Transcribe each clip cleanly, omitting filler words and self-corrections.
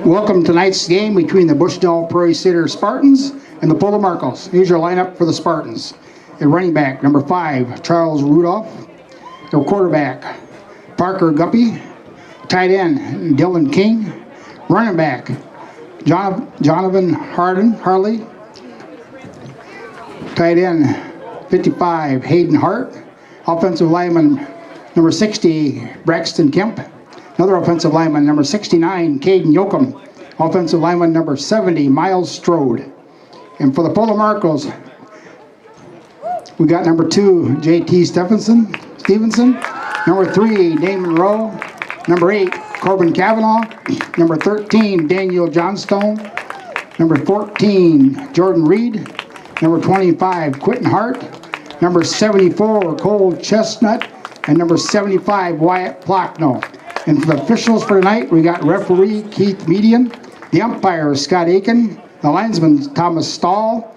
Welcome to tonight's game between the Bushnell-Prairie City Spartans and the Polo Marcos. Here's your lineup for the Spartans. At running back, number 5, Charles Rudolph. Their quarterback, Parker Guppy. Tight end, Dylan King. Running back, Jonathan Harley. Tight end, 55, Hayden Hart. Offensive lineman, number 60, Braxton Kemp. Another offensive lineman, number 69, Caden Yoakum. Offensive lineman, number 70, Miles Strode. And for the Polo Marcos, we got number 2, J.T. Stevenson. Number 3, Damon Rowe. Number 8, Corbin Cavanaugh. Number 13, Daniel Johnstone. Number 14, Jordan Reed. Number 25, Quentin Hart. Number 74, Cole Chestnut. And number 75, Wyatt Plockno. And for the officials for tonight, we got referee Keith Median, the umpire Scott Aiken, the linesman Thomas Stahl,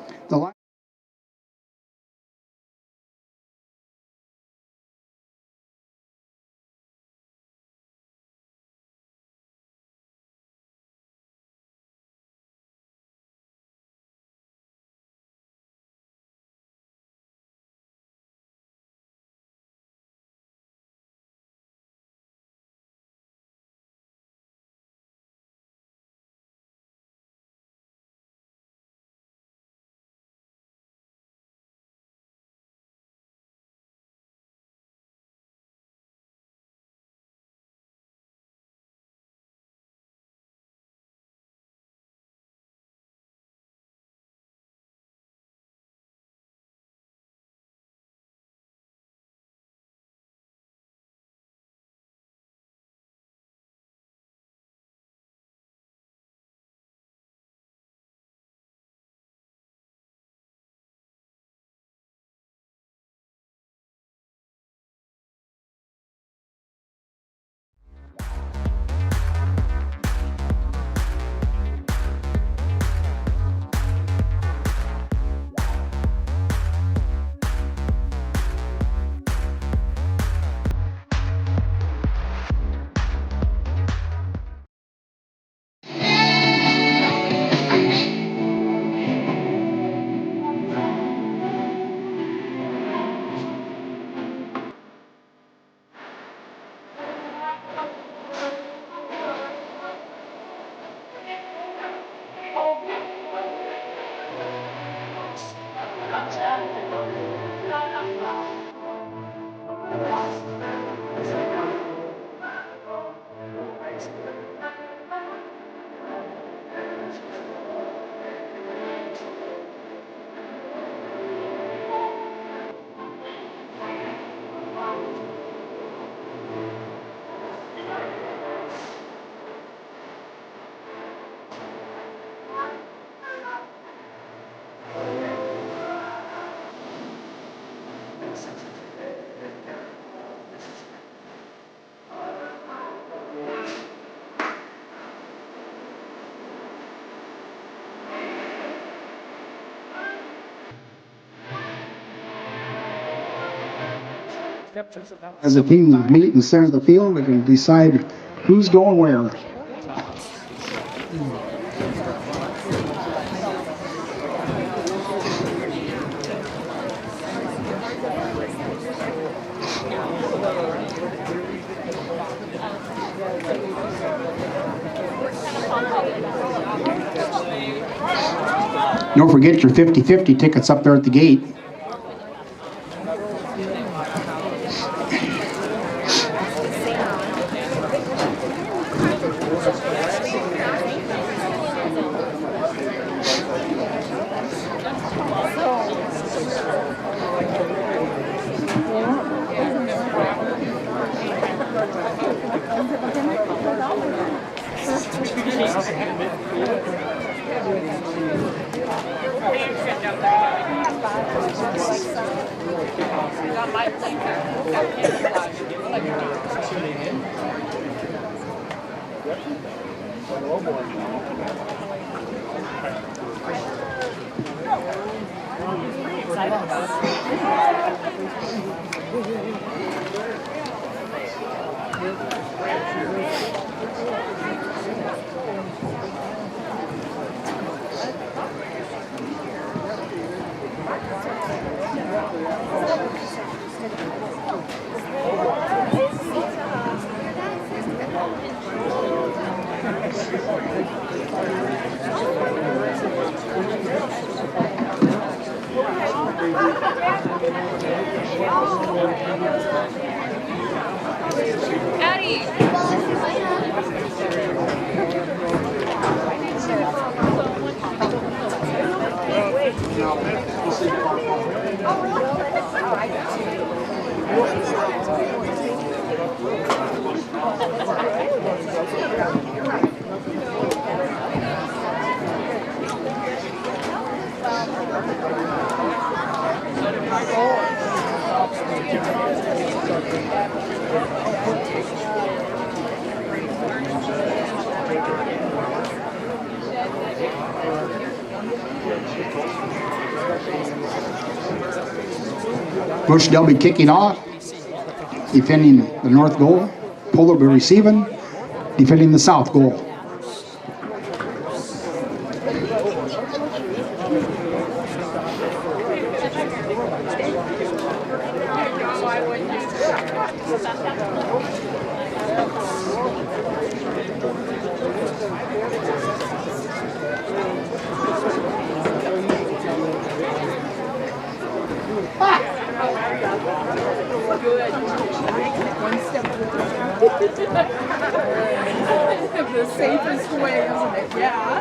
as a team meet in the center of the field, we can decide who's going where. Don't forget your 50-50 tickets up there at the gate. Bushnell will be kicking off, defending the north goal. Polo will be receiving, defending the south goal. The safest way, isn't it? Yeah.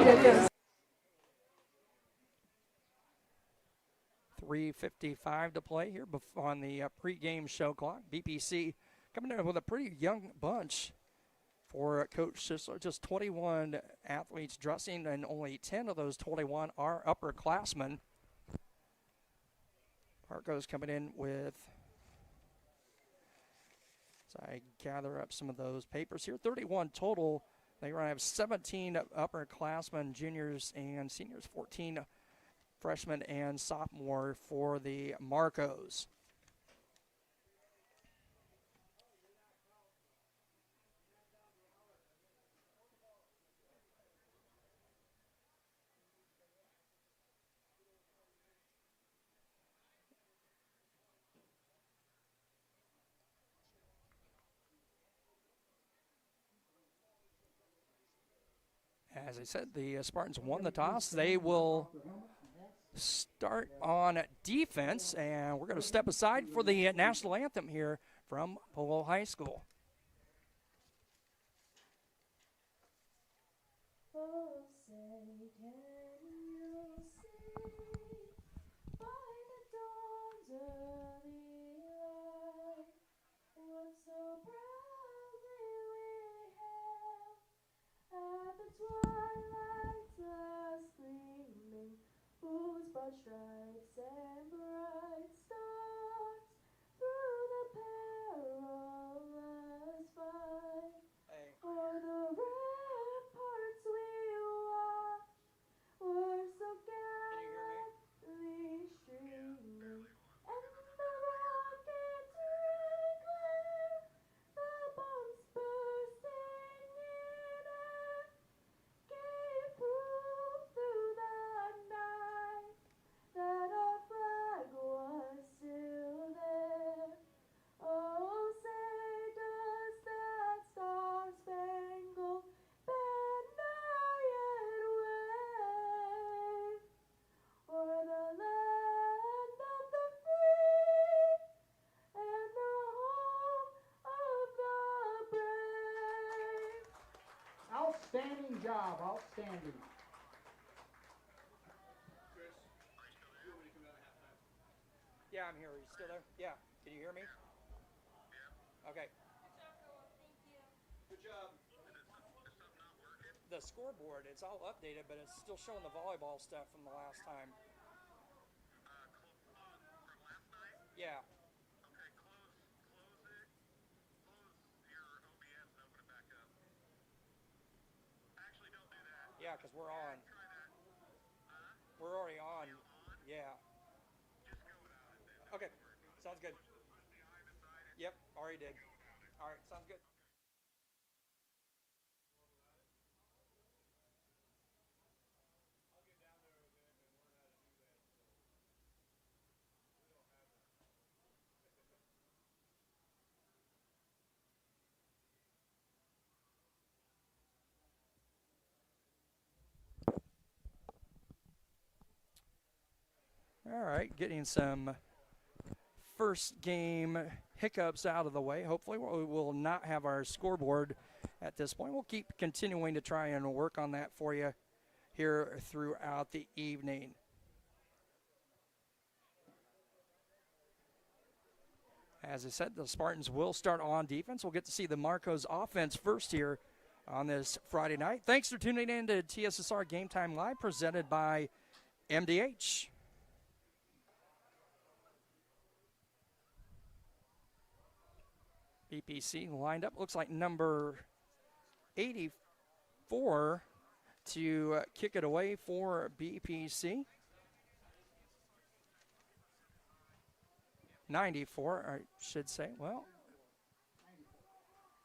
It is. 3:55 to play here on the pregame show clock. BPC coming in with a pretty young bunch for Coach Sisler. Just 21 athletes dressing, and only 10 of those 21 are upperclassmen. Parco's coming in with, as I gather up some of those papers here, 31 total. They're going to have 17 upperclassmen, juniors and seniors, 14 freshmen and sophomore for the Marcos. As I said, the Spartans won the toss. They will start on defense, and we're going to step aside for the national anthem here from Polo High School. Oh, say, can you see by the dawn's early light what so proudly we hailed at the twilight's last gleaming, whose broad stripes and bright stars through the perilous fight o'er the ramparts we watched were so gallantly streaming, and the rockets ringing, the bombs bursting in air, gave proof through the night that our flag was still there. Oh, say does that star-spangled banner yet wave o'er the land of the free and the home of the brave? Outstanding job, outstanding. Yeah, I'm here. Are you still there? Yeah. Can you hear me? Yeah. Okay. Good job. The scoreboard, it's all updated, but it's still showing the volleyball stuff from the last time. Yeah. Okay, close it. Close your OBS and open it back up. Actually, don't do that. Yeah, because we're on. Try that. We're already on. Are you on? Yeah. Just go without it then. Okay. Sounds good. Push the I beside it. Yep, already did. Go without it. All right, sounds good. All right, getting some first game hiccups out of the way. Hopefully we will not have our scoreboard at this point. We'll keep continuing to try and work on that for you here throughout the evening. As I said, the Spartans will start on defense. We'll get to see the Marcos offense first here on this Friday night. Thanks for tuning in to TSSR Game Time Live, presented by MDH. BPC lined up. Looks like number 84 to kick it away for BPC. 94, I should say. Well,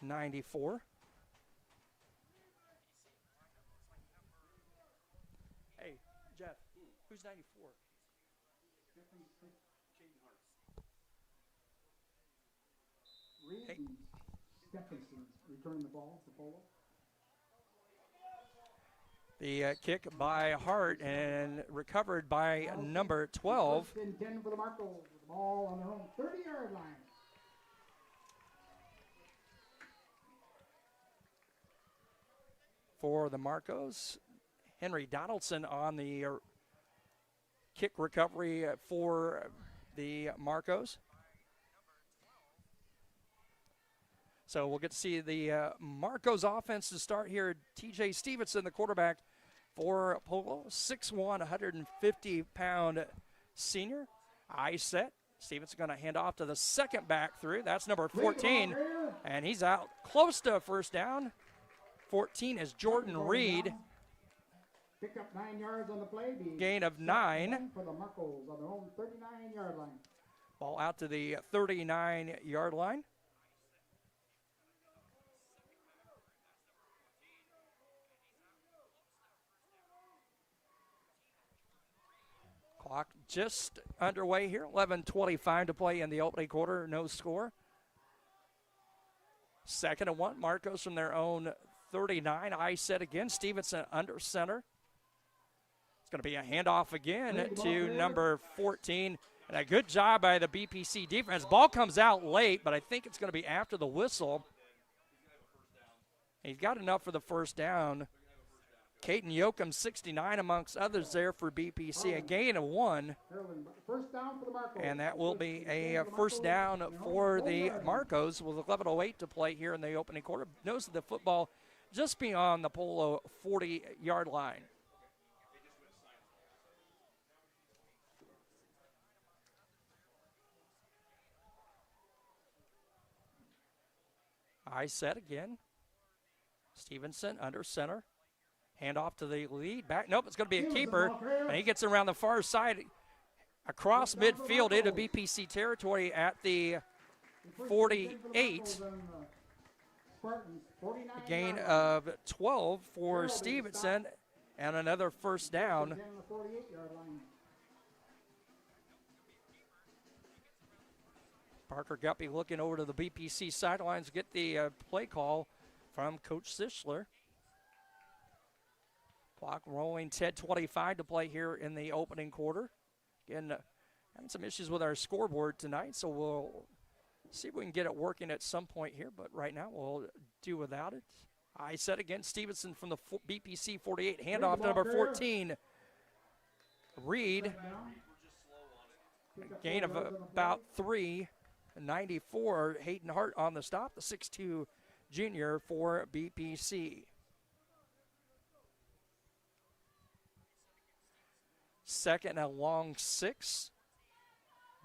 94. Hey, Jeff, who's 94? Reed and Stephenson return the ball to Polo. The kick by Hart and recovered by number 12. First and 10 for the Marcos. The ball on their own 30-yard line. For the Marcos, Henry Donaldson on the kick recovery for the Marcos. So we'll get to see the Marcos offense to start here. TJ Stevenson, the quarterback for Polo, 6'1", 150-pound senior. I set. Stevenson going to hand off to the second back through. That's number 14, and he's out close to first down. 14 is Jordan Reed. Pick up 9 yards on the play. Gain of 9. For the Marcos on their own 39-yard line. Ball out to the 39-yard line. Clock just underway here. 11:25 to play in the opening quarter. No score. 2nd and 1. Marcos from their own 39. I set again. Stevenson under center. It's going to be a handoff again to number 14. And a good job by the BPC defense. Ball comes out late, but I think it's going to be after the whistle. He's got enough for the first down. Caden Yoakum, 69 amongst others there for BPC. A gain of 1. First down for the Marcos. And that will be a first down for the Marcos with 11:08 to play here in the opening quarter. Nose of the football just beyond the Polo 40-yard line. I set again. Stevenson under center. Hand off to the lead back. Nope, it's going to be a keeper. And he gets around the far side across midfield into BPC territory at the 48. A gain of 12 for Stevenson and another first down. Parker Guppy looking over to the BPC sidelines to get the play call from Coach Sischler. Clock rolling, 10:25 to play here in the opening quarter. Again, having some issues with our scoreboard tonight, so we'll see if we can get it working at some point here, but right now we'll do without it. I set against Stevenson from the BPC 48, handoff to number 14. Reed, a gain of about 3, 94. Hayden Hart on the stop, the 6'2 junior for BPC. 2nd and a long 6.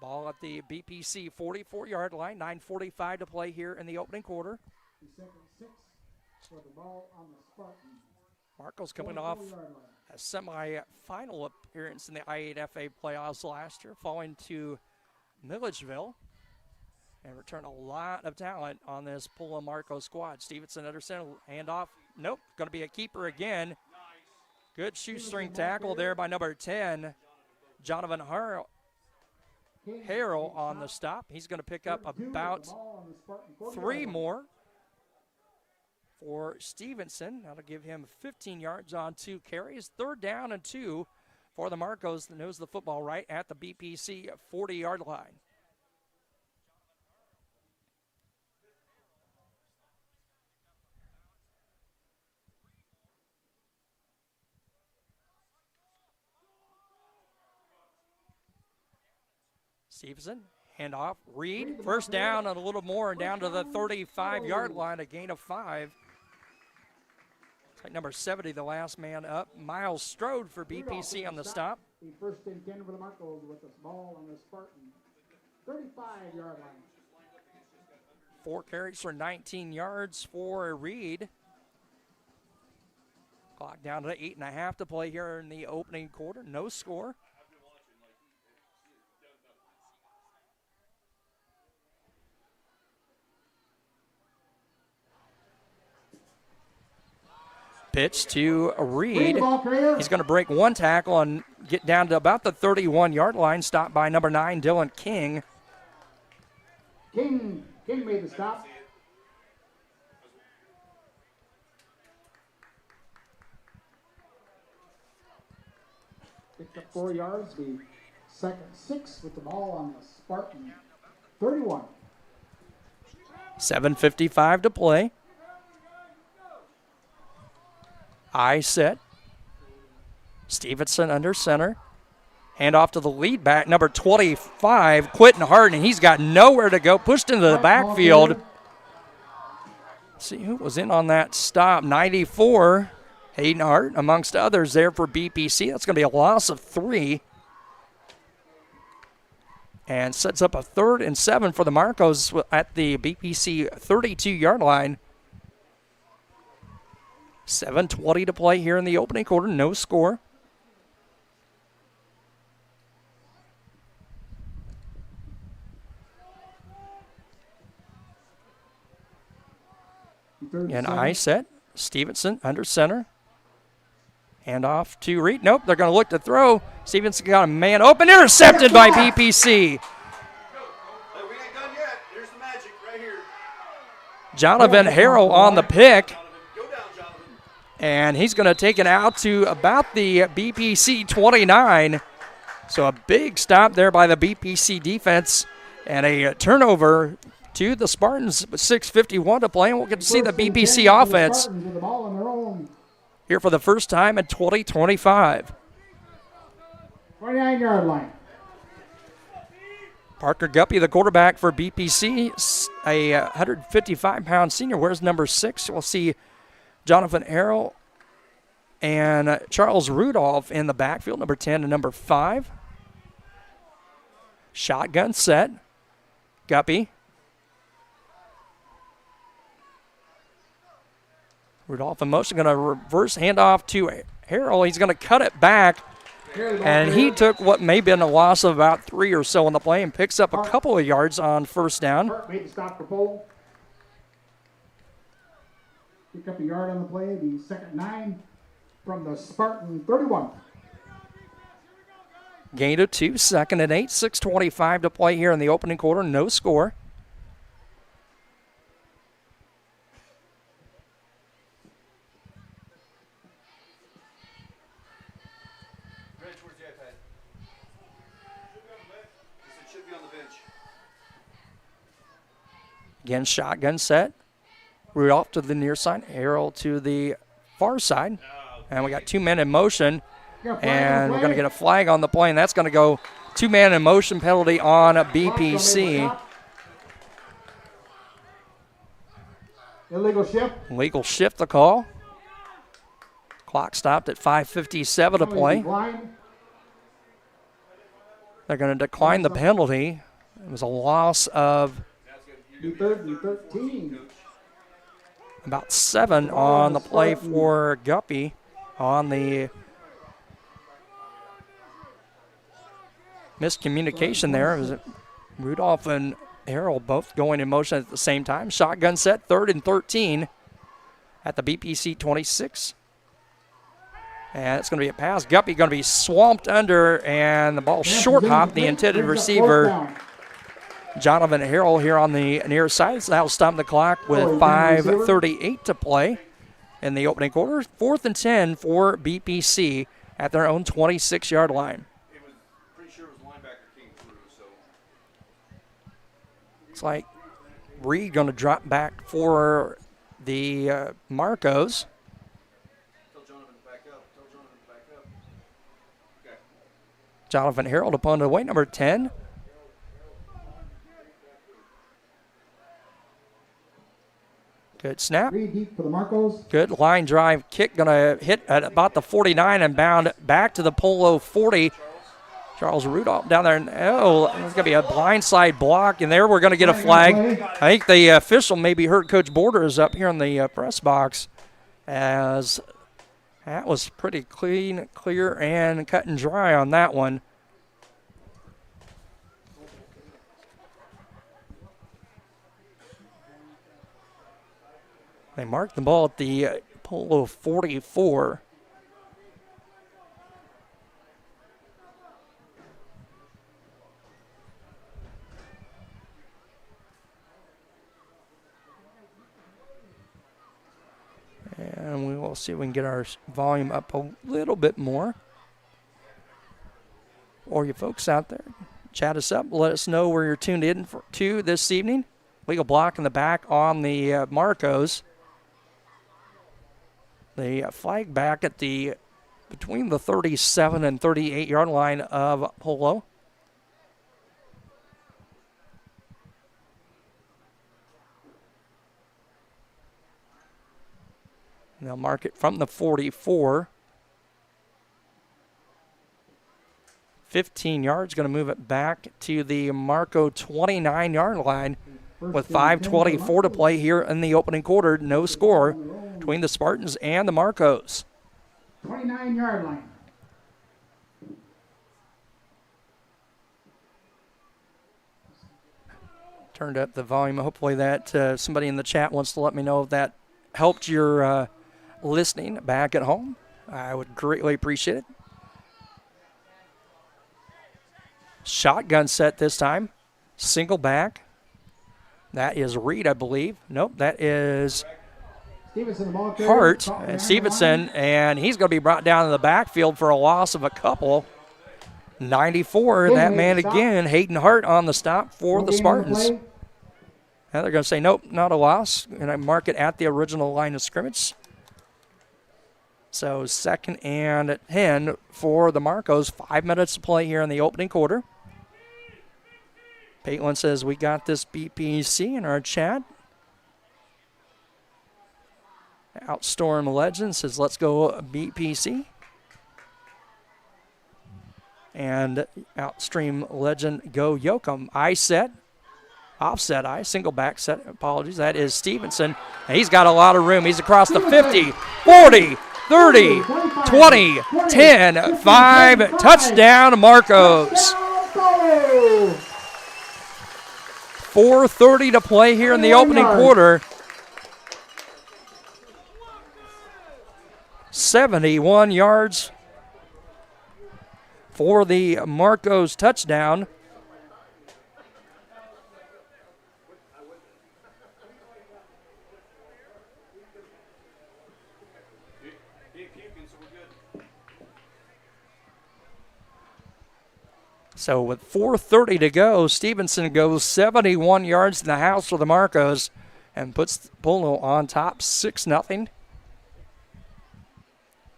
Ball at the BPC 44-yard line. 9:45 to play here in the opening quarter. Marcos coming off a semi-final appearance in the I8FA playoffs last year, falling to Milledgeville, and return a lot of talent on this Polo Marcos squad. Stevenson under center, handoff. Nope, going to be a keeper again. Good shoestring tackle there by number 10, Jonathan Harrell on the stop. He's going to pick up about 3 more for Stevenson. That'll give him 15 yards on 2 carries. 3rd down and 2 for the Marcos. The nose of the football right at the BPC 40-yard line. Stevenson, handoff, Reed, first down and a little more, and down to the 35-yard line, a gain of 5. It's like number 70, the last man up. Miles Strode for BPC on the stop. The first and 10 for the Marcos with the ball on the Spartan 35-yard line. 4 carries for 19 yards for Reed. Clock down to 8.5 to play here in the opening quarter. No score. Pitch to Reed. He's going to break one tackle and get down to about the 31-yard line. Stopped by number 9, Dylan King. King made the stop. Picked up 4 yards. The second 6 with the ball on the Spartan 31. 7:55 to play. I set. Stevenson under center. Hand off to the lead back, number 25, Quentin Harden. He's got nowhere to go. Pushed into the backfield. See who was in on that stop. 94, Hayden Hart, amongst others there for BPC. That's going to be a loss of 3. And sets up a 3rd and 7 for the Marcos at the BPC 32-yard line. 7:20 to play here in the opening quarter. No score. And I set. Stevenson under center. Hand off to Reed. Nope, they're going to look to throw. Stevenson got a man open. Intercepted by BPC. Hey, we ain't done yet. Here's the magic right here. Jonathan Harrell on the pick. Go down, Jonathan. And he's going to take it out to about the BPC 29. So a big stop there by the BPC defense. And a turnover to the Spartans with 6:51 to play. And we'll get to see the BPC offense here for the first time in 2025. 29-yard line. Parker Guppy, the quarterback for BPC, a 155-pound senior, wears number 6. We'll see Jonathan Harrell and Charles Rudolph in the backfield, number 10 and number 5. Shotgun set. Guppy. Rudolph in motion, going to reverse handoff to Harrell. He's going to cut it back, and he took what may have been a loss of about 3 or so in the play and picks up a couple of yards on first down. Hart made the stop for Polo. Picked up a yard on the play. The second 9 from the Spartan 31. Gain of 2, 2nd and 8, 6:25 to play here in the opening quarter. No score. Again, shotgun set. Rudolph to the near side. Harrell to the far side. And we got 2 men in motion. And we're going to get a flag on the play. And that's going to go 2-man in motion penalty on BPC. Illegal shift. Legal shift the call. Clock stopped at 5:57 to play. They're going to decline the penalty. It was a loss of about 7 on the play for Guppy on the miscommunication there. It was Rudolph and Harrell both going in motion at the same time. Shotgun set, 3rd and 13 at the BPC 26. And it's going to be a pass. Guppy going to be swamped under, and the ball short hopped the intended receiver, Jonathan Harrell, here on the near side. So that'll stop the clock with 5:38 to play in the opening quarter. 4th and 10 for BPC at their own 26-yard line. It was pretty sure it was linebacker came through, so. It's like Reed going to drop back for the Marcos. Tell Jonathan to back up. Tell Jonathan to back up. Okay. Jonathan Harrell to punt away, number 10. Good snap. 3 deep for the Marcos. Good line drive kick. Going to hit at about the 49 and bound back to the Polo 40. Charles Rudolph down there. Oh, it's going to be a blindside block. And there we're going to get a flag. I think the official maybe heard Coach Borders up here in the press box, as that was pretty clean, clear, and cut and dry on that one. They marked the ball at the Polo 44. And we will see if we can get our volume up a little bit more. Or you folks out there, chat us up. Let us know where you're tuned in to this evening. Legal block in the back on the Marcos. The flag back at the between the 37 and 38 yard line of Polo. And they'll mark it from the 44. 15 yards, going to move it back to the Marco 29 yard line with 5:24 to play here in the opening quarter. No score between the Spartans and the Marcos. 29 yard line. Turned up the volume. Hopefully that somebody in the chat wants to let me know if that helped your listening back at home. I would greatly appreciate it. Shotgun set this time. Single back. That is Reed, I believe. Nope, that is Hart and Stevenson, and he's going to be brought down in the backfield for a loss of a couple. 94, that man again, Hayden Hart on the stop for the Spartans. Now they're going to say, nope, not a loss, and I mark it at the original line of scrimmage. So 2nd and 10 for the Marcos. 5 minutes to play here in the opening quarter. Patelin says we got this BPC in our chat. Outstorm Legend says let's go BPC. And Outstream Legend go Yoakum. I set. Offset I, single back set, apologies. That is Stevenson. And he's got a lot of room. He's across the 50, 40, 30, 20, 10, 5, touchdown Marcos. 4:30 to play here in the opening quarter. 71 yards for the Marcos touchdown. So with 4:30 to go, Stevenson goes 71 yards in the house for the Marcos and puts Polo on top 6-0.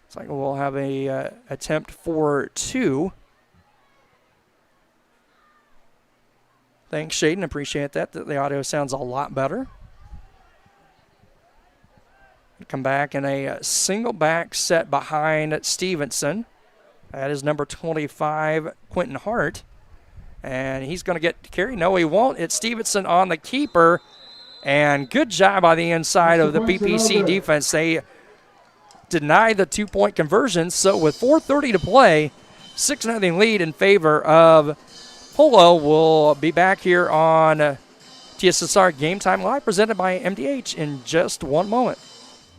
Looks like we'll have a attempt for 2. Thanks, Shaden. Appreciate that. The audio sounds a lot better. Come back in a single back set behind Stevenson. That is number 25, Quentin Hart. And he's going to get carry. No, he won't. It's Stevenson on the keeper. And good job by the inside of the BPC defense. They deny the 2-point conversion. So with 4:30 to play, 6-0 lead in favor of Polo. We'll be back here on TSSR Game Time Live, presented by MDH, in just one moment.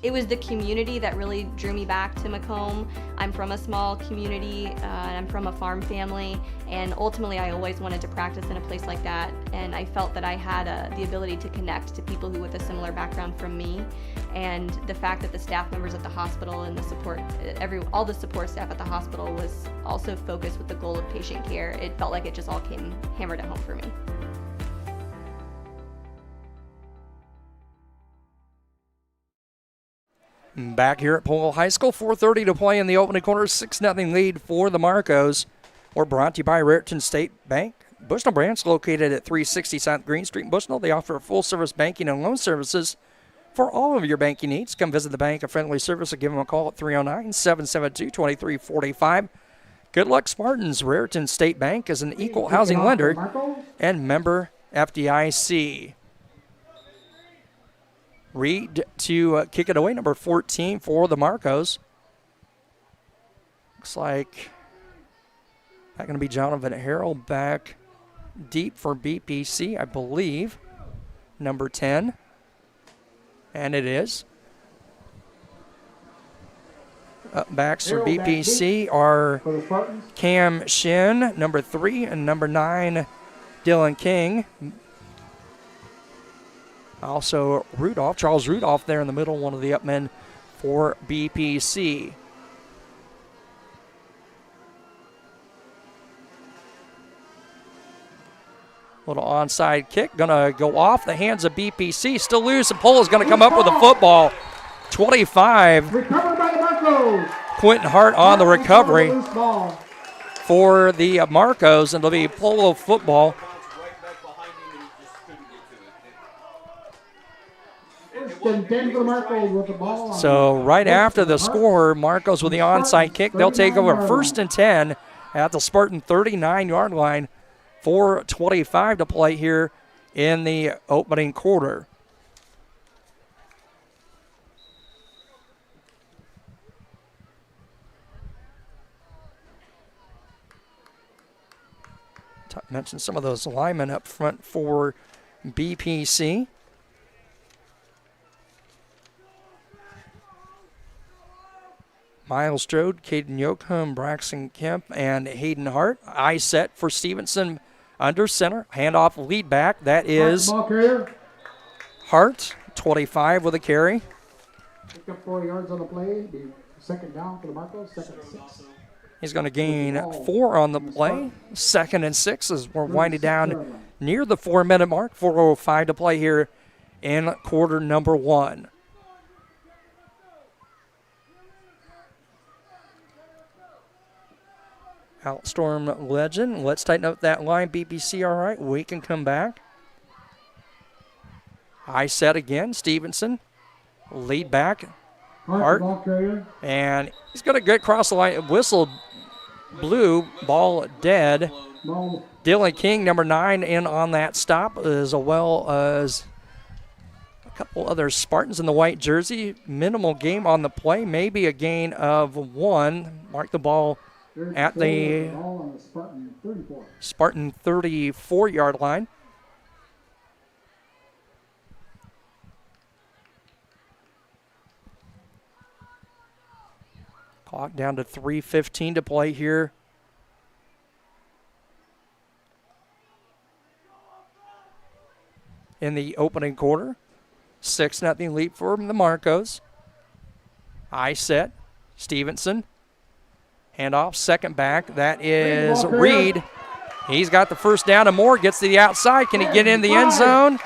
It was the community that really drew me back to Macomb. I'm from a small community, and I'm from a farm family, and ultimately I always wanted to practice in a place like that, and I felt that I had the ability to connect to people who with a similar background from me, and the fact that the staff members at the hospital and the support, all the support staff at the hospital was also focused with the goal of patient care. It felt like it just all came hammered at home for me. Back here at Polo High School, 4:30 to play in the opening quarter, 6-0 lead for the Marcos. We're brought to you by Raritan State Bank. Bushnell branch located at 360 South Green Street in Bushnell. They offer full-service banking and loan services For all of your banking needs, come visit the bank. A friendly service or give them a call at 309-772-2345. Good luck, Spartans. Raritan State Bank is an equal housing lender and member FDIC. Reed to kick it away, number 14 for the Marcos. Looks like that's going to be Jonathan Harrell back deep for BPC, I believe. Number 10. And it is. Up backs for BPC are Cam Shin, number 3, and number 9, Dylan King. Also Charles Rudolph there in the middle, one of the upmen for BPC. Little onside kick, gonna go off the hands of BPC. Still loose, and Polo's gonna come up with a football. 25. Recovered by the Marcos. Quentin Hart on the recovery for the Marcos, and it'll be Polo football. So right after the score, Marcos with the onside kick. They'll take over 1st and 10 at the Spartan 39-yard line. 4:25 to play here in the opening quarter. Mentioned some of those linemen up front for BPC. Miles Strode, Caden Yoakum, Braxton Kemp, and Hayden Hart. I set for Stevenson under center. Handoff lead back. That is Hart, 25 with a carry. Picked up 4 yards on the play. Second down for the Marcos. Second and 6. He's going to gain 4 on the play. 2nd and 6 as we're winding down near the 4-minute mark. 4:05 to play here in quarter number 1. Outstorm legend. Let's tighten up that line. BPC, all right. We can come back. I set again. Stevenson. Lead back. Hart. And he's going to get across the line. Whistle blew. Ball dead. Dylan King, number 9, in on that stop, as well as a couple other Spartans in the white jersey. Minimal game on the play. Maybe a gain of 1. Mark the ball at the Spartan 34-yard line. Clock down to 3:15 to play here. In the opening quarter. 6-0 lead for the Marcos. I set. Stevenson. Handoff, second back. That is Reed. He's got the first down and more. Gets to the outside. Can he get in the end zone?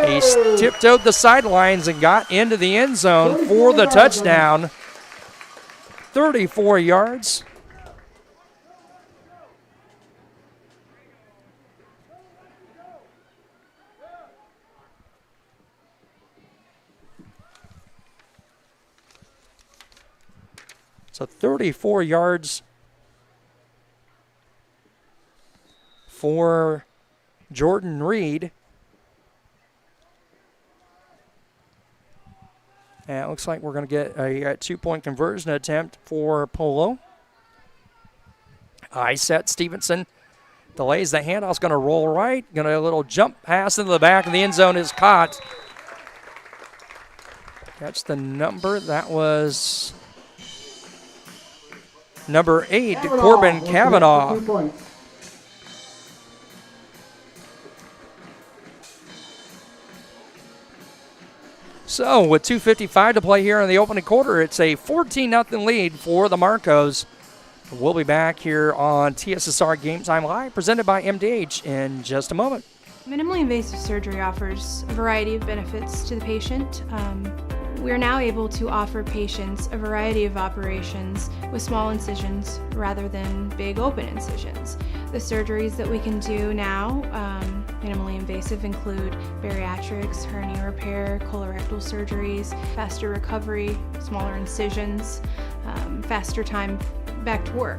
He tiptoed the sidelines and got into the end zone for the touchdown. 34 yards. So 34 yards for Jordan Reed. And it looks like we're going to get a 2-point conversion attempt for Polo. I set. Stevenson delays the handoff's going to roll right. Going to a little jump pass into the back of the end zone is caught. That's the number. That was number 8, Corbin Kavanaugh. So with 2:55 to play here in the opening quarter, it's a 14-0 lead for the Marcos. We'll be back here on TSSR Game Time Live, presented by MDH, in just a moment. Minimally invasive surgery offers a variety of benefits to the patient. We are now able to offer patients a variety of operations with small incisions rather than big open incisions. The surgeries that we can do now minimally invasive include bariatrics, hernia repair, colorectal surgeries, faster recovery, smaller incisions, faster time back to work.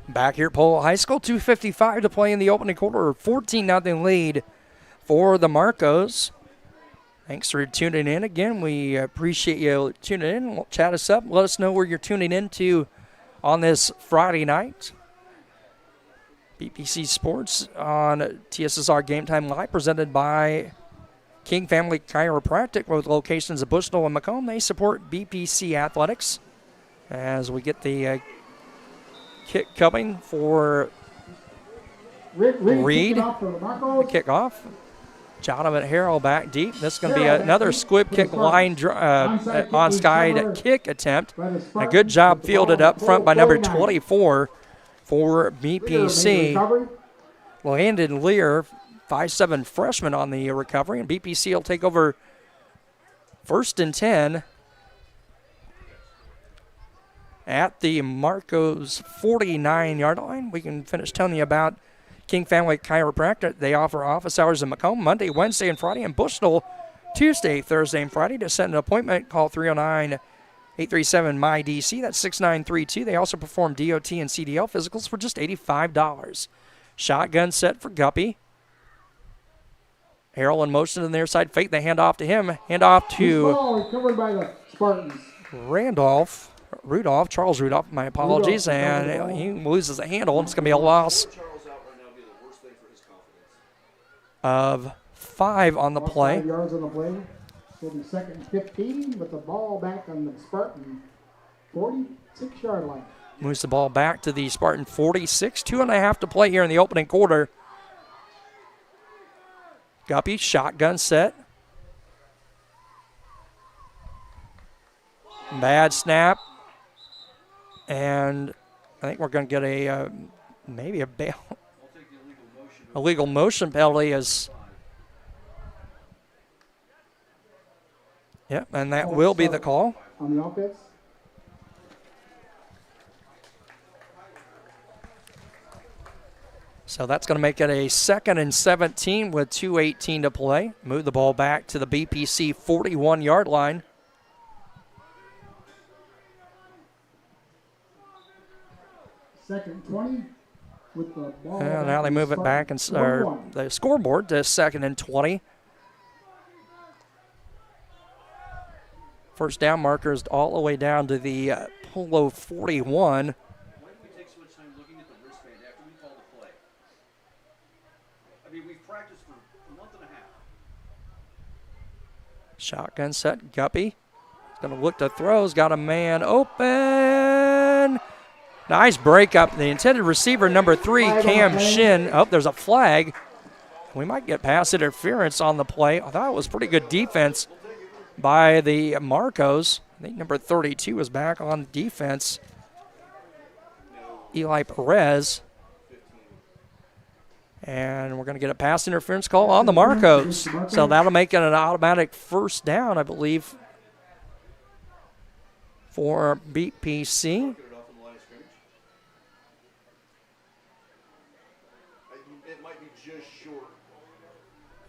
Back here at Polo High School, 2:55 to play in the opening quarter, 14-0 lead for the Marcos. Thanks for tuning in again. We appreciate you tuning in. Chat us up. Let us know where you're tuning in to on this Friday night. BPC Sports on TSSR Game Time Live, presented by King Family Chiropractic with locations at Bushnell and Macomb. They support BPC Athletics as we get the kick coming for Reed. Kickoff. Jonathan Harrell back deep. This is going to be another squib kick line onside kick attempt. A good job fielded up front by number 24 for BPC. Landon Lear, 5'7" freshman on the recovery, and BPC will take over 1st and 10 at the Marcos 49-yard line. We can finish telling you about King Family Chiropractic. They offer office hours in Macomb Monday, Wednesday, and Friday, and Bushnell Tuesday, Thursday, and Friday. To set an appointment, call 309-837-MY-DC. That's 6932. They also perform DOT and CDL physicals for just $85. Shotgun set for Guppy. Harrell in motion to the near side. Fake the handoff to him. Handoff to Covered by the Spartans. Charles Rudolph, my apologies, and he loses the handle, and it's going to be a loss of 5 on the play. 5 yards on the play. Will be 2nd and 15 with the ball back on the Spartan 46-yard line. Moves the ball back to the Spartan 46. 2.5 to play here in the opening quarter. Guppy, shotgun set. Bad snap. And I think we're going to get a maybe a bail. Illegal motion penalty is. Yep, and that will be the call. On the offense. So that's going to make it a 2nd and 17 with 2:18 to play. Move the ball back to the BPC 41-yard line. Second 20 with the ball. And now they move it back and the scoreboard to 2nd and 20. First down markers all the way down to the Polo 41. Why don't we take so much time looking at the wristband after we call the play? I mean, we've practiced for a month and a half. Shotgun set, Guppy. He's going to look to throw. He's got a man open. Nice breakup. The intended receiver, number 3, Cam Shin. Oh, there's a flag. We might get pass interference on the play. I thought it was pretty good defense by the Marcos. I think number 32 was back on defense. Eli Perez. And we're going to get a pass interference call on the Marcos. So that'll make it an automatic first down, I believe, for BPC. It might be just short.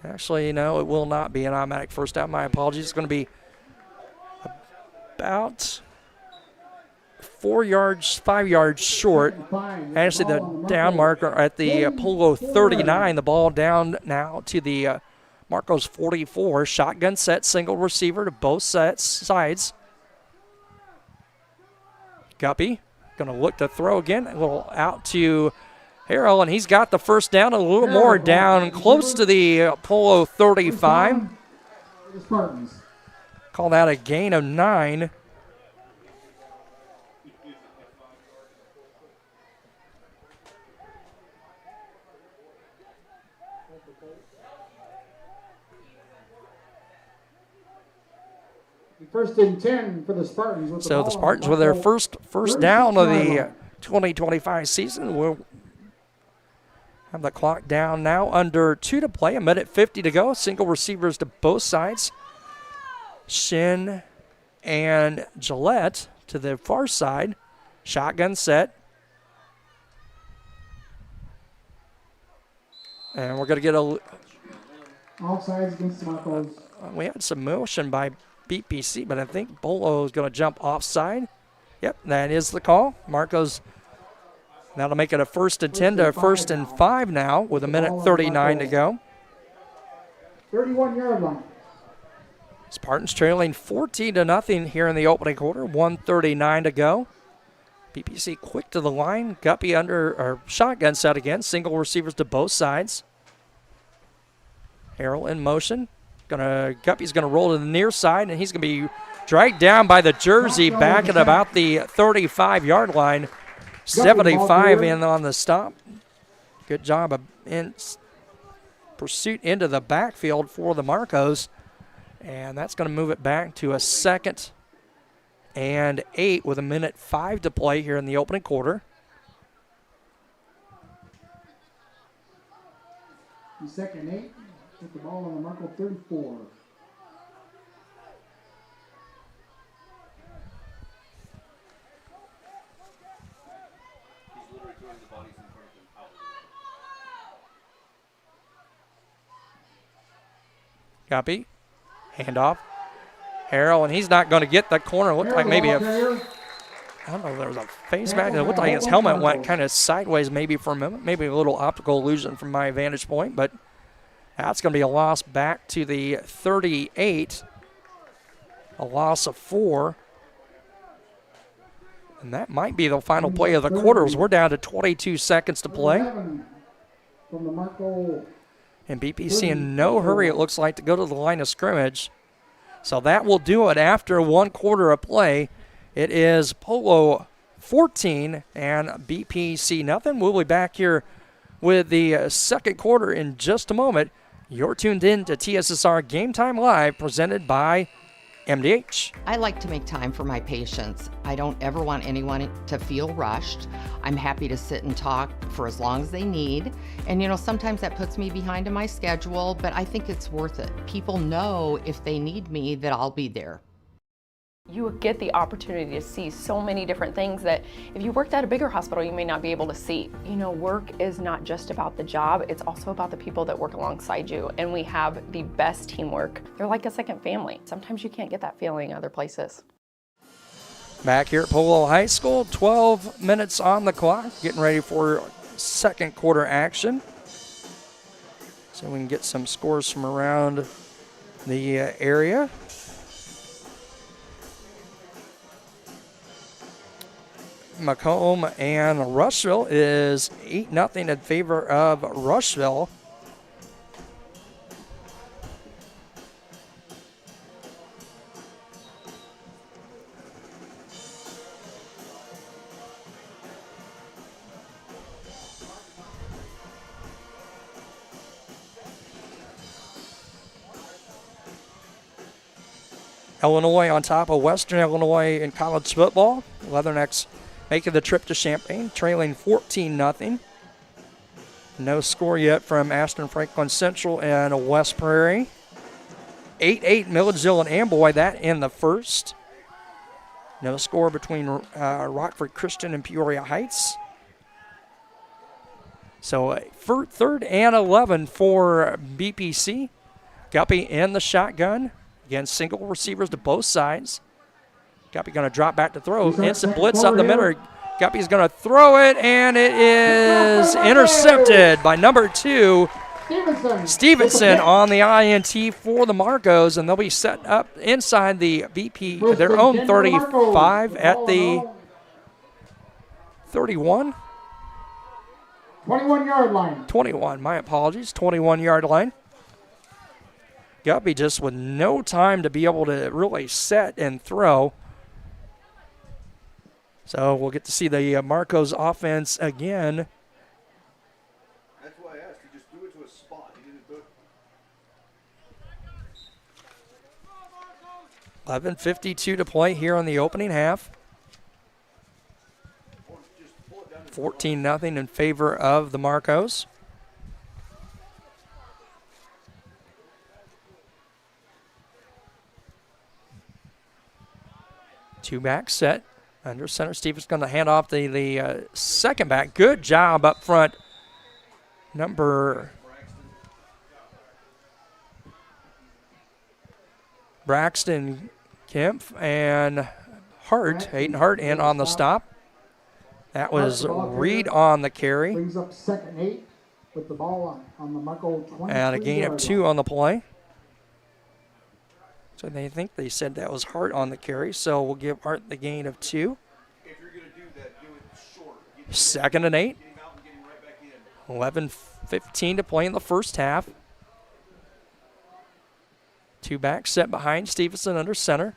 Actually, no, it will not be an automatic first down. My apologies. It's going to be about 5 yards short. Actually, the down marker at the Polo 39. The ball down now to the Marcos 44. Shotgun set, single receiver to both sides. Guppy going to look to throw again. A little out to Harrell, and he's got the first down, a little more down close to the Polo 35. Call that a gain of 9. First and 10 for the Spartans. So the Spartans with their first down of the 2025 season will have the clock down now, under 2 to play, 1:50 to go. Single receivers to both sides. Shin and Gillette to the far side. Shotgun set. And we're going to get a... Offsides against the Marcos. We had some motion by BPC, but I think Polo is going to jump offside. Yep, that is the call. Marcos, that'll make it a 1st and 10 to a 1st and 5 now with 1:39 to go. 31-yard line. Spartans trailing 14-0 here in the opening quarter. 1:39 to go. BPC quick to the line. Guppy under or shotgun set again. Single receivers to both sides. Harrell in motion. Guppy's gonna roll to the near side, and he's gonna be dragged down by the jersey back at about the 35-yard line. 75 in on the stop. Good job of in pursuit into the backfield for the Marcos. And that's going to move it back to a 2nd and 8 with 1:05 to play here in the opening quarter. 2nd and 8. Put the ball on the Marco 34. He's literally throwing the bodies in front of him out. Guppy, handoff. Harrell, and he's not going to get that corner. Looked like maybe I don't know if there was a face mask. It looked like his helmet went kind of sideways maybe for a moment. Maybe a little optical illusion from my vantage point, but that's going to be a loss back to the 38. A loss of 4. And that might be the final play of the quarters. We're down to 22 seconds to play. From the Marco. And BPC in no hurry, it looks like, to go to the line of scrimmage. So that will do it after 1 quarter of play. It is Polo 14 and BPC nothing. We'll be back here with the 2nd quarter in just a moment. You're tuned in to TSSR Game Time Live, presented by MDH. I like to make time for my patients. I don't ever want anyone to feel rushed. I'm happy to sit and talk for as long as they need. And sometimes that puts me behind in my schedule, but I think it's worth it. People know if they need me that I'll be there. You get the opportunity to see so many different things that if you worked at a bigger hospital, you may not be able to see. Work is not just about the job, it's also about the people that work alongside you. And we have the best teamwork. They're like a second family. Sometimes you can't get that feeling other places. Back here at Polo High School, 12 minutes on the clock, getting ready for 2nd quarter action. So we can get some scores from around the area. Macomb and Rushville is 8-0 in favor of Rushville. Illinois on top of Western Illinois in college football. Leathernecks making the trip to Champaign, trailing 14-0. No score yet from Ashton Franklin Central and West Prairie. 8-8 Milledgeville and Amboy, that in the 1st. No score between Rockford Christian and Peoria Heights. So 3rd and 11 for BPC. Guppy in the shotgun. Again, single receivers to both sides. Guppy going to drop back to throw. Instant blitz up the middle. Guppy's going to throw it, and it is intercepted by number 2, Stevenson on the INT for the Marcos, and they'll be set up inside the BP, their own 35 at the 31. 21-yard line. 21, my apologies, 21-yard line. Guppy just with no time to be able to really set and throw. So we'll get to see the Marcos offense again. That's why I asked. He just threw it to a spot. He didn't do it. 11:52 to play here on the opening half. 14-0 in favor of the Marcos. Two back set. Under center, Stevens going to hand off the second back. Good job up front. Number Braxton Kemp and Hart, Hayden Hart in on the stop. That was Reed on the carry. Brings up second 8 with the ball on the Marco 23. And a gain of 2 on the play. So they think they said that was Hart on the carry, so we'll give Hart the gain of 2. If you're going to do that, do it short. Get Second and 8. him out and get him right back in. 11:15 to play in the first half. 2 backs set behind Stevenson under center.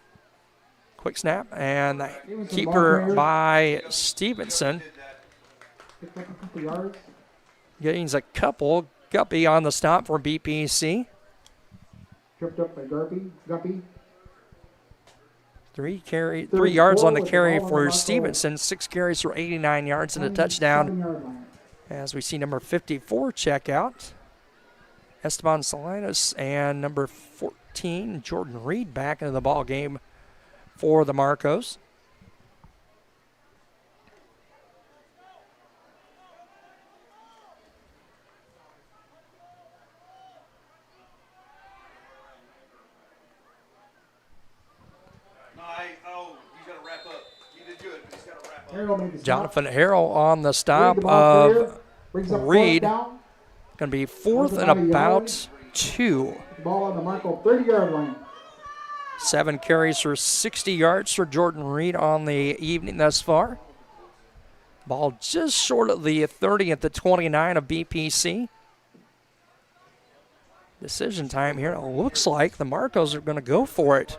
Quick snap, and the keeper by Stevenson. Picked up a couple yards. Gains a couple. Guppy on the stop for BPC. Tripped up by Guppy. 3 yards on the carry for Stevenson. 6 carries for 89 yards and a touchdown. 7-yard line. As we see number 54 check out. Esteban Salinas and number 14, Jordan Reed, back into the ball game for the Marcos. He's got to wrap up. He did good, but he's got to wrap up. Harrell made the stop. Jonathan Harrell on the stop Reed, the ball clear. of Brings up Reed. fourth down. Going to be 4th and About a about 2. The ball on the Marco 30-yard line. 7 carries for 60 yards for Jordan Reed on the evening thus far. Ball just short of the 30 at the 29 of BPC. Decision time here. It looks like the Marcos are going to go for it.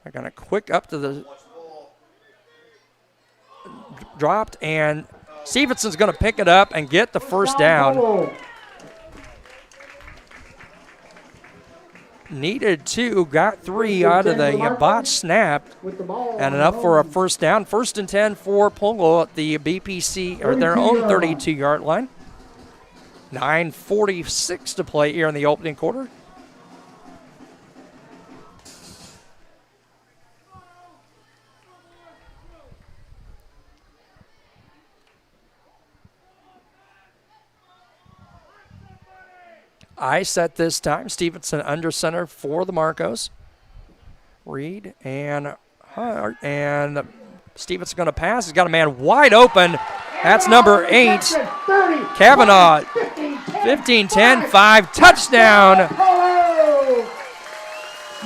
They're going to quick up to the dropped, and Stevenson's going to pick it up and get the first down. Polo. Needed 2, got 3 out of the botch snap, With the ball and on enough the for a own. first down. 1st and 10 for Polo at the BPC, or their own 32-yard line. 9:46 to play here in the opening quarter. I set this time. Stevenson under center for the Marcos. Reed and Hart, and Stevenson going to pass. He's got a man wide open. That's number 8, 30. Kavanaugh. 15-10, 5, touchdown. Polo.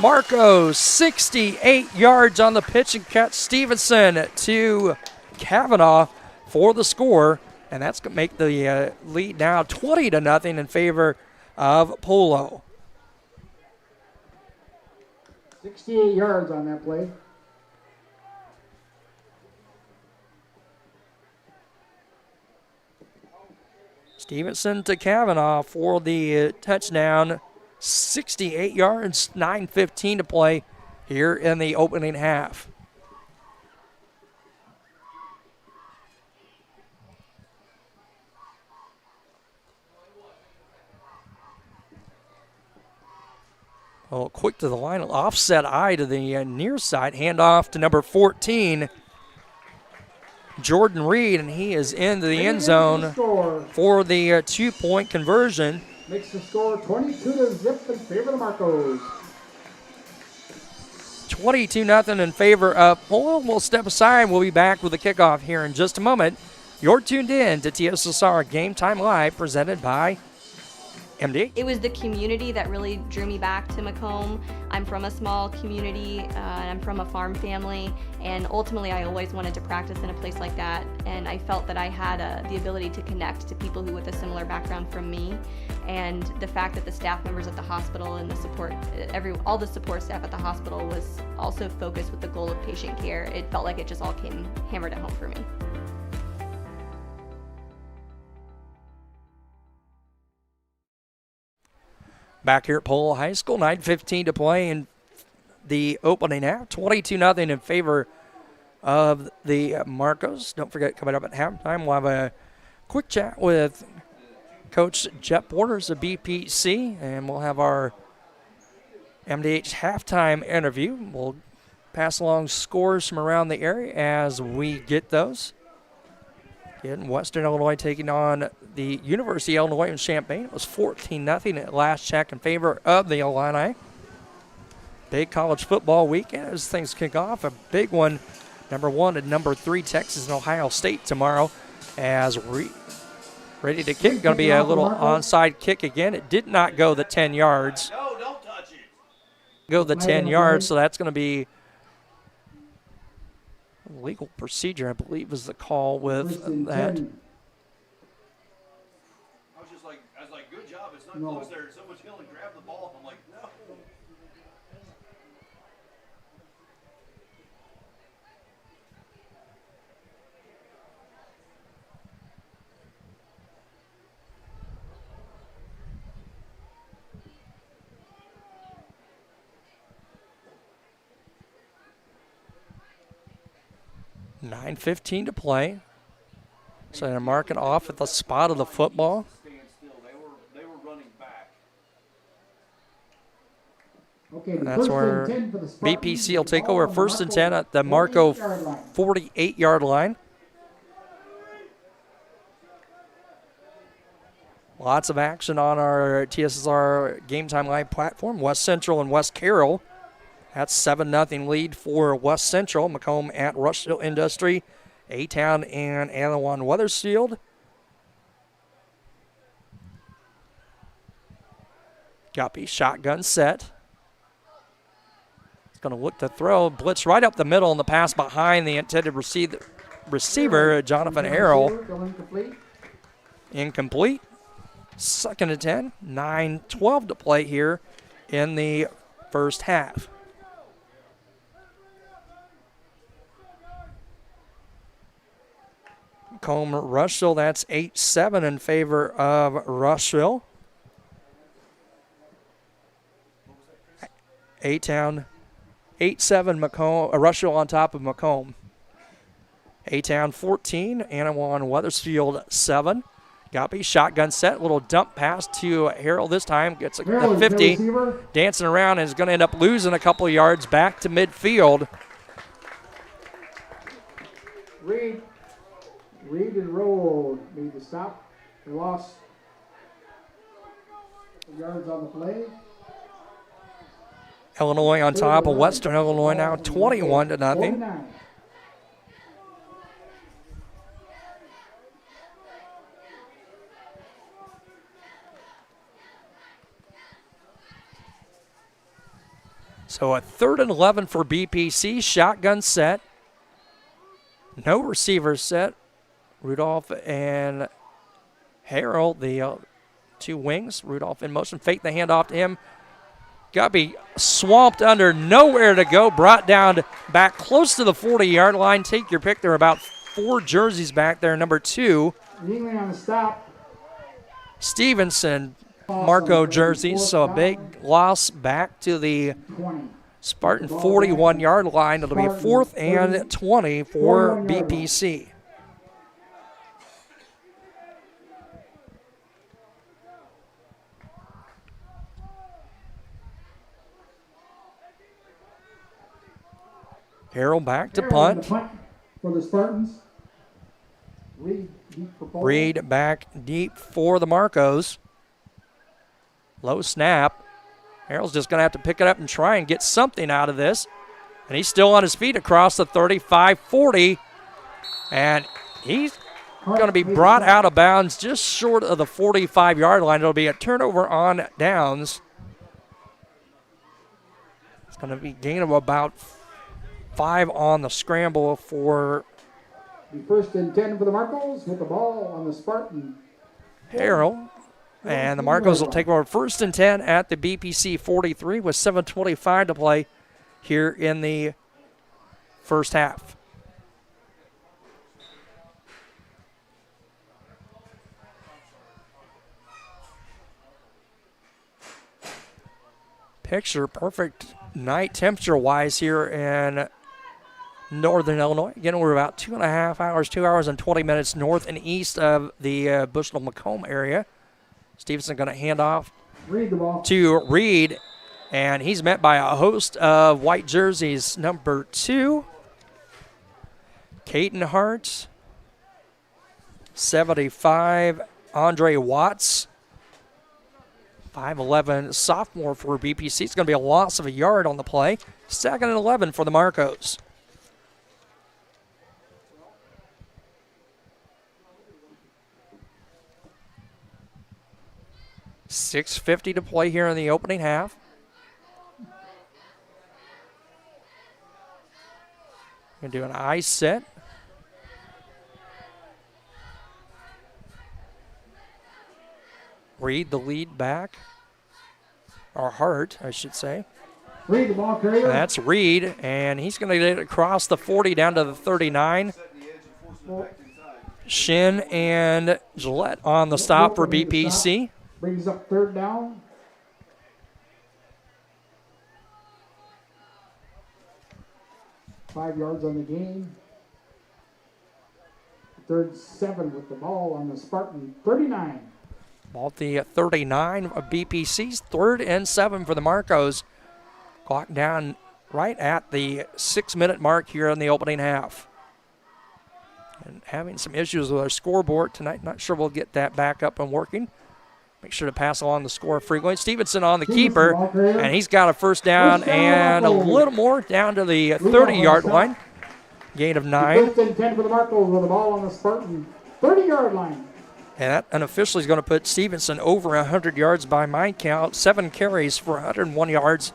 Marcos, 68 yards on the pitch and catch. Stevenson to Kavanaugh for the score, and that's going to make the lead now 20-0 in favor of Polo. 68 yards on that play. Stevenson to Kavanaugh for the touchdown. 68 yards, 9:15 to play here in the opening half. Oh, quick to the line, offset eye to the near side, handoff to number 14, Jordan Reed, and he is into the end zone for the 2-point conversion. Makes the score 22-0 in favor of the Marcos. 22-0 in favor of Polo. We'll step aside. We'll be back with the kickoff here in just a moment. You're tuned in to TSSR Game Time Live, presented by MD. It was the community that really drew me back to Macomb. I'm from a small community, and I'm from a farm family, and ultimately I always wanted to practice in a place like that, and I felt that I had the ability to connect to people who with a similar background from me, and the fact that the staff members at the hospital and the support, all the support staff at the hospital was also focused with the goal of patient care. It felt like it just all came hammered at home for me. Back here at Polo High School, 9:15 to play in the opening half. 22-0 in favor of the Marcos. Don't forget, coming up at halftime, we'll have a quick chat with Coach Jeff Borders of BPC, and we'll have our MDH halftime interview. We'll pass along scores from around the area as we get those. Again, Western Illinois taking on the University of Illinois in Champaign. It was 14-0 at last check in favor of the Illini. Big college football weekend as things kick off. A big one, number 1 and number 3, Texas and Ohio State tomorrow as ready to kick. Going to be a little onside kick again. It did not go the 10 yards. No, don't touch it. Go the 10 yards, so that's going to be legal procedure, I believe, is the call with that. I was like, good job. It's not close there. Someone's going to grab the ball. I'm like, no. $9:15 to play. So they're marking off at the spot of the football. Stand still. They were running back. Okay, the That's first where and 10 for the Spartans. BPC will take over first and 10 at the Marco 48-yard line. Lots of action on our TSSR Game Time Live platform. West Central and West Carroll. That's 7-0 lead for West Central. Macomb at Rushville Industry. A-Town and Anawan Wethersfield. Guppy shotgun set. It's going to look to throw. Blitz right up the middle and the pass behind the intended receiver, Jonathan Harrell. Incomplete. Second and 10. 9:12 to play here in the first half. Macomb Rushville, that's 8-7 in favor of Rushville. A-Town, 8-7 Macomb, Rushville on top of Macomb. A-Town 14, Anawan Wethersfield 7. Guppy, shotgun set, little dump pass to Harrell this time. Gets the 50, dancing around and is going to end up losing a couple of yards back to midfield. Read and roll. Need to stop. They lost yards on the play. Illinois on top of Western Illinois now 21-0. 49. So a 3rd and 11 for BPC. Shotgun set. No receivers set. Rudolph and Harrell, the two wings. Rudolph in motion. Fake the handoff to him. Guppy swamped under, nowhere to go. Brought down back close to the 40-yard line. Take your pick. There are about 4 jerseys back there. Number 2. England on the stop. Stevenson, Marco jerseys. So a big loss back to the 20. Spartan 41-yard line. It'll be 4th and 20 for BPC. Harrell back to punt. For the Spartans. Reed deep for Polo. Reed back deep for the Marcos. Low snap. Harrell's just going to have to pick it up and try and get something out of this. And he's still on his feet across the 35-40. And he's going to be brought out of bounds just short of the 45-yard line. It'll be a turnover on downs. It's going to be a gain of about 5 on the scramble for The 1st and 10 for the Marcos with the ball on the Spartan. Harrell. And the Marcos will take over 1st and 10 at the BPC 43 with 7:25 to play here in the first half. Picture perfect night temperature-wise here in northern Illinois. Again, we're about 2.5 hours, 2 hours and 20 minutes north and east of the Bushnell-Macomb area. Stevenson going to hand off Reed the ball. to Reed. And he's met by a host of white jerseys. Number 2, Caden Hart. 75, Andre Watts. 5'11", sophomore for BPC. It's going to be a loss of a yard on the play. 2nd and 11 for the Marcos. $6:50 to play here in the opening half. Going to do an eye set. Reed the lead back. Or Hart, I should say. Reed, the ball carrier. That's Reed, and he's going to get it across the 40 down to the 39. Shin and Gillette on the stop for BPC. Brings up 3rd down. Five yards on the game. 3rd 7 with the ball on the Spartan 39. Ball at the 39 of BPC's. 3rd and 7 for the Marcos. Clock down right at the 6-minute mark here in the opening half. And having some issues with our scoreboard tonight. Not sure we'll get that back up and working. Make sure to pass along the score frequently. Stevenson on the keeper, and he's got a 1st down and a little more down to the 30-yard line. Gain of 9. 5th and 10 for the Marcos with the ball on the Spartan 30-yard line. And that unofficially is going to put Stevenson over 100 yards by my count. 7 carries for 101 yards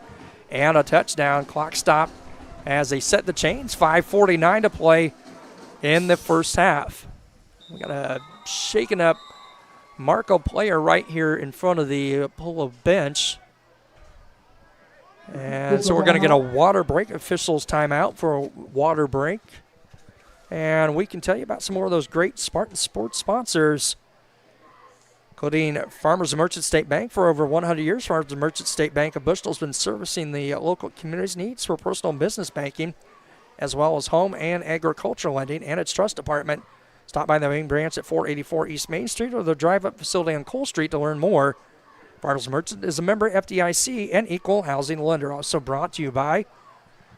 and a touchdown. Clock stop as they set the chains. 5:49 to play in the first half. We got a shaken up Marco player right here in front of the Polo bench. And so we're going to get a water break. Officials timeout for a water break. And we can tell you about some more of those great Spartan Sports sponsors, including Farmers and Merchant State Bank. For over 100 years, Farmers and Merchant State Bank of Bushnell has been servicing the local community's needs for personal and business banking, as well as home and agricultural lending and its trust department. Stop by the main branch at 484 East Main Street or the drive-up facility on Cole Street to learn more. Farmers and Merchant is a member FDIC and equal housing lender. Also brought to you by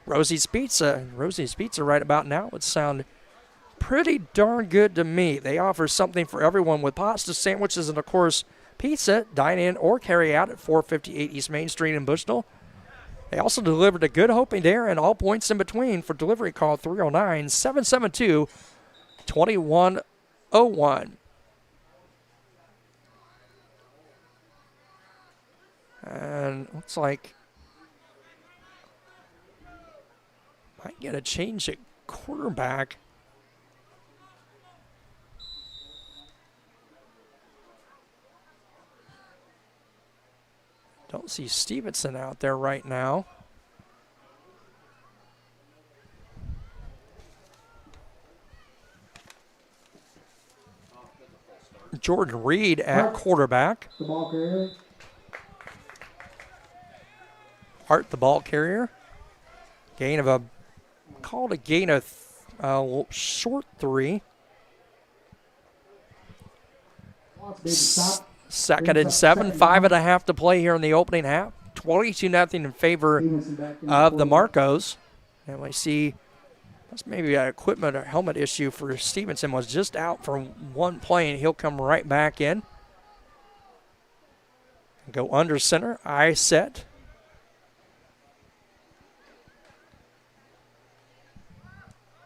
Rosie's Pizza. Rosie's Pizza right about now would sound pretty darn good to me. They offer something for everyone with pasta, sandwiches, and, of course, pizza. Dine in or carry out at 458 East Main Street in Bushnell. They also deliver to Good Hope and Dare and all points in between. For delivery, call 309-772-2101. And looks like might get a change at quarterback. Don't see Stevenson out there right now. Jordan Reed at quarterback. The ball carrier. Hart, the ball carrier. Gain of called a gain of short 3. 2nd and 7, 5.5 to play here in the opening half. 22-0 in favor of the Marcos. And we see that's maybe an equipment or helmet issue for Stevenson. Was just out for one play, and he'll come right back in. Go under center, eye set.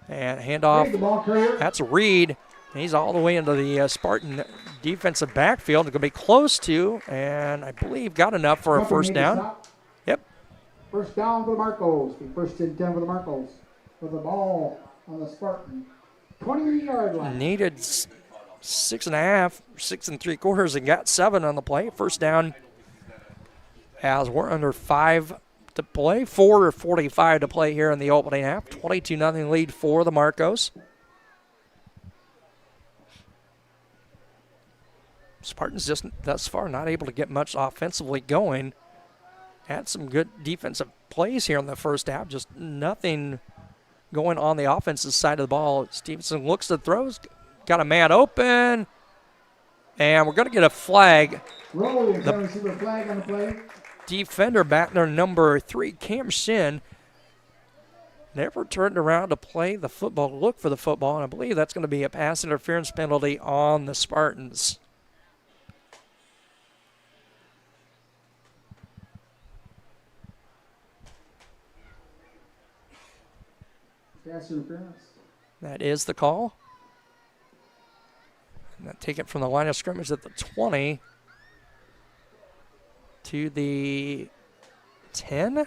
And handoff. That's Reed. He's all the way into the Spartan defensive backfield. Going to be close to, and I believe got enough for a 1st down. Yep. 1st down for the Marcos. 1st and 10 for the Marcos. With the ball on the Spartan 20-yard line. Needed 6.5, 6 3/4, and got 7 on the play. 1st down as we're under 5 to play. 4:45 to play here in the opening half. 22-0 lead for the Marcos. Spartans just thus far not able to get much offensively going. Had some good defensive plays here in the first half. Just nothing going on the offensive side of the ball. Stevenson looks to throws. Got a man open. And we're going to get a flag. Roll, flag on the play. defender back there, number 3, Cam Shin, never turned around to play the football, look for the football, and I believe that's going to be a pass interference penalty on the Spartans. Pass interference. That is the call. And that take it from the line of scrimmage at the 20 to the 10.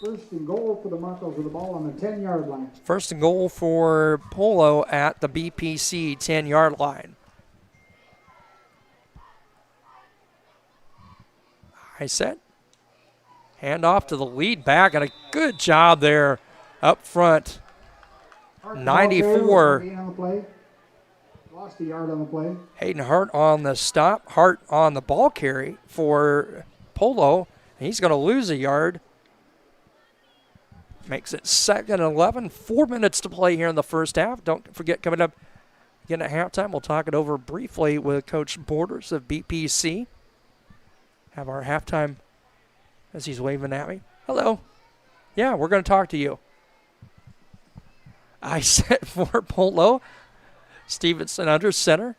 First and goal for the Marcos with the ball on the 10-yard line. First and goal for Polo at the BPC 10-yard line. High set. Hand off to the lead back, and a good job there up front. 94. Lost a yard on the play. Hayden Hart on the stop. Hart on the ball carry for Polo. He's going to lose a yard. Makes it 2nd and 11. 4 minutes to play here in the first half. Don't forget, coming up again at halftime, we'll talk it over briefly with Coach Borders of BPC. Have our halftime as he's waving at me. Hello. Yeah, we're going to talk to you. I set for Polo. Stevenson under center.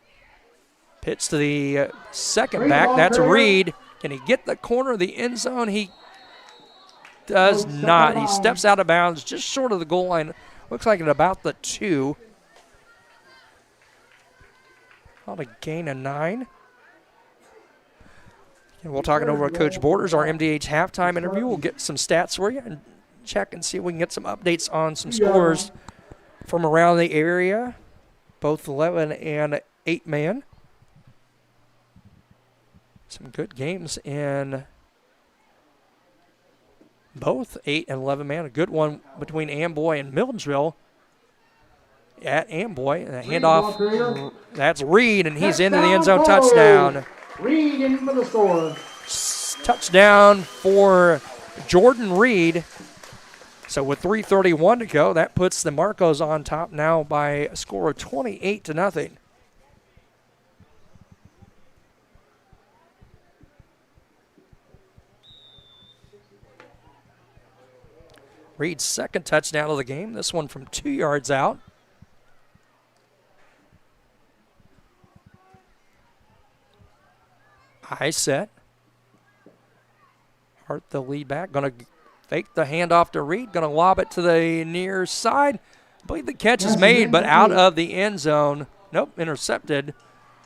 Pitch to the second back. That's Reed. Can he get the corner of the end zone? He does not. He steps out of bounds just short of the goal line. Looks like at about the 2. On a gain of 9. And we'll talk it over with Coach Borders, our MDH halftime interview. We'll get some stats for you and check and see if we can get some updates on some scores from around the area, both 11 and 8-man. Some good games in both 8 and 11-man. A good one between Amboy and Milledgeville at Amboy. And a handoff, that's Reed, and he's into the end zone. Touchdown. Reed in for the score. Touchdown for Jordan Reed. So with 3:31 to go, that puts the Marcos on top now by a score of 28-0. Reed's second touchdown of the game, this one from 2 yards out. High set. Hart the lead back. Going to fake the handoff to Reed. Going to lob it to the near side. I believe the catch is made, but out of the end zone. Nope, intercepted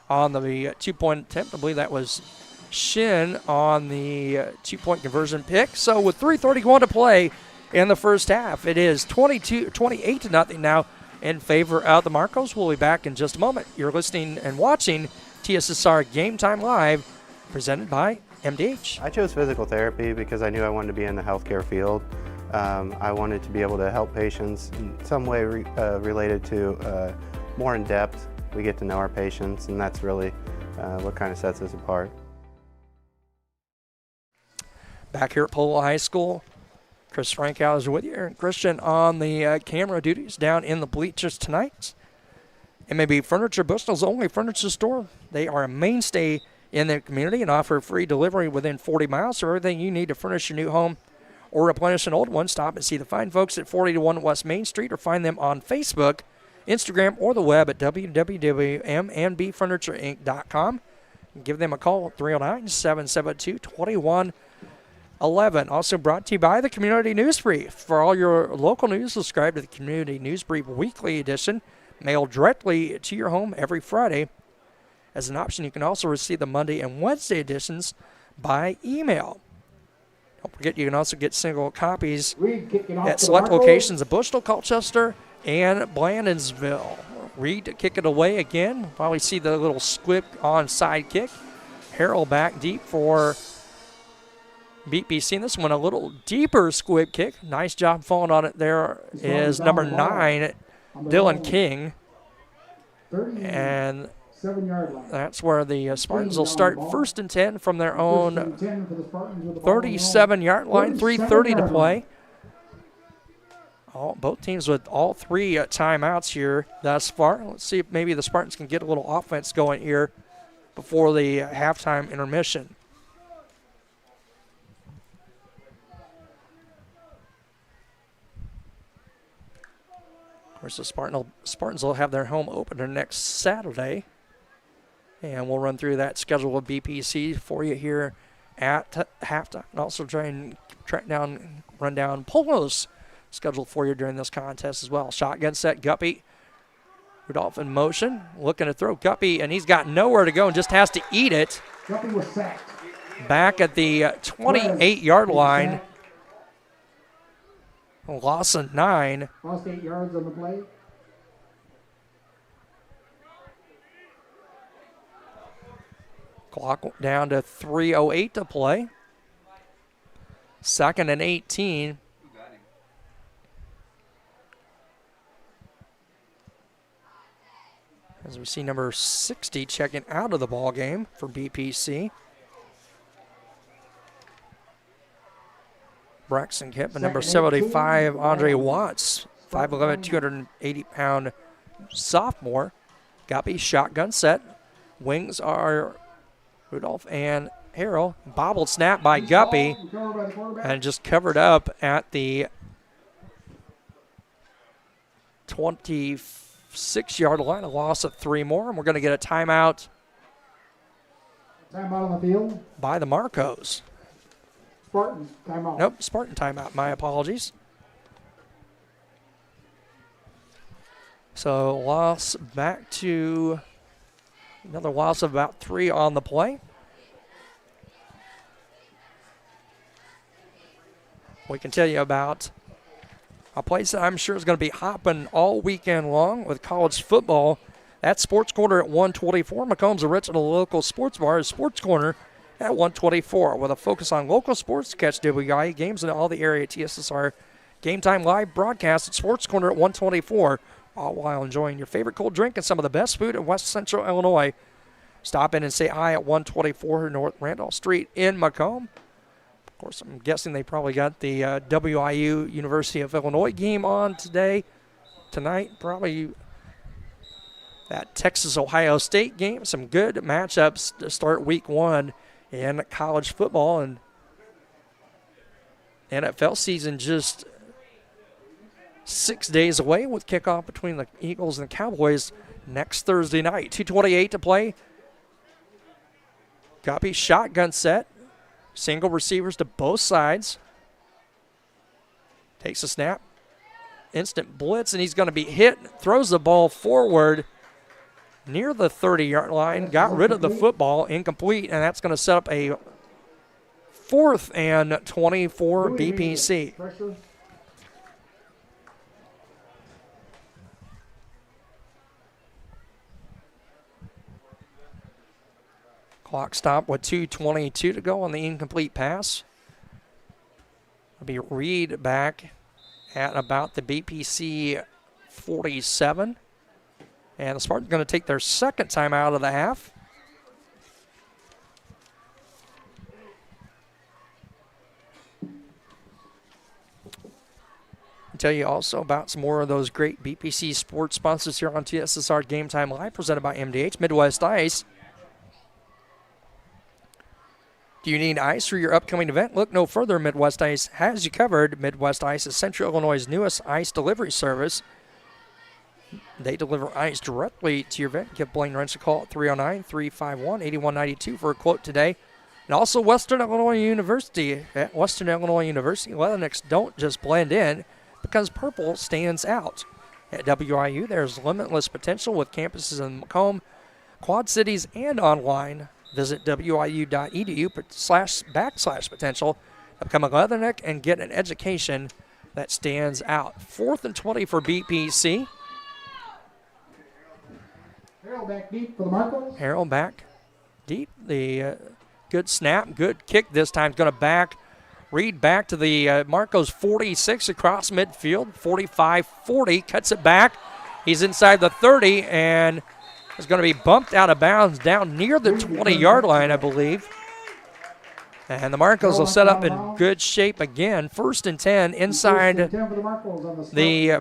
on the 2-point attempt. I believe that was Shin on the 2-point conversion pick. So with 3:31 to play in the first half, it is 28-0 now in favor of the Marcos. We'll be back in just a moment. You're listening and watching TSSR Game Time Live, presented by MDH. I chose physical therapy because I knew I wanted to be in the healthcare field. I wanted to be able to help patients in some way related to more in depth. We get to know our patients, and that's really what kind of sets us apart. Back here at Polo High School, Chris Frankow is with you, and Christian on the camera duties down in the bleachers tonight. MAB Furniture, Bushnell's only furniture store. They are a mainstay in the community and offer free delivery within 40 miles. So everything you need to furnish your new home or replenish an old one, stop and see the fine folks at 40-1 West Main Street, or find them on Facebook, Instagram, or the web at www.mnbfurniturinc.com. Give them a call at 309-772-2111. Also brought to you by the Community News Brief. For all your local news, subscribe to the Community News Brief Weekly Edition, mailed directly to your home every Friday. As an option, you can also receive the Monday and Wednesday editions by email. Don't forget, you can also get single copies at select locations of Bushnell, Colchester, and Blandonsville. Reed to kick it away again. We'll probably see the little squib onside kick. Harrell back deep for BPC. This one a little deeper squib kick. Nice job falling on it there is number 9, Dylan King. And that's where the Spartans will start 1st and 10 from their own 37-yard line, 3:30 to play. Both teams with all 3 timeouts here thus far. Let's see if maybe the Spartans can get a little offense going here before the halftime intermission. Of course, the Spartans will have their home opener next Saturday. And we'll run through that schedule of BPC for you here at halftime. And also try and run down Polo's schedule for you during this contest as well. Shotgun set, Guppy. Rudolph in motion, looking to throw Guppy, and he's got nowhere to go and just has to eat it. Guppy was sacked. Back at the 28-yard line. Loss of 9. Lost 8 yards on the play. Clock down to 3:08 to play. 2nd and 18. As we see number 60 checking out of the ball game for BPC. Braxton Kemp and number 75, Andre Watts, 5'11", 280-pound sophomore. Guppy shotgun set. Wings are Rudolph and Harrell. Bobbled snap by Guppy and just covered up at the 26-yard line. A loss of 3 more, and we're going to get a timeout. Timeout on the field. By the Marcos. Spartan timeout. Nope, Spartan timeout. My apologies. So loss back to another loss of about 3 on the play. We can tell you about a place that I'm sure is going to be hopping all weekend long with college football. That's Sports Corner at 124. Macomb's original local sports bar is Sports Corner at 124 with a focus on local sports. Catch WIA games and all the area TSSR Game Time live broadcast at Sports Corner at 124, all while enjoying your favorite cold drink and some of the best food in West Central Illinois. Stop in and say hi at 124 North Randolph Street in Macomb. Of course, I'm guessing they probably got the WIU University of Illinois game on tonight. Probably that Texas-Ohio State game. Some good matchups to start week 1 in college football, and NFL season just 6 days away with kickoff between the Eagles and the Cowboys next Thursday night. 2:28 to play. Guppy shotgun set. Single receivers to both sides. Takes a snap. Instant blitz, and he's going to be hit. Throws the ball forward near the 30-yard line. Got rid of the football. Incomplete, and that's going to set up a 4th and 20 for BPC. Clock stop with 2:22 to go on the incomplete pass. It'll be Reed back at about the BPC 47. And the Spartans going to take their second time out of the half. I'll tell you also about some more of those great BPC sports sponsors here on TSSR Game Time Live, presented by MDH Midwest Ice. Do you need ice for your upcoming event? Look no further. Midwest Ice has you covered. Midwest Ice is Central Illinois' newest ice delivery service. They deliver ice directly to your event. Give Blaine Wrench a call at 309-351-8192 for a quote today. And also Western Illinois University. At Western Illinois University, Leathernecks don't just blend in because purple stands out. At WIU, there's limitless potential with campuses in Macomb, Quad Cities, and online. Visit wiu.edu/potential to become a Leatherneck and get an education that stands out. 4th and 20 for BPC. Harrell back deep for the Marcos. Harrell back deep. The good snap, good kick this time. Going to Reed back to the Marcos 46 across midfield. 45-40, cuts it back. He's inside the 30 and is going to be bumped out of bounds down near the 20-yard line, I believe. And the Marcos will set up in good shape again. 1st and 10 inside the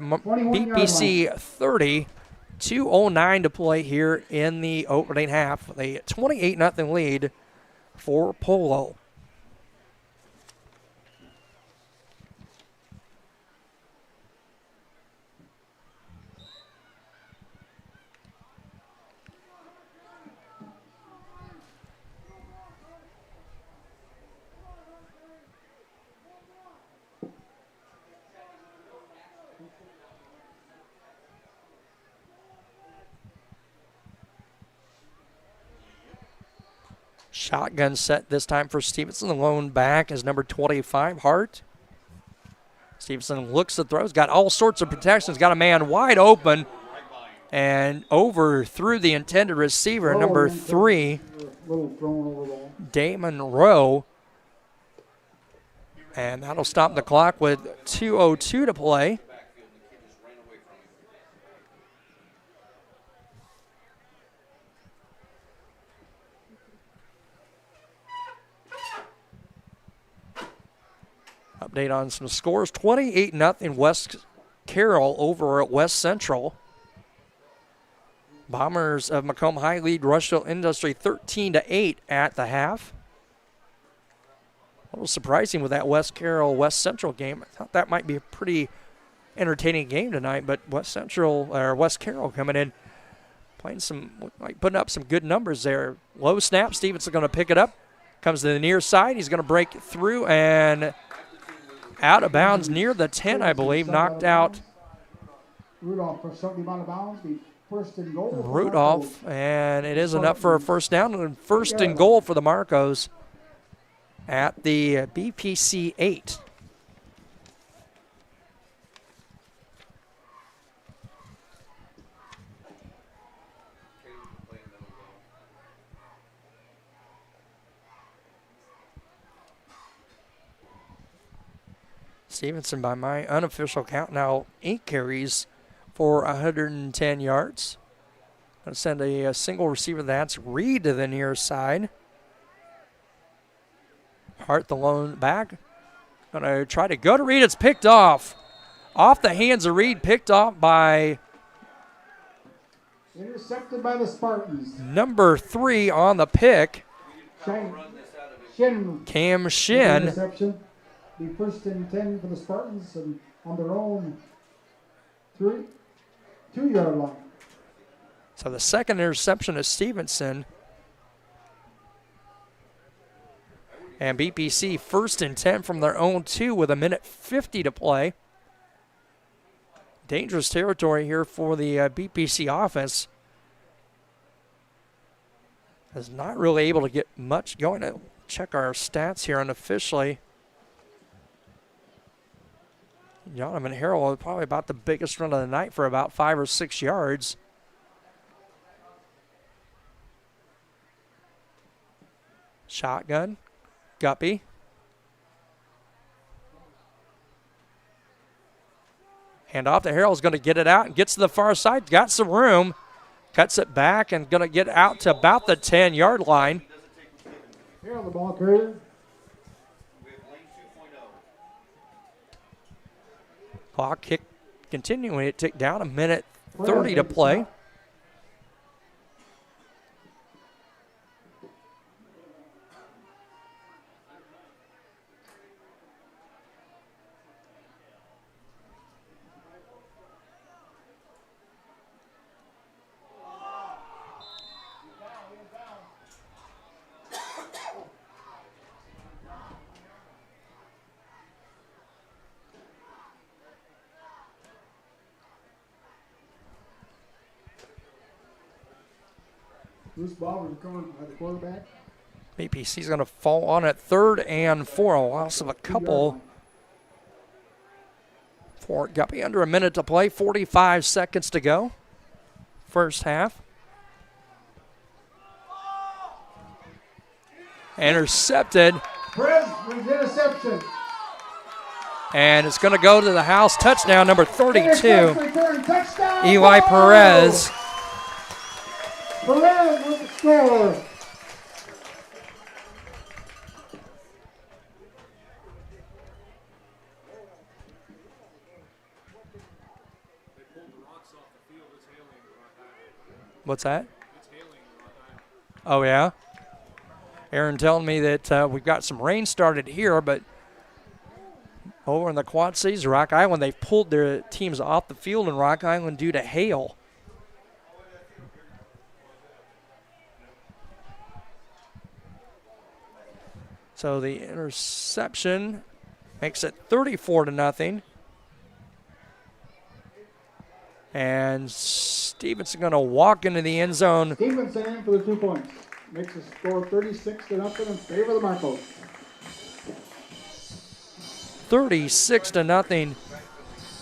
BPC 30. 2:09 to play here in the opening half. A 28-0 lead for Polo. Shotgun set this time for Stevenson. The lone back is number 25, Hart. Stevenson looks the throws, got all sorts of protections, got a man wide open, and over through the intended receiver, number 3, Damon Rowe. And that'll stop the clock with 2:02 to play. Update on some scores. 28-0 West Carroll over at West Central. Bombers of Macomb High lead Rushville Industry 13-8 at the half. A little surprising with that West Carroll-West Central game. I thought that might be a pretty entertaining game tonight, but West Carroll coming in, playing putting up some good numbers there. Low snap, Stevenson going to pick it up. Comes to the near side. He's going to break through and out of bounds near the 10, I believe. Knocked out Rudolph for something out of bounds. Be first and goal. Rudolph, and it isn't up for a first down. And first and goal for the Marcos at the BPC 8. Stevenson, by my unofficial count, now 8 carries for 110 yards. Going to send a single receiver. That's Reed to the near side. Hart, the lone back. Going to try to go to Reed. It's picked off. Off the hands of Reed, picked off by intercepted by the Spartans. Number 3 on the pick. Shin. Cam Shin. Interception. Be first and 10 for the Spartans and on their own 2-yard line. So the second interception is Stevenson. And BPC first and 10 from their own 2 with 1:50 to play. Dangerous territory here for the BPC offense. Is not really able to get much going. I'll check our stats here unofficially. Donovan Harrell probably about the biggest run of the night for about 5 or 6 yards. Shotgun. Guppy. Hand off to Harrell's going to get it out and gets to the far side. Got some room. Cuts it back and going to get out to about the 10-yard line. Harrell, the ball carrier. Clock kick continuing. It ticked down 1:30 to play. Loose ball was recovered by the quarterback. BPC's going to fall on it 3rd and 4. A loss of a couple for Guppy. Under a minute to play. 45 seconds to go. First half. Intercepted. Perez with interception. And it's going to go to the house. Touchdown number 32. Touchdown. Eli Perez. Perez with the score. What's that? Oh, yeah? Aaron telling me that we've got some rain started here, but over in the Quad Cities, Rock Island, they've pulled their teams off the field in Rock Island due to hail. So the interception makes it 34-0. And Stevenson going to walk into the end zone. Stevenson in for the 2 points. Makes the score 36-0 in favor of the Marcos. 36-0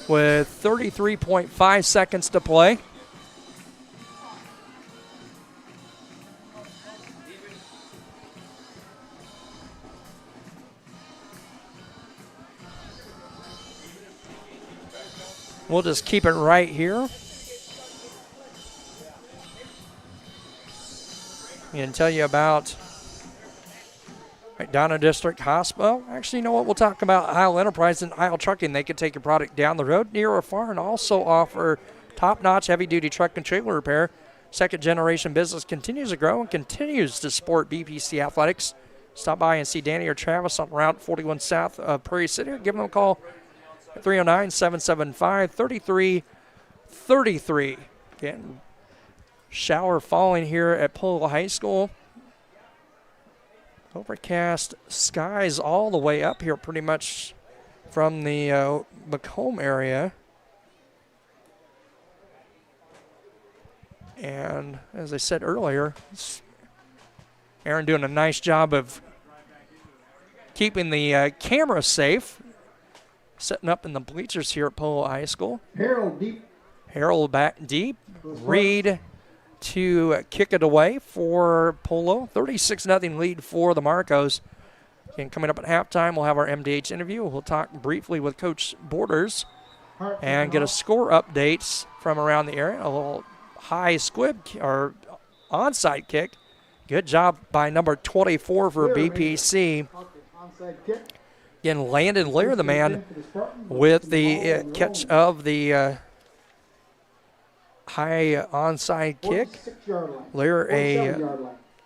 with 33.5 seconds to play. We'll just keep it right here. And tell you about McDonough District Hospital. Actually, you know what? We'll talk about Isle Enterprise and Isle Trucking. They can take your product down the road, near or far, and also offer top-notch heavy-duty truck and trailer repair. Second-generation business continues to grow and continues to support BPC Athletics. Stop by and see Danny or Travis on Route 41 south of Prairie City, or give them a call at 309-775-3333. Again, shower falling here at Polo High School. Overcast skies all the way up here pretty much from the Macomb area. And as I said earlier, Aaron doing a nice job of keeping the camera safe, setting up in the bleachers here at Polo High School. Harold deep. Harold back deep. Reed to kick it away for Polo. 36-0 lead for the Marcos. And coming up at halftime, we'll have our MDH interview. We'll talk briefly with Coach Borders and get a score updates from around the area. A little high squib or onside kick. Good job by number 24 for BPC. Onside kick. Again, Landon Lear, the man with the catch of the high onside kick. Lear, a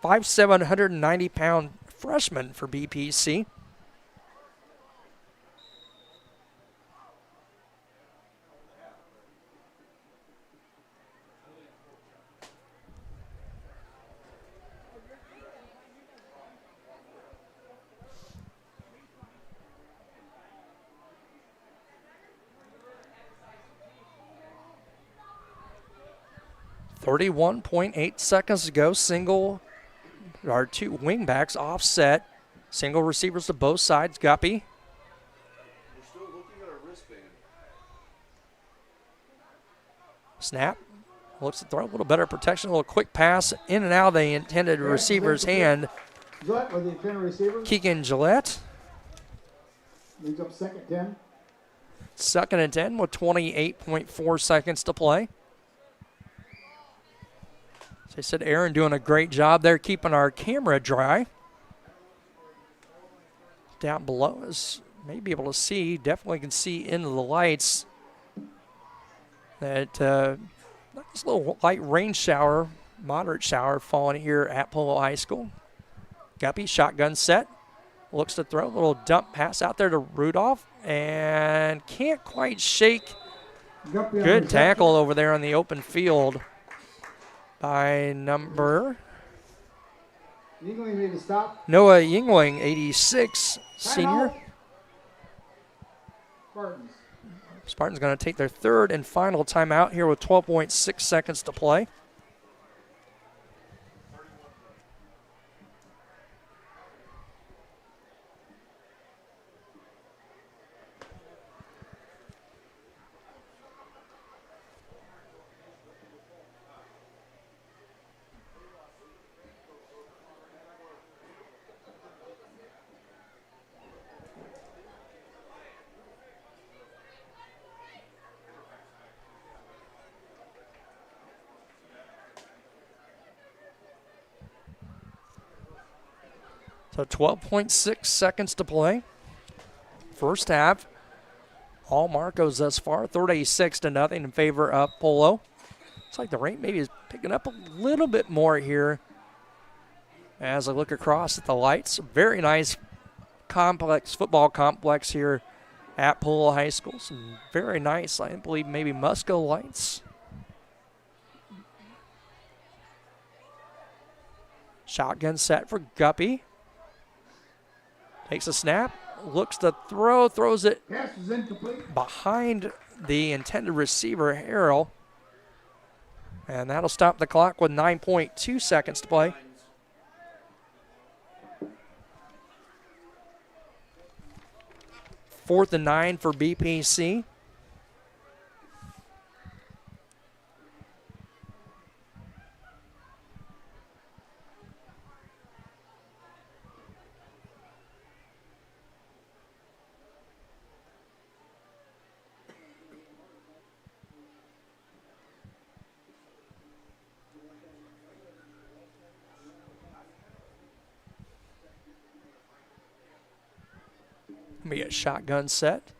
5'7", 190-pound freshman for BPC. .8 seconds to go. Single, our two wingbacks offset. Single receivers to both sides. Guppy. We're still looking at our wristband. Snap. Looks to throw a little better protection. A little quick pass in and out of the intended receiver's hand. Gillette with the intended receiver. Keegan Gillette. Leads up second 10. Second and 10 with 28.4 seconds to play. As I said, Aaron doing a great job there keeping our camera dry. Down below us, may be able to see, definitely can see into the lights that this little light rain shower, moderate shower falling here at Polo High School. Guppy, shotgun set. Looks to throw a little dump pass out there to Rudolph and can't quite shake. Good tackle over there on the open field by number Yingling made a stop. Noah Yingling, 86, senior. Spartans. Spartans going to take their third and final timeout here with 12.6 seconds to play. So 12.6 seconds to play. First half, all Marcos thus far, 36-0 in favor of Polo. Looks like the rain maybe is picking up a little bit more here as I look across at the lights. Very nice football complex here at Polo High School. Some very nice, I believe, maybe Musco lights. Shotgun set for Guppy. Takes a snap, looks to throw, throws it behind the intended receiver, Harrell. And that'll stop the clock with 9.2 seconds to play. Fourth and 9 for BPC. Be a shotgun set.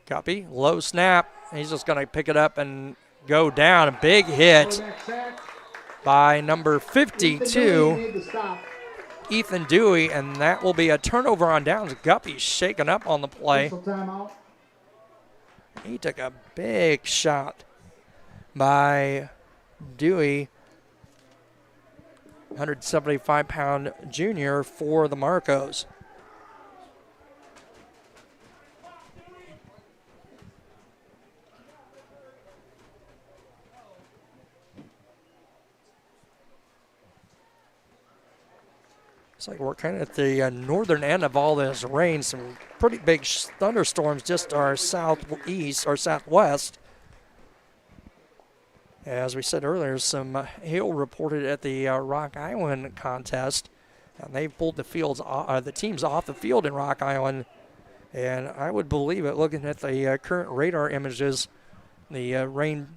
Guppy, low snap. He's just going to pick it up and go down. A big hit by number 52, Ethan Dewey, and that will be a turnover on downs. Guppy shaken up on the play. He took a big shot by Dewey. 175-pound junior for the Marcos. It's like we're kind of at the northern end of all this rain. Some pretty big thunderstorms just our southeast or southwest. As we said earlier, some hail reported at the Rock Island contest, and they pulled the teams off the field in Rock Island. And I would believe it, looking at the current radar images, the rain,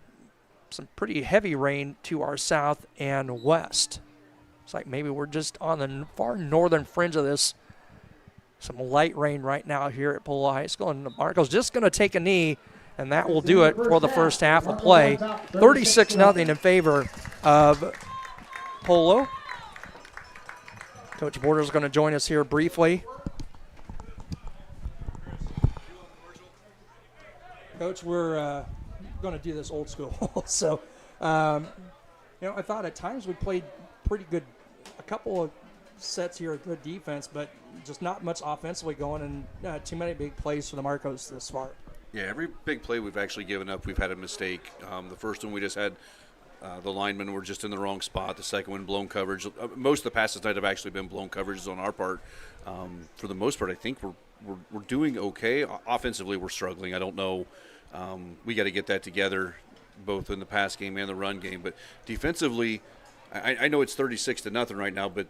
some pretty heavy rain to our south and west. It's like maybe we're just on the far northern fringe of this. Some light rain right now here at Polo High School, and Marco's just going to take a knee. And that will do it for the first half of play. 36-0 in favor of Polo. Coach Border is going to join us here briefly. Coach, we're going to do this old school. So, I thought at times we played pretty good. A couple of sets here of good defense, but just not much offensively going, and too many big plays for the Marcos this far. Yeah, every big play we've actually given up, we've had a mistake. The first one we just had the linemen were just in the wrong spot. The second one, blown coverage. Most of the passes tonight have actually been blown coverages on our part. For the most part, I think we're doing okay. Offensively, we're struggling. I don't know. We got to get that together, both in the pass game and the run game. But defensively, I know it's 36-0 right now, but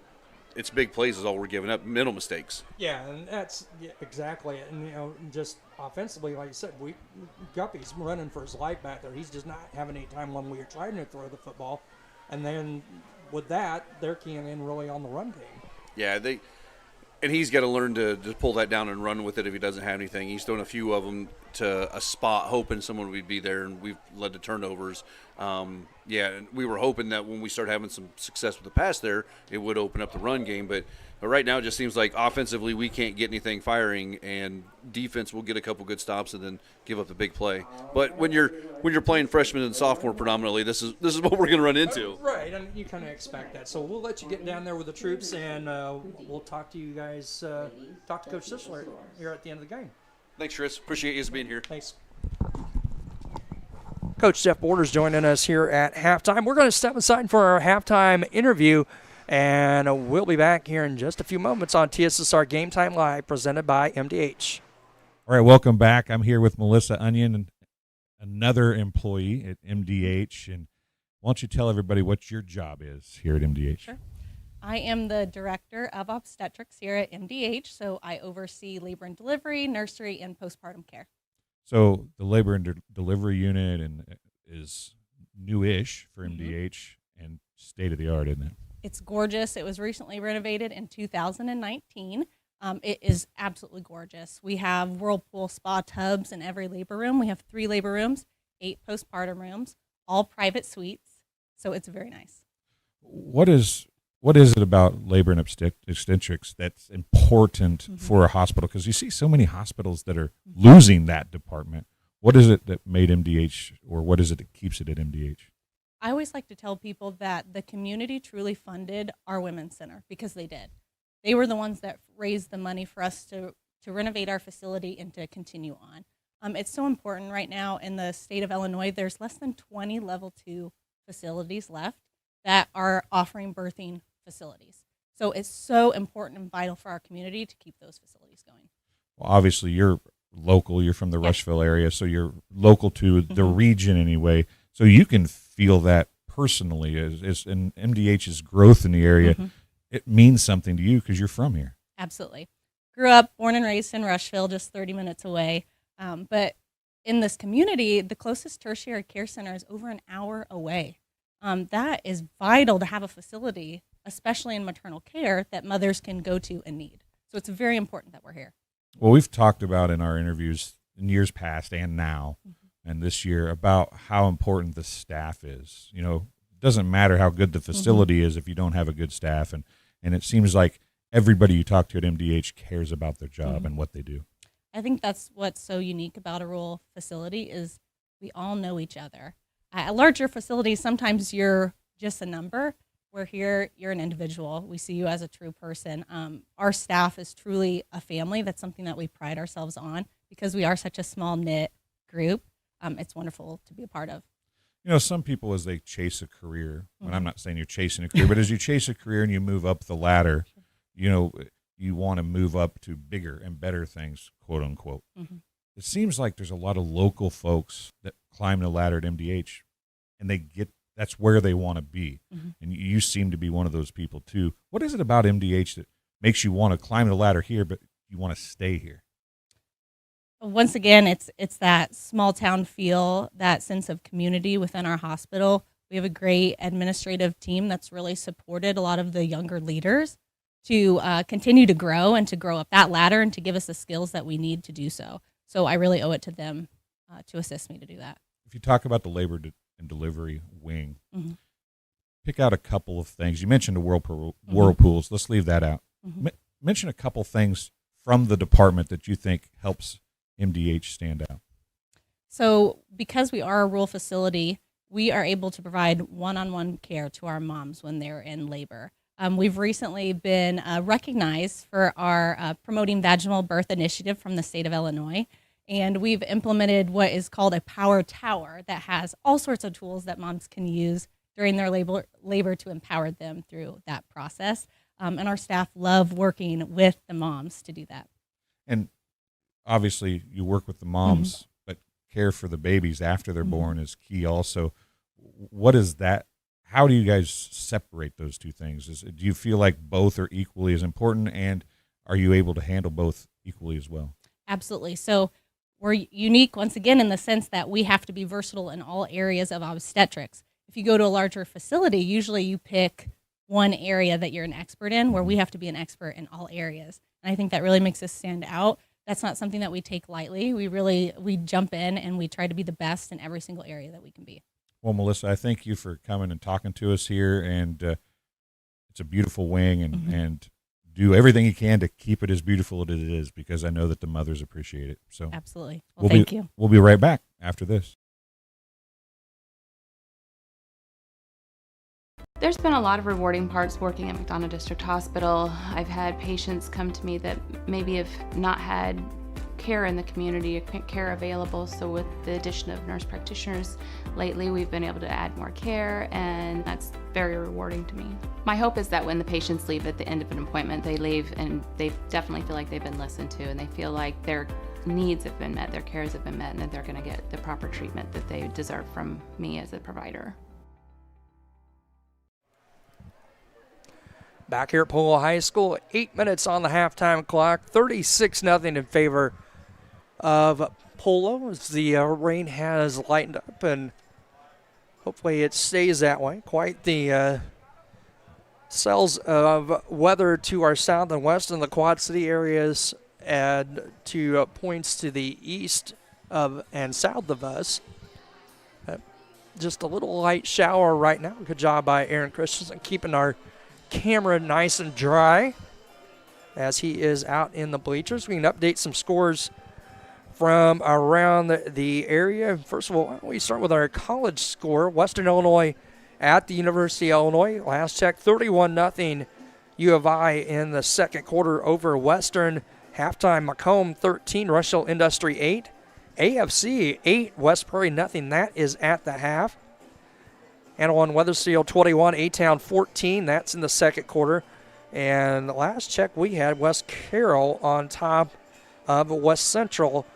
it's big plays is all we're giving up, mental mistakes. Yeah, and that's exactly it. And, just offensively, like you said, Guppy's running for his life back there. He's just not having any time when we are trying to throw the football. And then with that, they're keying in really on the run game. Yeah, and he's got to learn to pull that down and run with it if he doesn't have anything. He's thrown a few of them to a spot hoping someone would be there, and we've led to turnovers. And we were hoping that when we start having some success with the pass there, it would open up the run game. But right now it just seems like offensively we can't get anything firing, and defense will get a couple good stops and then give up a big play. But when you're playing freshmen and sophomore predominantly, this is what we're going to run into. Right, and you kind of expect that. So we'll let you get down there with the troops, and we'll talk to you guys, talk to Coach Sisler here at the end of the game. Thanks, Chris. Appreciate you being here. Thanks. Coach Jeff Borders joining us here at halftime. We're going to step aside for our halftime interview, and we'll be back here in just a few moments on TSSR Game Time Live, presented by MDH. All right, welcome back. I'm here with Melissa Onion, and another employee at MDH. And why don't you tell everybody what your job is here at MDH? Sure. I am the Director of Obstetrics here at MDH, so I oversee labor and delivery, nursery, and postpartum care. So the labor and delivery unit is new-ish for MDH and state-of-the-art, isn't it? It's gorgeous. It was recently renovated in 2019. It is absolutely gorgeous. We have whirlpool spa tubs in every labor room. We have 3 labor rooms, 8 postpartum rooms, all private suites. So it's very nice. What is it about labor and obstetrics that's important for a hospital? Because you see so many hospitals that are losing that department. What is it that made MDH, or what is it that keeps it at MDH? I always like to tell people that the community truly funded our women's center, because they did. They were the ones that raised the money for us to renovate our facility and to continue on. It's so important right now in the state of Illinois. There's less than 20 level 2 facilities left that are offering birthing facilities. So it's so important and vital for our community to keep those facilities going. Well, obviously you're local, you're from the Rushville area, so you're local to the region anyway. So you can feel that personally as in MDH's growth in the area. It means something to you because you're from here. Absolutely. Grew up, born and raised in Rushville, just 30 minutes away. But in this community, the closest tertiary care center is over an hour away. That is vital to have a facility, especially in maternal care, that mothers can go to and need. So it's very important that we're here. Well, we've talked about in our interviews in years past and now and this year about how important the staff is. You know, it doesn't matter how good the facility is if you don't have a good staff. And it seems like everybody you talk to at MDH cares about their job and what they do. I think that's what's so unique about a rural facility is we all know each other. At larger facilities, sometimes you're just a number. We're here, you're an individual. We see you as a true person. Our staff is truly a family. That's something that we pride ourselves on because we are such a small knit group. It's wonderful to be a part of. You know, some people, as they chase a career, and I'm not saying you're chasing a career, but as you chase a career and you move up the ladder, you know, you want to move up to bigger and better things, quote unquote. It seems like there's a lot of local folks that climb the ladder at MDH and that's where they want to be. And you seem to be one of those people too. What is it about MDH that makes you want to climb the ladder here, but you want to stay here? Once again, it's that small town feel, that sense of community within our hospital. We have a great administrative team that's really supported a lot of the younger leaders to continue to grow and to grow up that ladder and to give us the skills that we need to do so. So I really owe it to them to assist me to do that. If you talk about the labor and delivery wing, pick out a couple of things. You mentioned the whirlpools. Let's leave that out. Mention a couple things from the department that you think helps MDH stand out. So because we are a rural facility, we are able to provide one-on-one care to our moms when they're in labor. We've recently been recognized for our Promoting Vaginal Birth initiative from the state of Illinois. And we've implemented what is called a power tower that has all sorts of tools that moms can use during their labor to empower them through that process. And our staff love working with the moms to do that. And obviously you work with the moms, but care for the babies after they're born is key also. What is that? How do you guys separate those two things? Do you feel like both are equally as important, and are you able to handle both equally as well? Absolutely. So we're unique once again in the sense that we have to be versatile in all areas of obstetrics. If you go to a larger facility, usually you pick one area that you're an expert in, where we have to be an expert in all areas. And I think that really makes us stand out. That's not something that we take lightly. We jump in and we try to be the best in every single area that we can be. Well, Melissa, I thank you for coming and talking to us here, and it's a beautiful wing, and do everything you can to keep it as beautiful as it is, because I know that the mothers appreciate it. So absolutely. Well, thank you. We'll be right back after this. There's been a lot of rewarding parts working at McDonough District Hospital. I've had patients come to me that maybe have not had care in the community, care available. So with the addition of nurse practitioners lately, we've been able to add more care, and that's very rewarding to me. My hope is that when the patients leave at the end of an appointment, they leave and they definitely feel like they've been listened to, and they feel like their needs have been met, their cares have been met, and that they're going to get the proper treatment that they deserve from me as a provider. Back here at Polo High School, 8 minutes on the halftime clock, 36-0 in favor of Polo as the rain has lightened up, and hopefully it stays that way. Quite the cells of weather to our south and west in the Quad City areas and to points to the east of and south of us. Just a little light shower right now. Good job by Aaron Christensen keeping our camera nice and dry as he is out in the bleachers. We can update some scores from around the area. First of all, why don't we start with our college score. Western Illinois at the University of Illinois. Last check, 31-0 U of I in the second quarter over Western. Halftime, Macomb 13, Rushville Industry 8. AFC 8, West Prairie nothing. That is at the half. Annawan Wethersfield 21, A-Town 14. That's in the second quarter. And the last check we had, West Carroll on top of West Central.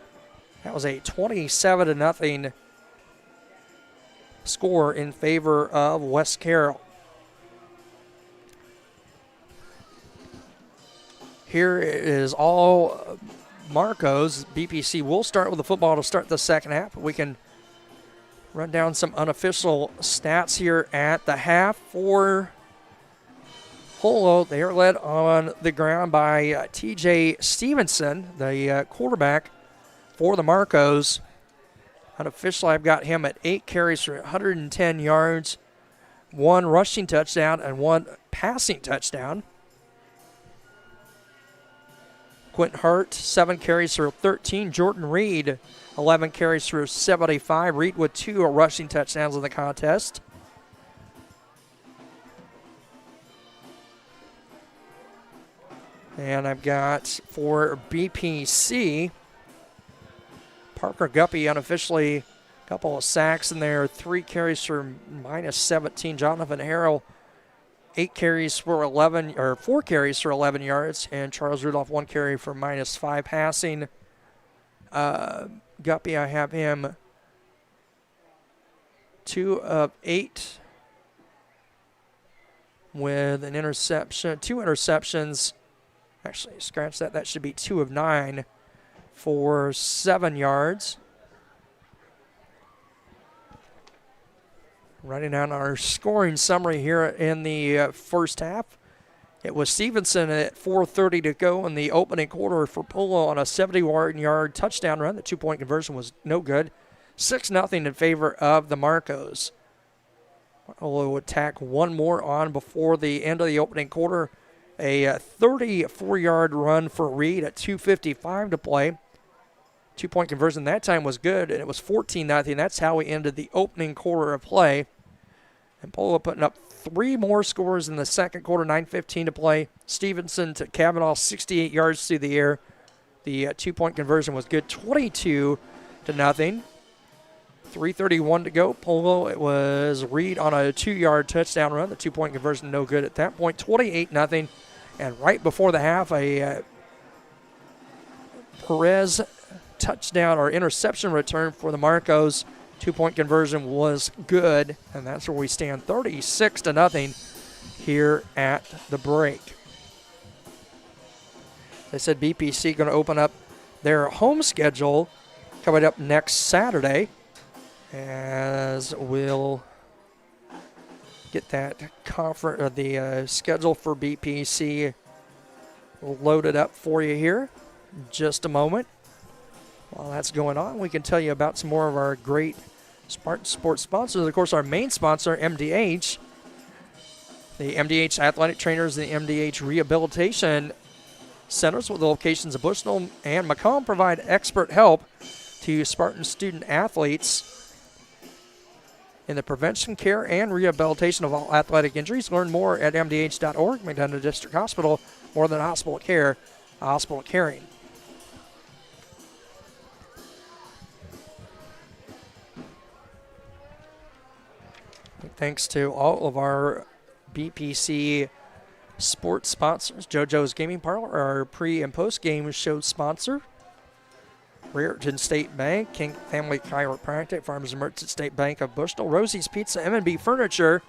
That was a 27-0 score in favor of West Carroll. Here is all Marcos. BPC will start with the football to start the second half. We can run down some unofficial stats here at the half for Polo. They are led on the ground by T.J. Stevenson, the quarterback for the Marcos. Unofficially, I've got him at 8 carries for 110 yards, 1 rushing touchdown, and 1 passing touchdown. Quentin Hart, 7 carries for 13. Jordan Reed, 11 carries for 75. Reed with 2 rushing touchdowns in the contest. And I've got for BPC, Parker Guppy unofficially, a couple of sacks in there, 3 carries for -17. Jonathan Harrell, 4 carries for 11 yards, and Charles Rudolph 1 carry for -5 passing. Guppy, I have him 2 of 8 with an interception, 2 interceptions. Actually, scratch that. That should be 2 of 9 for 7 yards. Writing down our scoring summary here in the first half. It was Stevenson at 4:30 to go in the opening quarter for Polo on a 71-yard touchdown run. The 2-point conversion was no good. 6-0 in favor of the Marcos. Polo would tack one more on before the end of the opening quarter. A 34-yard run for Reed at 2:55 to play. 2-point conversion that time was good, and it was 14-0. That's how we ended the opening quarter of play. And Polo putting up 3 more scores in the second quarter, 9:15 to play. Stevenson to Kavanaugh, 68 yards through the air. The 2-point conversion was good, 22-0. 3:31 to go. Polo, it was Reed on a 2-yard touchdown run. The 2-point conversion no good at that point, 28-0. And right before the half, a Perez touchdown or interception return for the Marcos. 2-point conversion was good, and that's where we stand 36-0 here at the break. They said BPC going to open up their home schedule coming up next Saturday, as we'll get that the schedule for BPC loaded up for you here in just a moment. While that's going on, we can tell you about some more of our great Spartan Sports sponsors. Of course, our main sponsor, MDH. The MDH Athletic Trainers and the MDH Rehabilitation Centers with the locations of Bushnell and Macomb provide expert help to Spartan student athletes in the prevention, care, and rehabilitation of all athletic injuries. Learn more at mdh.org. McDonough District Hospital, more than hospital care, hospital caring. Thanks to all of our BPC sports sponsors. JoJo's Gaming Parlor, our pre- and post-game show sponsor. Raritan State Bank, King Family Chiropractic, Farmers and Merchant State Bank of Bushnell, Rosie's Pizza, M&B Furniture,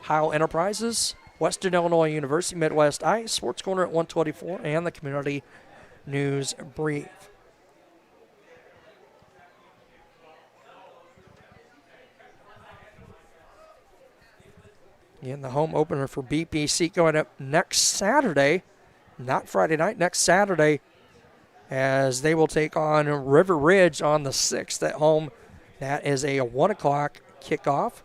Heil Enterprises, Western Illinois University, Midwest Ice, Sports Corner at 124, and the Community News Brief. Again, the home opener for BPC going up next Saturday, not Friday night, next Saturday, as they will take on River Ridge on the 6th at home. That is a 1 o'clock kickoff.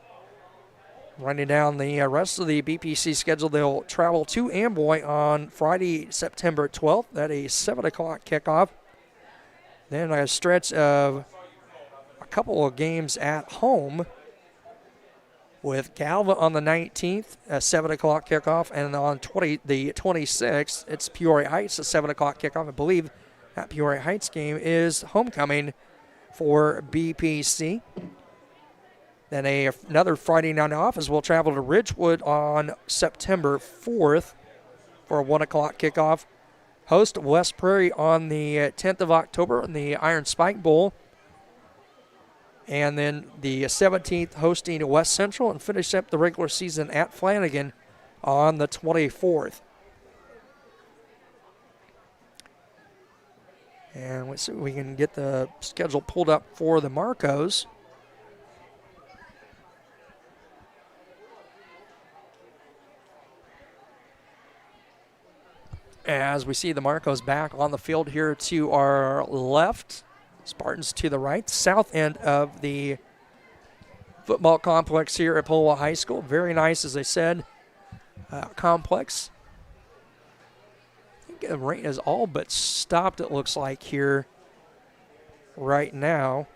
Running down the rest of the BPC schedule, they'll travel to Amboy on Friday, September 12th. That a 7 o'clock kickoff. Then a stretch of a couple of games at home with Galva on the 19th, a 7 o'clock kickoff, and on the 26th, it's Peoria Heights, a 7 o'clock kickoff. I believe that Peoria Heights game is homecoming for BPC. Then another Friday night off as we'll travel to Ridgewood on September 4th for a 1 o'clock kickoff. Host West Prairie on the 10th of October in the Iron Spike Bowl. And then the 17th hosting West Central and finish up the regular season at Flanagan on the 24th. And let's see if we can get the schedule pulled up for the Marcos. As we see the Marcos back on the field here to our left, Spartans to the right, south end of the football complex here at Polo High School. Very nice, as I said, complex. I think the rain is all but stopped, it looks like, here right now.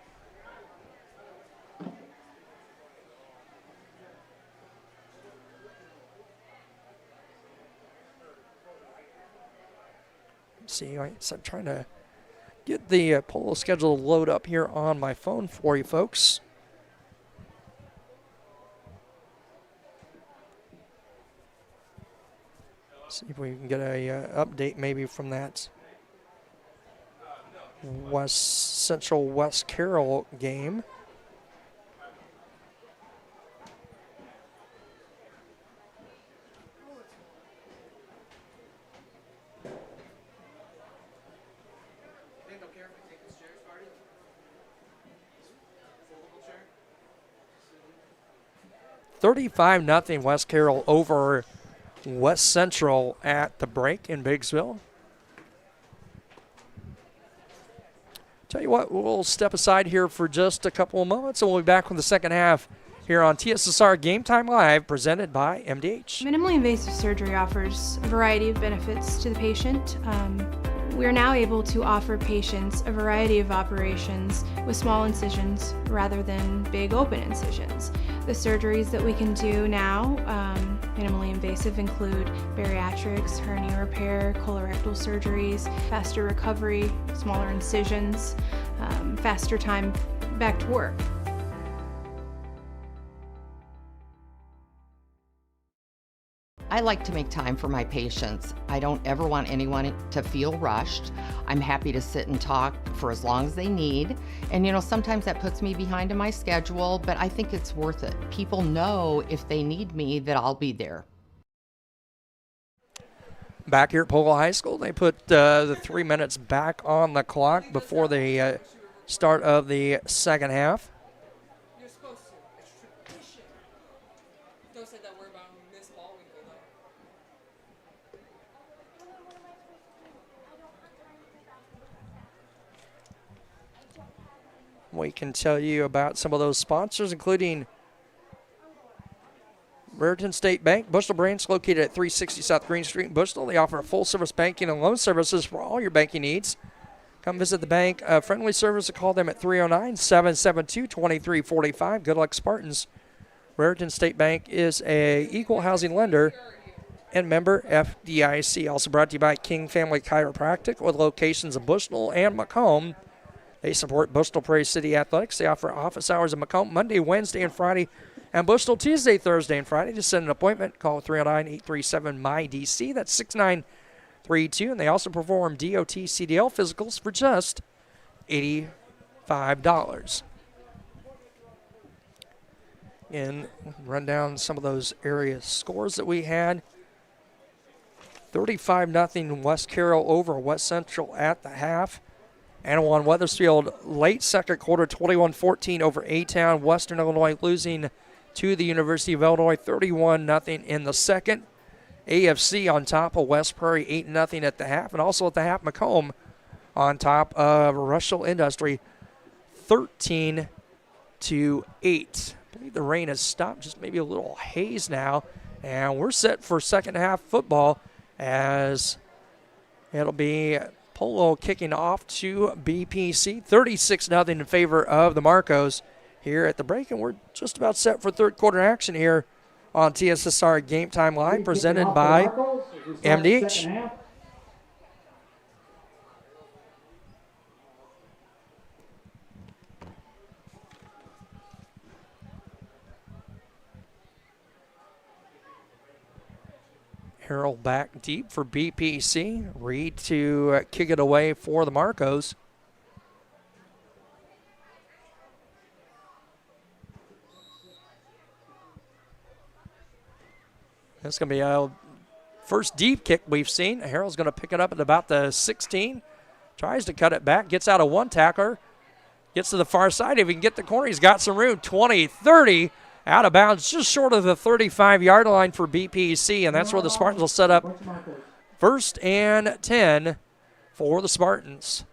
See, I'm trying to get the Polo schedule to load up here on my phone for you folks. See if we can get a update maybe from that West Central West Carroll game. $35-0 West Carroll over West Central at the break in Biggsville. Tell you what, we'll step aside here for just a couple of moments, and we'll be back with the second half here on TSSR Game Time Live, presented by MDH. Minimally invasive surgery offers a variety of benefits to the patient. We are now able to offer patients a variety of operations with small incisions rather than big open incisions. The surgeries that we can do now, minimally invasive, include bariatrics, hernia repair, colorectal surgeries, faster recovery, smaller incisions, faster time back to work. I like to make time for my patients. I don't ever want anyone to feel rushed. I'm happy to sit and talk for as long as they need. And sometimes that puts me behind in my schedule, but I think it's worth it. People know if they need me that I'll be there. Back here at Polo High School, they put the 3 minutes back on the clock before the start of the second half. You're supposed to. It's tradition. Don't say that word about Miss Ball. We can tell you about some of those sponsors, including Raritan State Bank, Bushnell branch located at 360 South Green Street in Bushnell. They offer full-service banking and loan services for all your banking needs. Come visit the bank. Friendly service, call them at 309-772-2345. Good luck, Spartans. Raritan State Bank is a equal housing lender and member FDIC. Also brought to you by King Family Chiropractic with locations in Bushnell and Macomb. They support Bushnell-Prairie City Athletics. They offer office hours in Macomb Monday, Wednesday, and Friday, and Bushnell Tuesday, Thursday, and Friday. To set an appointment, call 309-837-MY-DC. That's 6932. And they also perform DOT CDL physicals for just $85. And run down some of those area scores that we had. 35-0 West Carroll over West Central at the half. Anawan Wethersfield late second quarter, 21-14 over A-Town. Western Illinois losing to the University of Illinois, 31-0 in the second. AFC on top of West Prairie, 8-0 at the half, and also at the half, Macomb on top of Russell Industry, 13-8. I believe the rain has stopped, just maybe a little haze now, and we're set for second half football as it'll be Polo kicking off to BPC, 36-0 in favor of the Marcos here at the break, and we're just about set for third quarter action here on TSSR Game Time Live, presented by MDH. Harold back deep for BPC. Reed to kick it away for the Marcos. That's going to be a first deep kick we've seen. Harold's going to pick it up at about the 16. Tries to cut it back. Gets out of one tackler. Gets to the far side. If he can get the corner, he's got some room. 20-30. Out of bounds, just short of the 35-yard line for BPC, and that's where the Spartans will set up first and 10 for the Spartans.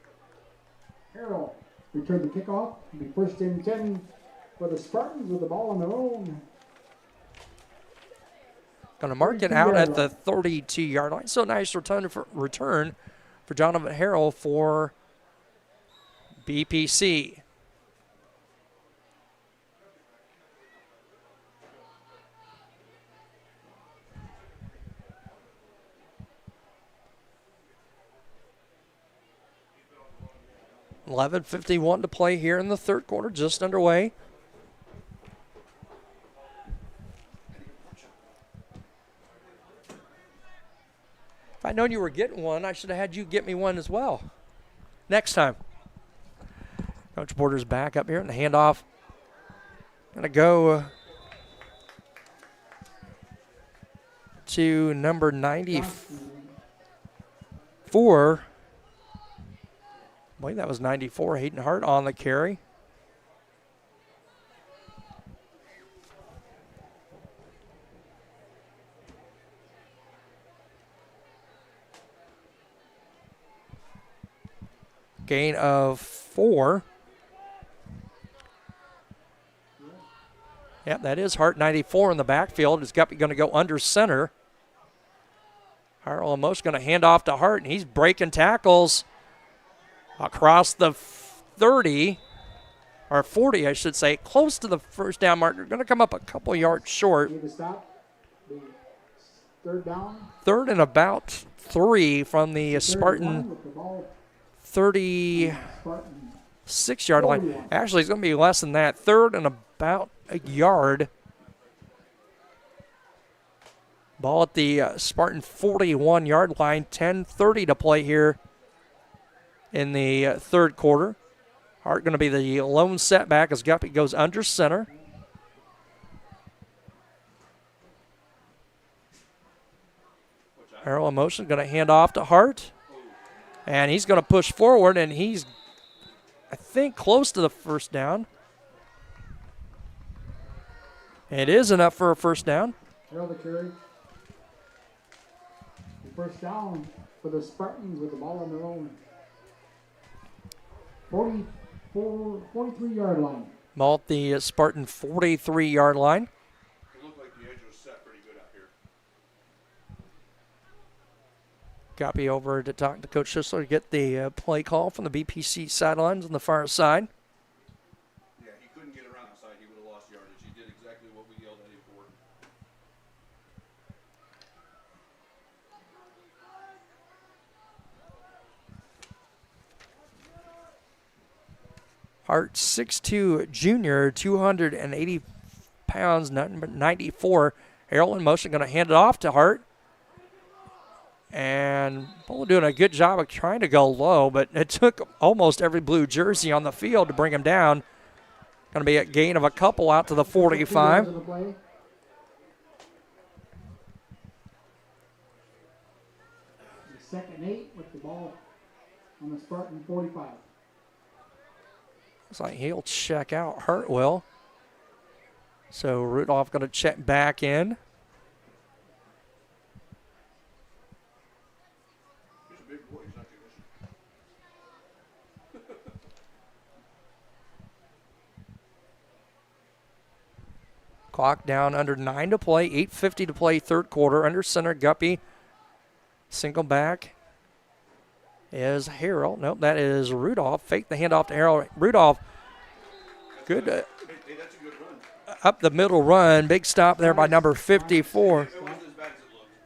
Harold return the kickoff. It'll be first and 10 for the Spartans with the ball on their own. Going to mark it out at the 32-yard line. So nice return for Jonathan Harold for BPC. $11:51 to play here in the third quarter, just underway. If I'd known you were getting one, I should have had you get me one as well. Next time. Coach Porter's back up here, and the handoff going to go to number 94. I believe that was 94, Hayden Hart on the carry. Gain of 4. Yep, that is Hart, 94 in the backfield. It's going to go under center. Hart almost going to hand off to Hart, and he's breaking tackles across the 30, or 40, I should say, close to the first down marker. Going to come up a couple yards short. Third down. Third and about 3 from the Spartan 36-yard line. Actually, it's going to be less than that. Third and about a yard. Ball at the Spartan 41-yard line. 10:30 to play here in the third quarter. Hart going to be the lone setback as Guppy goes under center. Arrow in motion, going to hand off to Hart. And he's going to push forward, and he's, I think, close to the first down. It is enough for a first down. Harold the carry. First down for the Spartans with the ball on their own 43-yard line. Ball at the Spartan 43-yard line. It looked like the edge was set pretty good out here. Copy over to talk to Coach Schisler to get the play call from the BPC sidelines on the far side. Yeah, he couldn't get around outside. He would have lost yardage. He did exactly what we yelled at him for. Hart, 6'2", junior, 280 pounds, number 94. Harold in motion, going to hand it off to Hart. And Polo doing a good job of trying to go low, but it took almost every blue jersey on the field to bring him down. Going to be a gain of a couple out to the 45. Second and 8 with the ball on the Spartan 45. Looks like he'll check out. Hart will. So Rudolph going to check back in. Clock down under 9 to play, 8:50 to play, third quarter. Under center, Guppy. Single back is Harold. Nope, that is Rudolph. Fake the handoff to Harold. Rudolph, good. Hey, that's a good run. Up the middle run. Big stop there by number 54.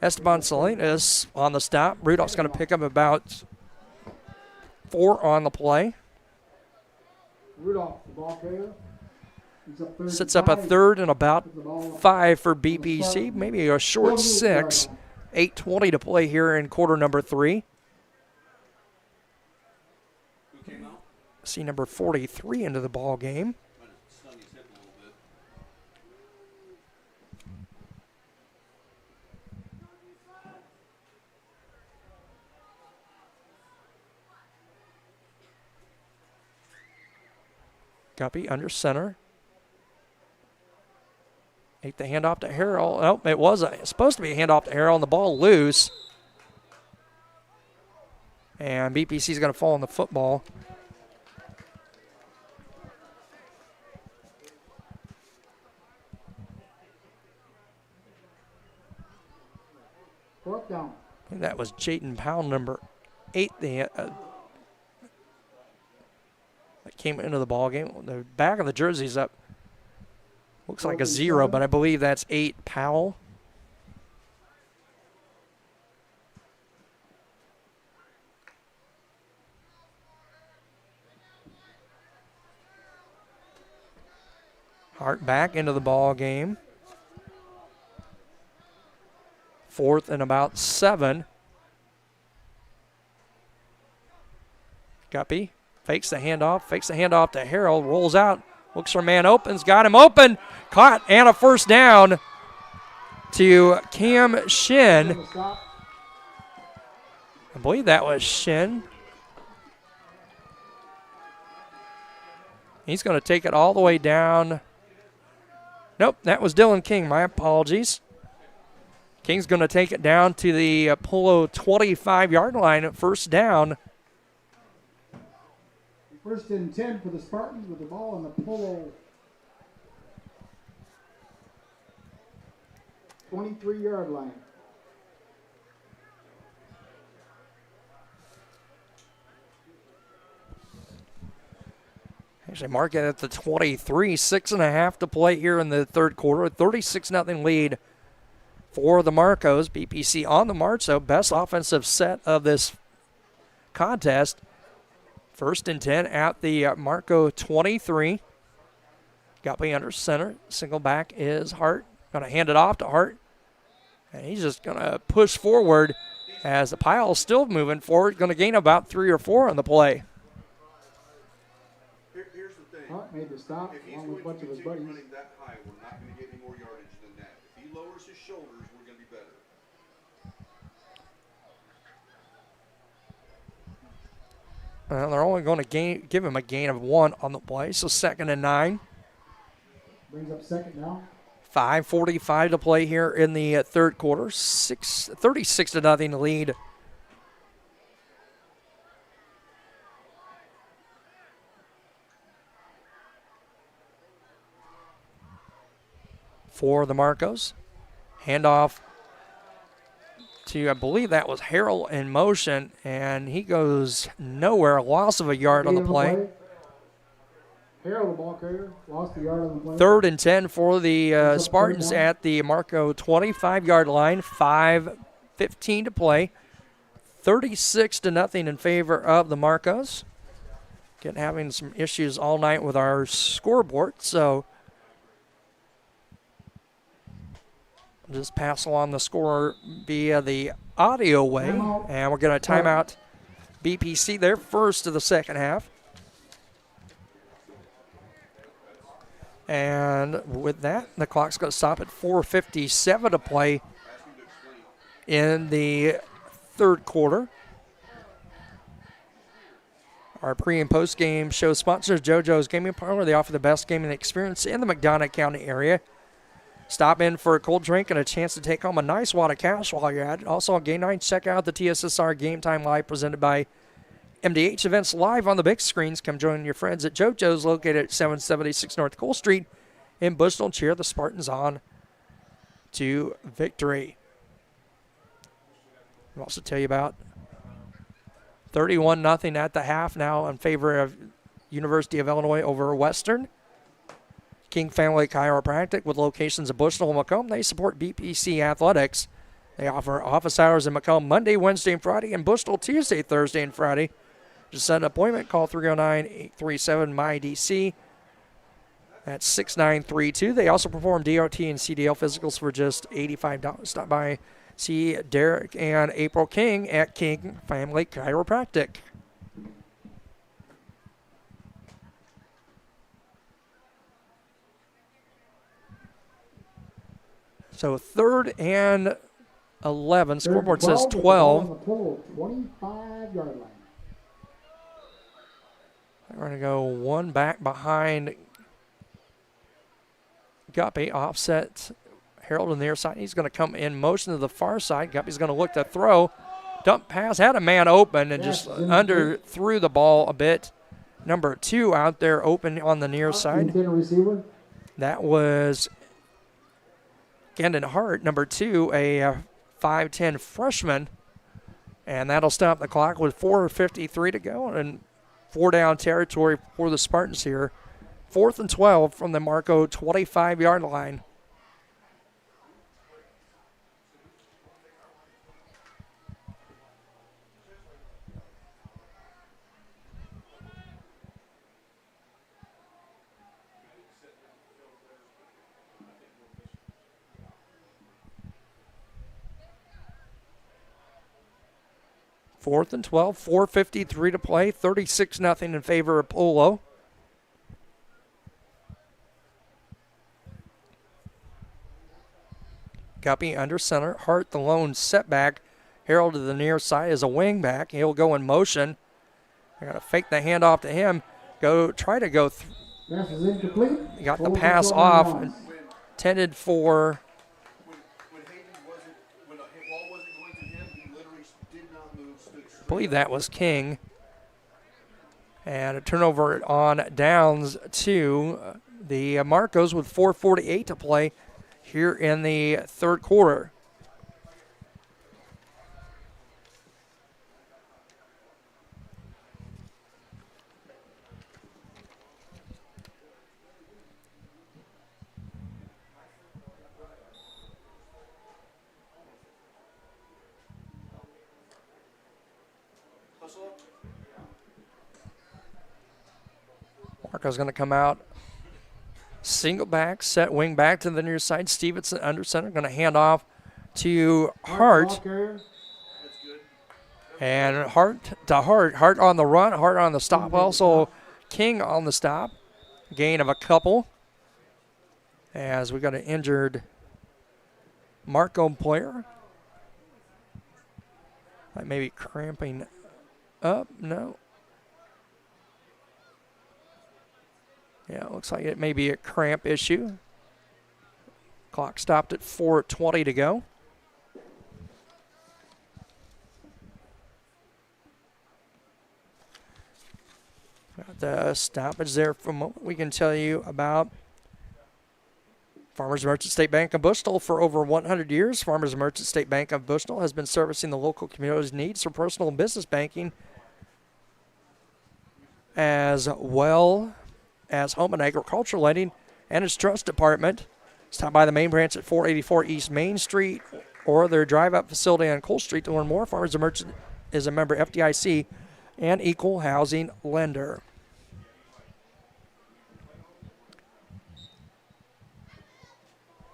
Esteban Salinas on the stop. Rudolph's going to pick up about 4 on the play. Rudolph, the ball carrier. Sits up a third and about 5 for BPC. Maybe a short 6. 8:20 to play here in quarter number 3. See number 43 into the ball game. Guppy under center. Take the handoff to Harrell. Oh, it was supposed to be a handoff to Harrell, and the ball loose. And BPC is going to fall on the football. Fourth down. And that was Jayden Powell, number 8. That came into the ball game. The back of the jersey's up. Looks like a 0, but I believe that's 8 Powell. Hart back into the ball game. 4th and about 7. Guppy fakes the handoff to Harold, rolls out. Looks for a man opens, got him open, caught, and a first down to Cam Shin. I believe that was Shin. He's going to take it all the way down. Nope, that was Dylan King. My apologies. King's going to take it down to the Polo 25-yard line at first down. First and 10 for the Spartans with the ball on the Polo 23-yard line. Actually, mark it at the 23. 6.5 to play here in the third quarter. 36-0 lead for the Marcos. BPC on the march, so best offensive set of this contest. First and 10 at the Marco 23. Guppy under center. Single back is Hart. Going to hand it off to Hart. And he's just going to push forward as the pile's still moving forward. Going to gain about 3 or 4 on the play. Here's the thing. Hart made the stop If he's along with a going bunch to of his continue buddies. running that high, we're not going to get any more yardage than that. If he lowers his shoulders, we're going to be better. Well, they're only going to give him a gain of 1 on the play, so 2nd and 9. Brings up second now. 5:45 to play here in the third quarter. 36-0 lead. For the Marcos. Handoff to, I believe that was Harrell in motion, and he goes nowhere. Loss of a yard on the play. Harold, the ball carrier, lost the yard on the play. 3rd and 10 for the Spartans at the Marco 25-yard line. 5:15 to play. 36-0 in favor of the Marcos. Having some issues all night with our scoreboard, so just pass along the score via the audio way, and we're going to time out BPC there first of the second half. And with that, the clock's going to stop at 4:57 to play in the third quarter. Our pre- and post-game show sponsors, JoJo's Gaming Parlor. They offer the best gaming experience in the McDonough County area. Stop in for a cold drink and a chance to take home a nice wad of cash while you're at it. Also on game night, check out the TSSR Game Time Live presented by MDH Events live on the big screens. Come join your friends at JoJo's located at 776 North Cole Street in Bushnell. Cheer the Spartans on to victory. I'll also tell you about 31-0 at the half now in favor of University of Illinois over Western. King Family Chiropractic with locations in Bushnell and Macomb. They support BPC Athletics. They offer office hours in Macomb Monday, Wednesday, and Friday, and Bushnell Tuesday, Thursday, and Friday. Just set an appointment. Call 309-837-MyDC. That's 6932. They also perform DRT and CDL physicals for just $85. Stop by. See Derek and April King at King Family Chiropractic. So 3rd and 11. Scoreboard says 12. 25-yard line. We're going to go one back behind Guppy. Offset Harold on the near side. He's going to come in motion to the far side. Guppy's going to look to throw. Dump pass. Had a man open and just threw the ball a bit. Number 2 out there open on the near side. That was Kendon Hart, number 2, a 5'10 freshman. And that'll stop the clock with 4:53 to go and 4 down territory for the Spartans here. 4th and 12 from the Marco 25-yard line. Fourth and 12, 4:53 to play, 36-0 in favor of Polo. Guppy under center. Hart the lone setback. Harold to the near side is a wing back. He'll go in motion. They're going to fake the handoff to him. Try to go. Pass is incomplete. He got the pass off. Intended for. I believe that was King. And a turnover on downs to the Marcos with 4:48 to play here in the 3rd quarter. Marco's going to come out. Single back, set wing back to the near side. Stevenson under center, going to hand off to Hart. And Hart to Hart. Hart on the run, Hart on the stop. Also King on the stop. Gain of a couple. As we got an injured Macomb player. Like maybe cramping up. No. Yeah, it looks like it may be a cramp issue. Clock stopped at 4:20 to go. Got the stoppage there for a moment. We can tell you about Farmers Merchant State Bank of Bushnell for over 100 years. Farmers Merchant State Bank of Bushnell has been servicing the local community's needs for personal and business banking as well as home and agricultural lending and its trust department. Stop by the main branch at 484 East Main Street or their drive-up facility on Cole Street to learn more. Farmers Merchant is a member FDIC and equal housing lender.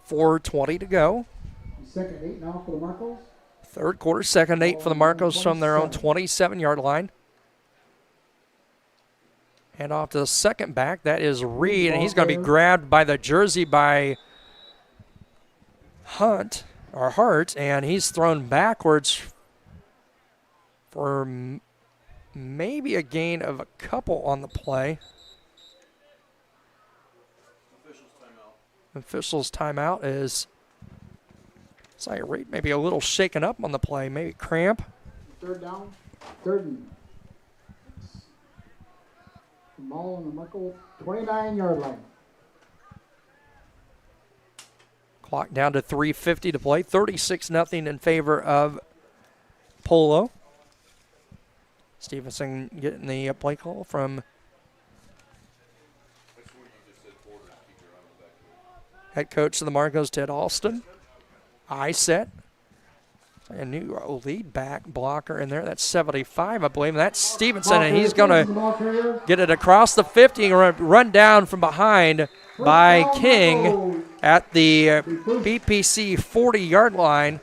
$4:20 to go. Second 8 now for the Marcos. 3rd quarter, second 8 for the Marcos from their own 27-yard line. Hand off to the second back. That is Reed, and he's going to be grabbed by the jersey by Hart, and he's thrown backwards for maybe a gain of a couple on the play. Officials' timeout is maybe a little shaken up on the play, maybe cramp. Third down, third and ball on the Marco 29-yard line. Clock down to 3:50 to play. 36-0 in favor of Polo. Stevenson getting the play call from head coach of the Marcos, Ted Alston. I set. A new lead back blocker in there. That's 75, I believe. And that's Stevenson, and he's going to get it across the 50 and run down from behind by King at the BPC 40-yard line.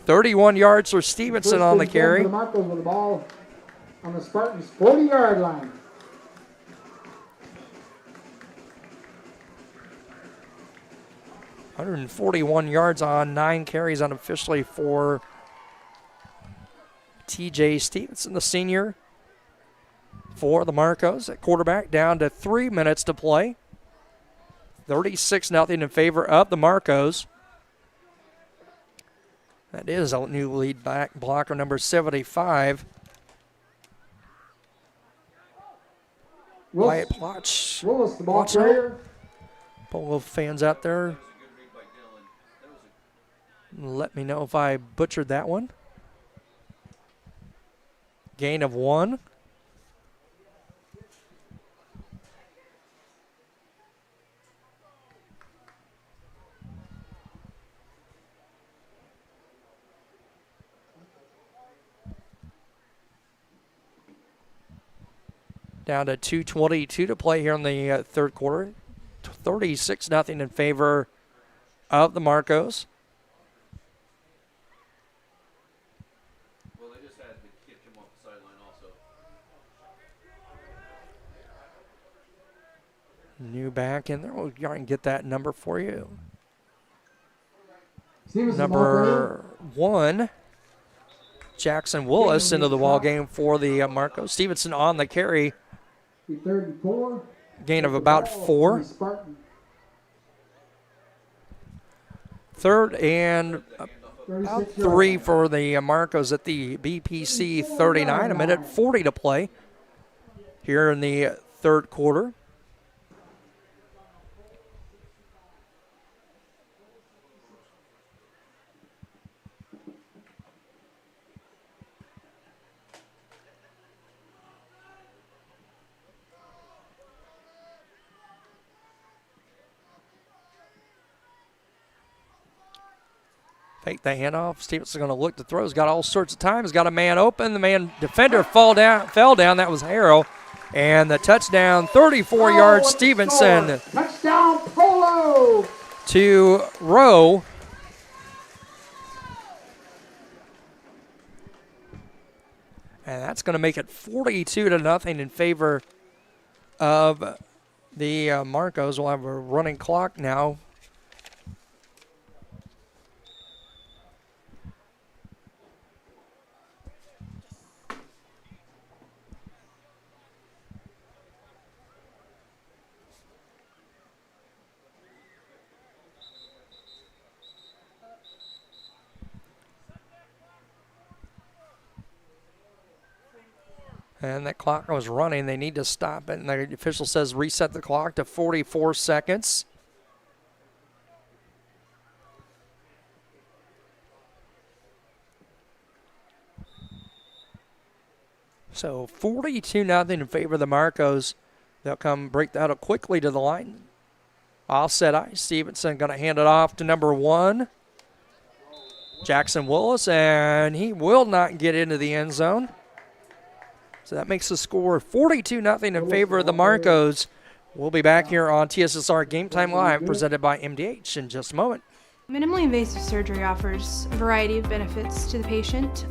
31 yards for Stevenson on the carry. The Marcos with the ball on the Spartans' 40-yard line. .141 yards on 9 carries unofficially for TJ Stevenson, the senior for the Marcos at quarterback. Down to 3 minutes to play. 36-0 in favor of the Marcos. That is a new lead back blocker, number 75. Wyatt Plotch. Willis, the ball carrier. Polo fans out there, let me know if I butchered that one. Gain of 1. Down to 2:22 to play here in the third quarter. 36-0 in favor of the Marcos. Well, they just had the kid come off the sideline also. New back in there. We'll try and get that number for you. Number 1, Jackson Willis into the ball game for the Marcos. Stevenson on the carry. Third and 4. Gain of about 4. Third and about 3 for the Marcos at the BPC 39. A minute 40 to play here in the third quarter. Fake the handoff. Stevenson's going to look to throw. He's got all sorts of time. He's got a man open. The man defender fell down. That was Harrell. And the touchdown, 34 yards, Stevenson. Touchdown, Polo. To Rowe. And that's going to make it 42-0 in favor of the Marcos. We'll have a running clock now. And that clock was running. They need to stop it. And the official says reset the clock to 44 seconds. So 42-0 in favor of the Marcos. They'll come break that up quickly to the line. Offset ice. Stevenson going to hand it off to number 1, Jackson Willis, and he will not get into the end zone. So that makes the score 42-0 in favor of the Marcos. We'll be back here on TSSR Game Time Live, presented by MDH in just a moment. Minimally invasive surgery offers a variety of benefits to the patient.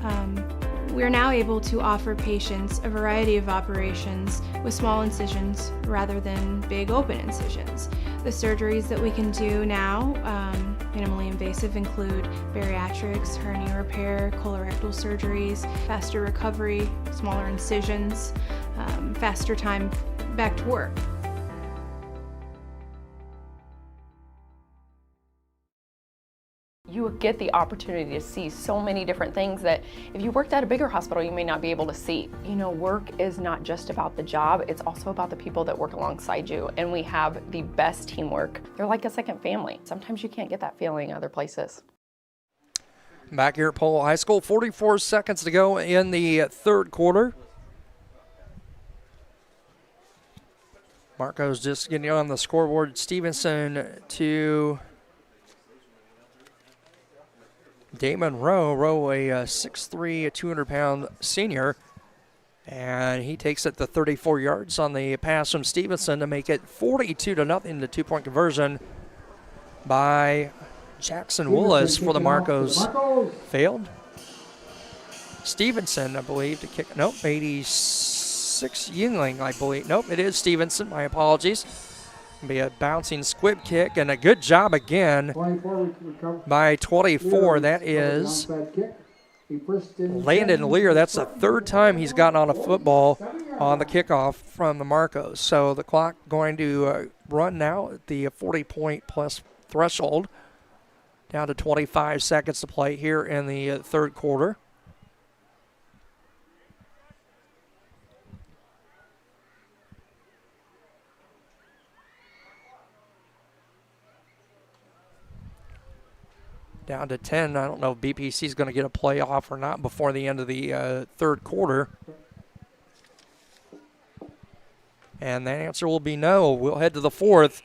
We are now able to offer patients a variety of operations with small incisions rather than big open incisions. The surgeries that we can do now, minimally invasive, include bariatrics, hernia repair, colorectal surgeries, faster recovery, smaller incisions, faster time back to work. you get the opportunity to see so many different things that if you worked at a bigger hospital, you may not be able to see. You know, work is not just about the job, it's also about the people that work alongside you, and we have the best teamwork. They're like a second family. Sometimes you can't get that feeling other places. Back here at Polo High School, 44 seconds to go in the third quarter. Marco's just getting on the scoreboard. Stevenson to Damon Rowe. Rowe, a 6'3", 200-pound senior. And he takes it to 34 yards on the pass from Stevenson to make it 42-0. The two-point conversion by Jackson Willis for the Marcos failed. Stevenson, I believe, to kick. Nope, 86 Yingling, I believe. Nope, it is Stevenson. My apologies. Be a bouncing squib kick, and a good job again by 24. That is Landon Lear. That's the third time he's gotten on a football on the kickoff from the Marcos. So the clock going to run now at the 40-point plus threshold. Down to 25 seconds to play here in the third quarter. Down to 10. I don't know if BPC is going to get a play off or not before the end of the third quarter. And the answer will be no. We'll head to the fourth.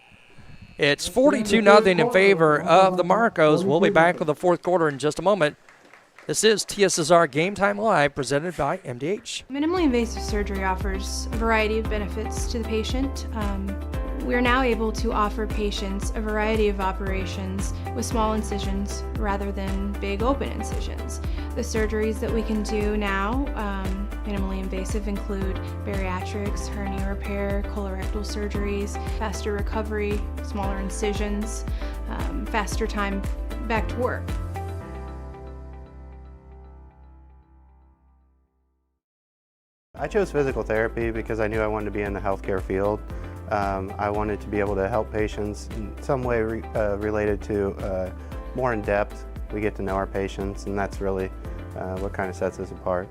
It's 42-0 in favor of the Marcos. We'll be back with the fourth quarter in just a moment. This is TSSR Game Time Live, presented by MDH. Minimally invasive surgery offers a variety of benefits to the patient. We are now able to offer patients a variety of operations with small incisions rather than big open incisions. The surgeries that we can do now, minimally invasive, include bariatrics, hernia repair, colorectal surgeries, faster recovery, smaller incisions, faster time back to work. I chose physical therapy because I knew I wanted to be in the healthcare field. I wanted to be able to help patients in some way related to more in depth. We get to know our patients, and that's really what kind of sets us apart.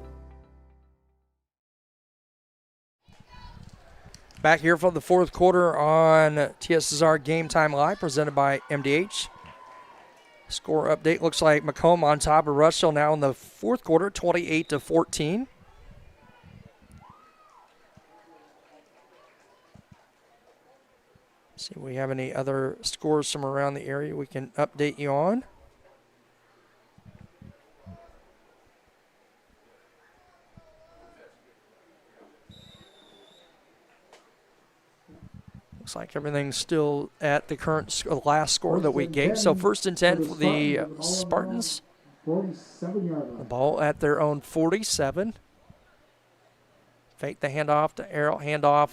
Back here for the fourth quarter on TSSR Game Time Live, presented by MDH. Score update looks like Macomb on top of Rushville now in the fourth quarter, 28-14. See if we have any other scores from around the area we can update you on. Looks like everything's still at the current last score that we gave. So 1st and 10 for the Spartans. The ball at their own 47. Fake the handoff to Errol. Handoff.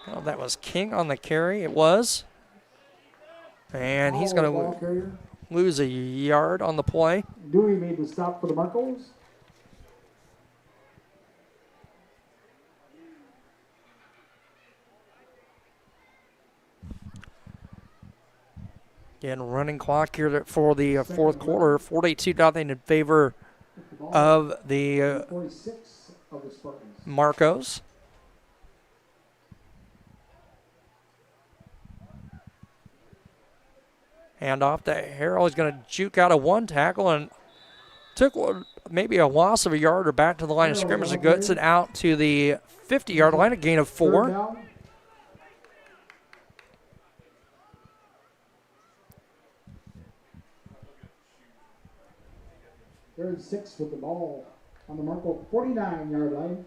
Oh, that was King on the carry. It was. And he's going to lose a yard on the play. Dewey made the stop for the Marcos. Again, running clock here for the fourth quarter. 42-0 in favor of the Marcos. Hand off to Harrell. He's going to juke out of one tackle and took maybe a loss of a yard or back to the line of scrimmage and gets it out to the 50-yard line, a gain of 4. Third and 6 with the ball on the Marco 49-yard line.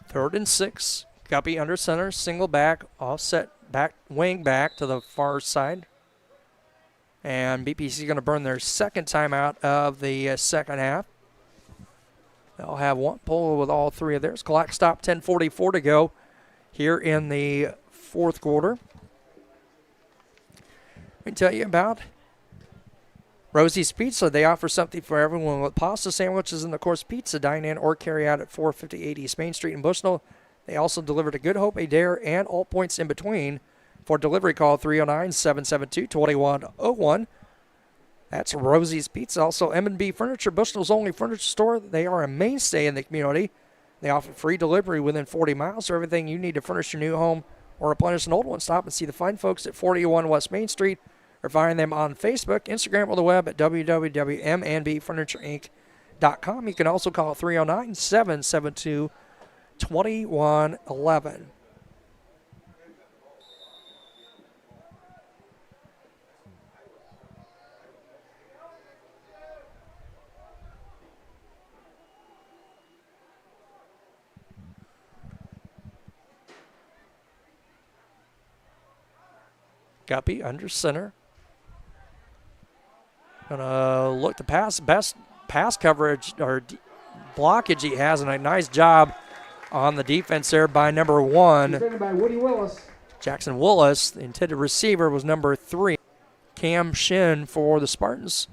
Third and 6. Guppy under center, single back, offset back, wing back to the far side. And BPC is going to burn their second timeout of the second half. They'll have one Polo with all three of theirs. Clock stop, 10:44 to go here in the fourth quarter. Let me tell you about Rosie's Pizza, they offer something for everyone with pasta sandwiches and, of course, pizza. Dine in or carry out at 458 East Main Street in Bushnell. They also deliver to Good Hope, Adair, and all points in between. For delivery, call 309-772-2101. That's Rosie's Pizza. Also, M&B Furniture, Bushnell's only furniture store. They are a mainstay in the community. They offer free delivery within 40 miles. So everything you need to furnish your new home or replenish an old one, stop and see the fine folks at 41 West Main Street, or find them on Facebook, Instagram, or the web at www.mnbfurnitureinc.com. You can also call 309-772-2111. Guppy under center. Gonna look to pass. Best pass coverage or blockage he has, and a nice job on the defense there by number 1. Defended by Woody Willis. Jackson Willis. The intended receiver was number 3, Cam Shin for the Spartans.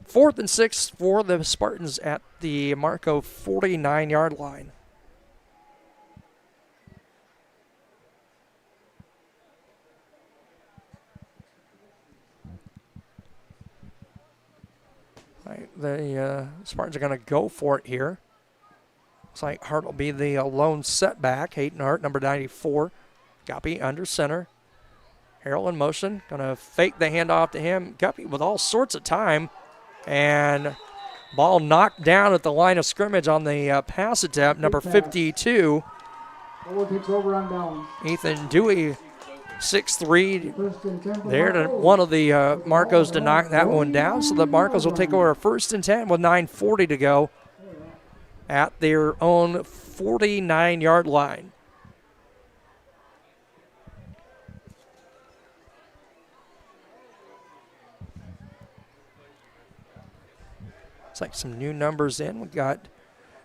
4th and 6 for the Spartans at the Marco 49-yard line. The Spartans are going to go for it here. Looks like Hart will be the lone setback. Hayden Hart, number 94. Guppy under center. Harrell in motion. Going to fake the handoff to him. Guppy with all sorts of time. And ball knocked down at the line of scrimmage on the pass attempt. Number 52. Polo takes over on downs. Ethan Dewey, 6'3", there to one of the Marcos to knock that one down. So the Marcos will take over 1st and 10 with 9:40 to go at their own 49-yard line. It's like some new numbers in. We got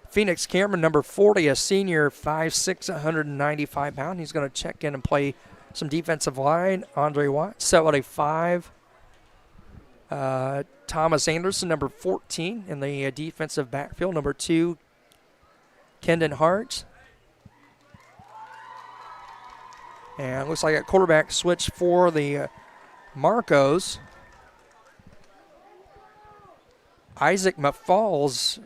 Phoenix Cameron, number 40, a senior, 5'6", 195 pounds. He's going to check in and play some defensive line. Andre Watt, 75. Thomas Anderson, number 14, in the defensive backfield. Number 2, Kendon Hart. And it looks like a quarterback switch for the Marcos. Isaac McFalls,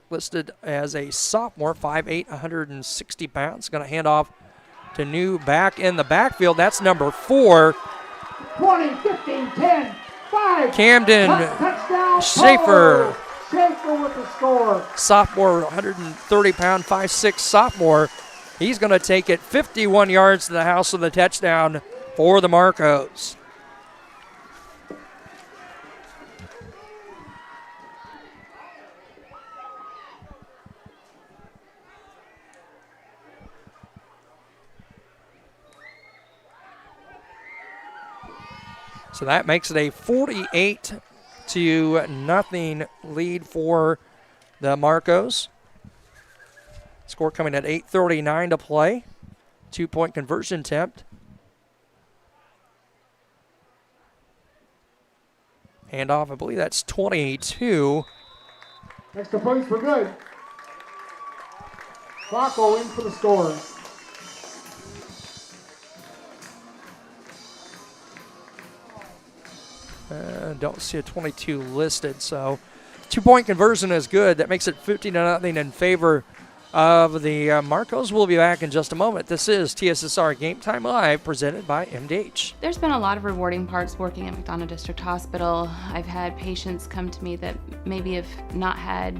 listed as a sophomore, 5'8", 160 pounds. Going to hand off to New back in the backfield. That's number 4. 20, 15, 10, 5. Camden Touchdown, Schaefer. Schaefer with the score. Sophomore, 130-pound, 5'6" sophomore. He's going to take it 51 yards to the house with a touchdown for the Marcos. So that makes it a 48-0 lead for the Marcos. Score coming at 8:39 to play. 2-point conversion attempt. Handoff, I believe that's 22. Extra points for good. Flacco in for the score. Don't see a 22 listed, so 2-point conversion is good. That makes it 50-0 in favor of the Marcos. We'll be back in just a moment. This is TSSR Game Time Live, presented by MDH. There's been a lot of rewarding parts working at McDonough District Hospital. I've had patients come to me that maybe have not had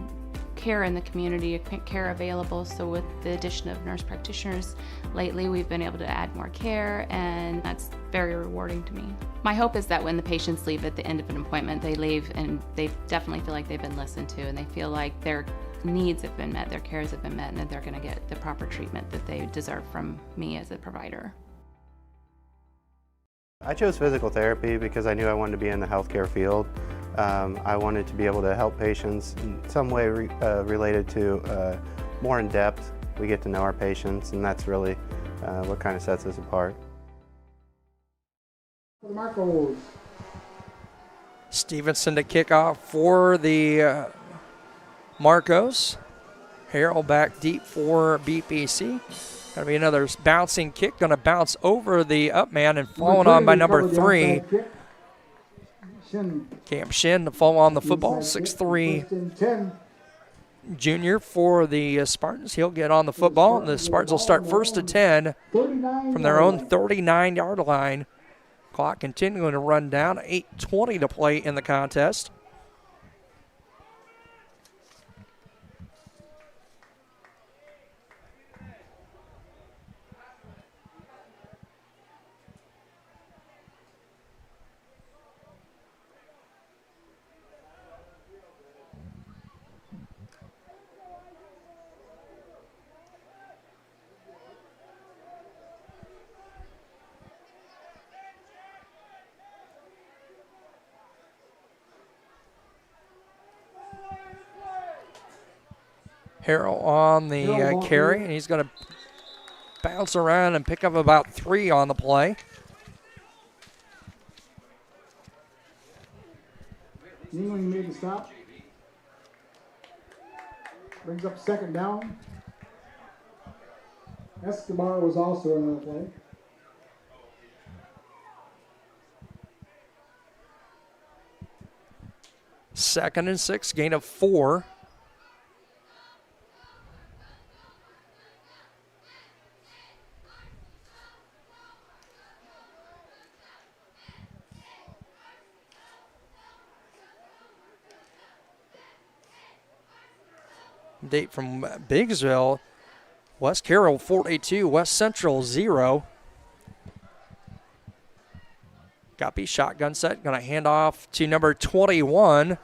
care in the community, care available. So with the addition of nurse practitioners lately, we've been able to add more care, and that's very rewarding to me. My hope is that when the patients leave at the end of an appointment, they leave and they definitely feel like they've been listened to, and they feel like their needs have been met, their cares have been met, and that they're going to get the proper treatment that they deserve from me as a provider. I chose physical therapy because I knew I wanted to be in the healthcare field. I wanted to be able to help patients in some way related to more in depth. We get to know our patients, and that's really what kind of sets us apart. For the Marcos. Stevenson to kick off for the Marcos. Harrell back deep for BPC. Going to be another bouncing kick. Going to bounce over the up man and falling on by number 3. Cam Shin to fall on the football. 6'3" junior for the Spartans. He'll get on the football. The Spartans will start 1st and 10 from their own 39-yard line. Clock continuing to run down. 8:20 to play in the contest. Harrell on the carry, and he's going to bounce around and pick up about 3 on the play. England made the stop. Brings up 2nd down. Escobar was also in the play. Second and 6, gain of 4. Date from Biggsville. West Carroll 42, West Central 0. Guppy shotgun set, going to hand off to number 21. And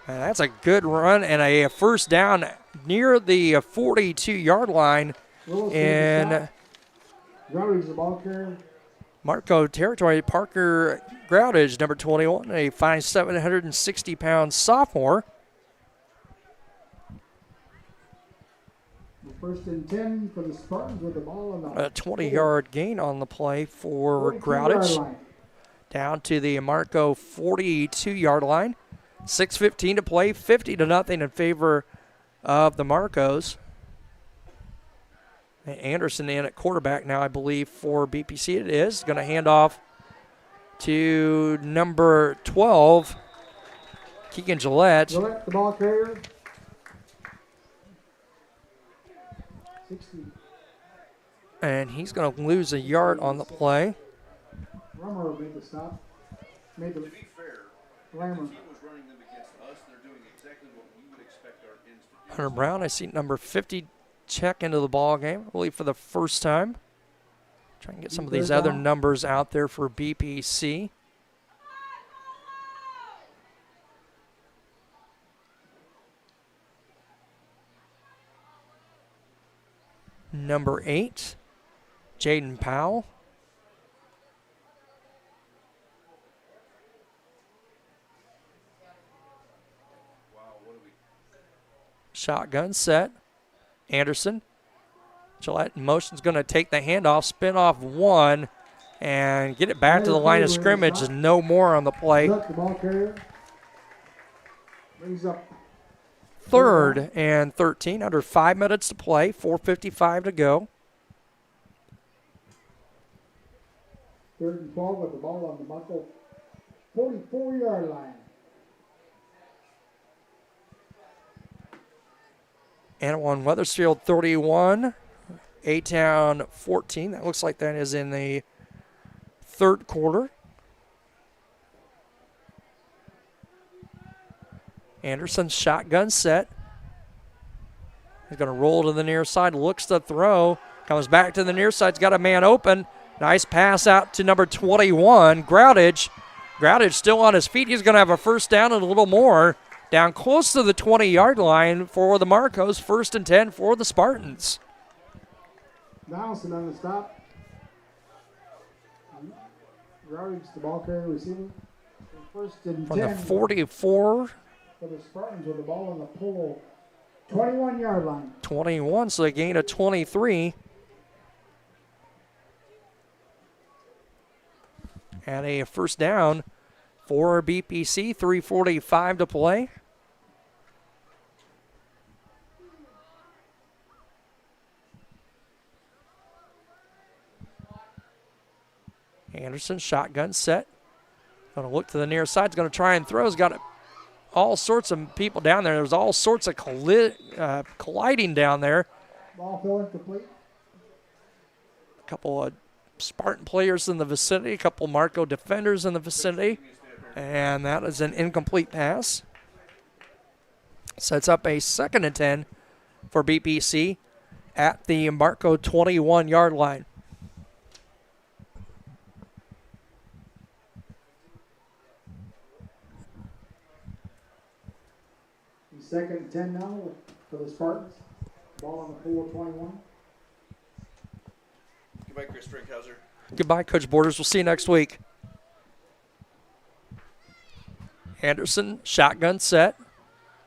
that's a good run and a first down near the 42-yard line in Marco territory. Parker Groudage, number 21, a fine 760-pound sophomore. 1st and 10 for the Spartans with the ball on the A 20-yard gain on the play for Groudage. Down to the Marco 42-yard line. 6:15 to play, 50-0 in favor of the Marcos. And Anderson in at quarterback now, I believe, for BPC. It is going to hand off to number 12, Keegan Gillette. Gillette, the ball carrier. 60. And he's going to lose a yard on the play. Rummer made the stop. Made the To be fair, Lammer. the team was running them against us. They're doing exactly what we would expect our ends to do. Hunter Brown, I see number 50 check into the ball game, I believe for the first time. Try and get some of these other numbers out there for BPC. Number 8, Jaden Powell. Shotgun set. Anderson. Gillette in motion's going to take the handoff, spin off 1, and get it back to the line of scrimmage. There's no more on the play. The ball carrier. Brings up 3rd and 13, under 5 minutes to play, 4:55 to go. 3rd and 12 with the ball on the Marco 44-yard line. Anawan Weathersfield 31, A-Town 14. That looks like that is in the 3rd quarter. Anderson shotgun set. He's going to roll to the near side, looks to throw, comes back to the near side, he's got a man open. Nice pass out to number 21, Groudage. Groudage still on his feet. He's going to have a first down and a little more. Down close to the 20-yard line for the Marcos. 1st and 10 for the Spartans. Donaldson on the stop. Groudage, the ball carrier receiver. 1st and 10. From the 44. For the Spartans with the ball on the Polo 21-yard line. 21, so they gain a 23. And a first down for BPC. 3:45 to play. Anderson, shotgun set. Going to look to the near side. He's going to try and throw. He's got all sorts of people down there. There's all sorts of colliding down there. Ball field complete. A couple of Spartan players in the vicinity, a couple Marco defenders in the vicinity, and that is an incomplete pass. Sets up a 2nd and 10 for BPC at the Marco 21-yard line. Second and 10 now for the Spartans. Ball on the Polo 21. Goodbye, Chris Drinkhauser. Goodbye, Coach Borders. We'll see you next week. Anderson, shotgun set.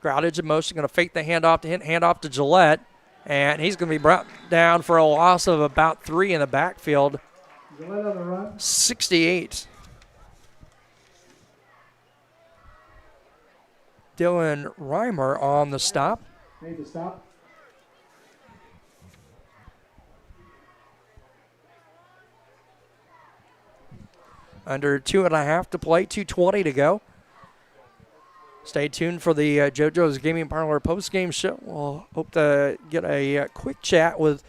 Groudage in motion, going to fake the handoff to handoff to Gillette. And he's going to be brought down for a loss of about 3 in the backfield. Gillette on the run. 68. Dylan Reimer on the stop. Made the stop. Under 2.5 to play, 2:20 to go. Stay tuned for the JoJo's Gaming Parlor post-game show. We'll hope to get a quick chat with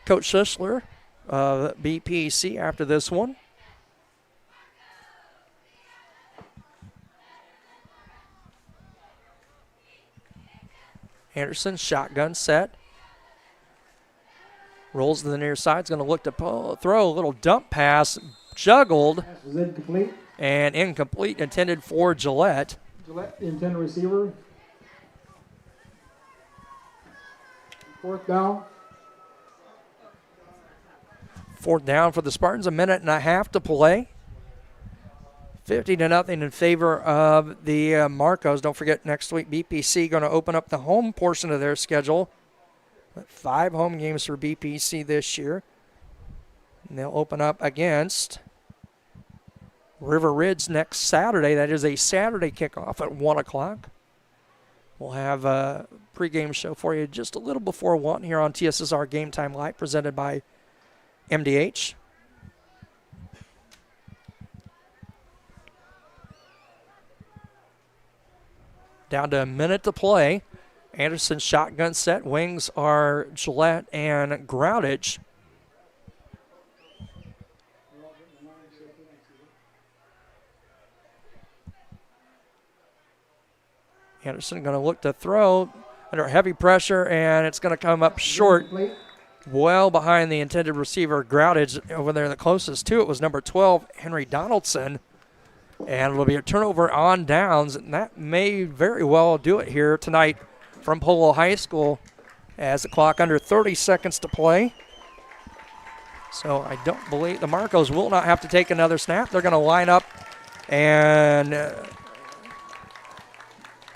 Coach Schussler of BPC after this one. Anderson, shotgun set. Rolls to the near side. He's going to look to throw a little dump pass. Juggled. Pass was incomplete. And incomplete, intended for Gillette. Gillette, the intended receiver. 4th down. 4th down for the Spartans. 1.5 to play. 50-0 in favor of the Marcos. Don't forget, next week BPC going to open up the home portion of their schedule. 5 home games for BPC this year. And they'll open up against River Ridge next Saturday. That is a Saturday kickoff at 1 o'clock. We'll have a pregame show for you just a little before 1 here on TSSR Game Time Live, presented by MDH. Down to a minute to play. Anderson shotgun set. Wings are Gillette and Groudage. Anderson going to look to throw under heavy pressure, and it's going to come up short, well behind the intended receiver, Groudage. Over there, the closest to it was number 12, Henry Donaldson. And it'll be a turnover on downs, and that may very well do it here tonight from Polo High School as the clock under 30 seconds to play. So I don't believe the Marcos will not have to take another snap. They're going to line up, and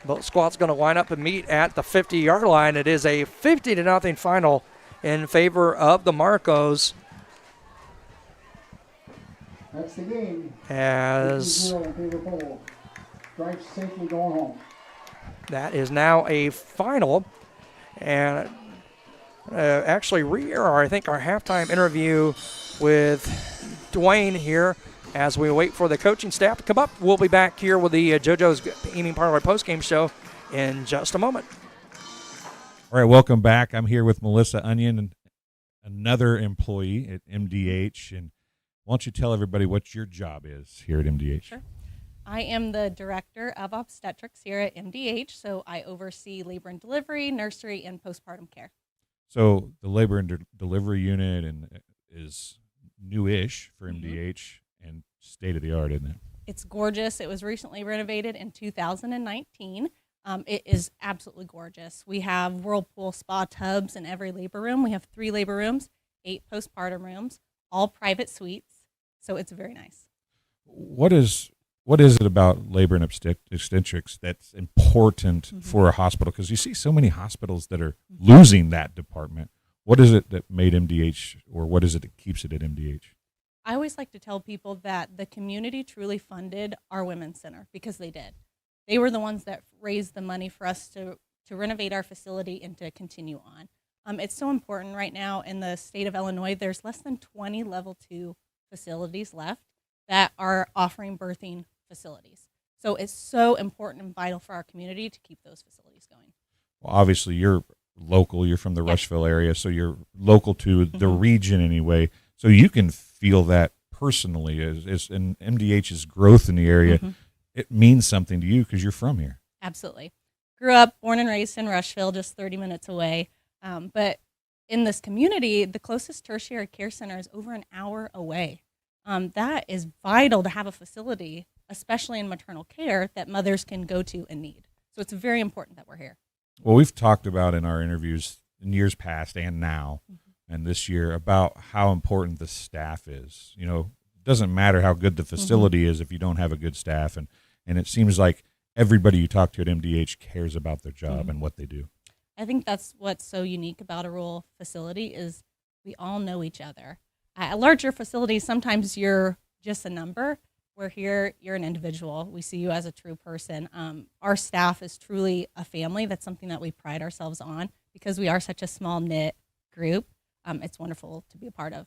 both squads going to line up and meet at the 50-yard line. It is a 50-0 final in favor of the Marcos. That's the game. As Drive safely going home. That is now a final. And actually I think our halftime interview with Dwayne here as we wait for the coaching staff to come up. We'll be back here with the JoJo's Gaming Parlor postgame show in just a moment. All right, welcome back. I'm here with Melissa Onion, another employee at MDH. And why don't you tell everybody what your job is here at MDH? Sure. I am the director of obstetrics here at MDH, so I oversee labor and delivery, nursery, and postpartum care. So the labor and delivery unit is newish for MDH and state-of-the-art, isn't it? It's gorgeous. It was recently renovated in 2019. It is absolutely gorgeous. We have whirlpool spa tubs in every labor room. We have 3 labor rooms, 8 postpartum rooms, all private suites, so it's very nice. What is it about labor and obstetrics that's important for a hospital? Because you see so many hospitals that are losing that department. What is it that made MDH, or what is it that keeps it at MDH? I always like to tell people that the community truly funded our women's center because they did. They were the ones that raised the money for us to renovate our facility and to continue on. It's so important right now in the state of Illinois. There's less than 20 level 2 facilities left that are offering birthing facilities. So it's so important and vital for our community to keep those facilities going. Well, obviously you're local, you're from the Rushville area, so you're local to the region anyway. So you can feel that personally as in MDH's growth in the area. It means something to you because you're from here. Absolutely. Grew up, born and raised in Rushville, just 30 minutes away. But in this community, the closest tertiary care center is over an hour away. That is vital to have a facility, especially in maternal care, that mothers can go to and need. So it's very important that we're here. Well, we've talked about in our interviews in years past and now and this year about how important the staff is. You know, it doesn't matter how good the facility is if you don't have a good staff. And it seems like everybody you talk to at MDH cares about their job and what they do. I think that's what's so unique about a rural facility is we all know each other. At larger facilities, sometimes you're just a number. Where here, you're an individual. We see you as a true person. Our staff is truly a family. That's something that we pride ourselves on because we are such a small-knit group. It's wonderful to be a part of.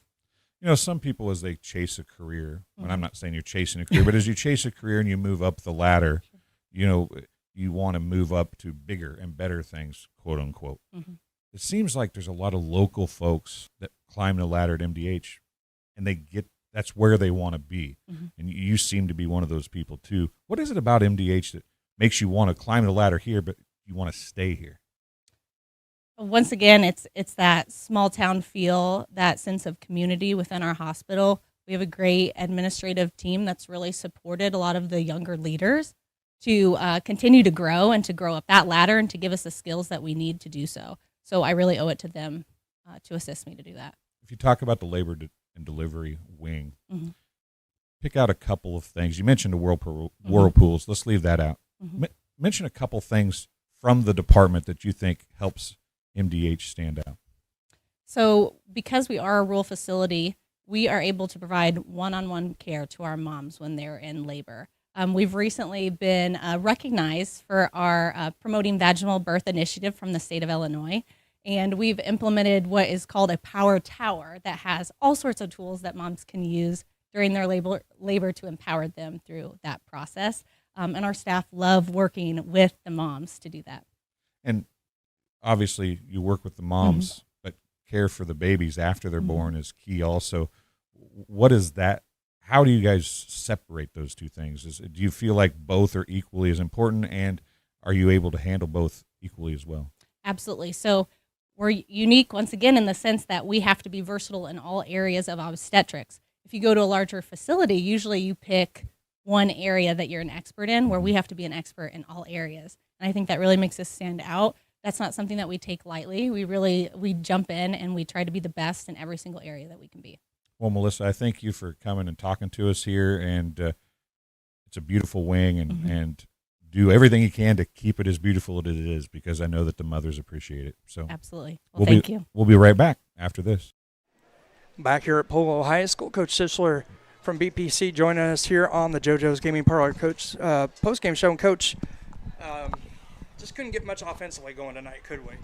You know, some people, as they chase a career, and I'm not saying you're chasing a career, but as you chase a career and you move up the ladder, you know, you want to move up to bigger and better things, quote unquote. It seems like there's a lot of local folks that climb the ladder at MDH and that's where they want to be. And you seem to be one of those people too. What is it about MDH that makes you want to climb the ladder here, but you want to stay here? Once again, it's that small town feel, that sense of community within our hospital. We have a great administrative team that's really supported a lot of the younger leaders to continue to grow and to grow up that ladder and to give us the skills that we need to do so. So I really owe it to them to assist me to do that. If you talk about the labor and delivery wing, pick out a couple of things. You mentioned the whirlpools. Let's leave that out. Mention a couple things from the department that you think helps MDH stand out. So because we are a rural facility, we are able to provide one-on-one care to our moms when they're in labor. We've recently been recognized for our Promoting Vaginal Birth initiative from the state of Illinois. And we've implemented what is called a power tower that has all sorts of tools that moms can use during their labor to empower them through that process. And our staff love working with the moms to do that. And obviously you work with the moms, but care for the babies after they're born is key also. What is that? How do you guys separate those two things? Do you feel like both are equally as important, and are you able to handle both equally as well? Absolutely. So we're unique, once again, in the sense that we have to be versatile in all areas of obstetrics. If you go to a larger facility, usually you pick one area that you're an expert in, where we have to be an expert in all areas. And I think that really makes us stand out. That's not something that we take lightly. We jump in and we try to be the best in every single area that we can be. Well, Melissa, I thank you for coming and talking to us here, and it's a beautiful wing, and do everything you can to keep it as beautiful as it is, because I know that the mothers appreciate it. So absolutely. Well, thank you. We'll be right back after this. Back here at Polo High School, Coach Sisler from BPC joining us here on the JoJo's Gaming Parlor Coach post-game show. And Coach, just couldn't get much offensively going tonight, could we?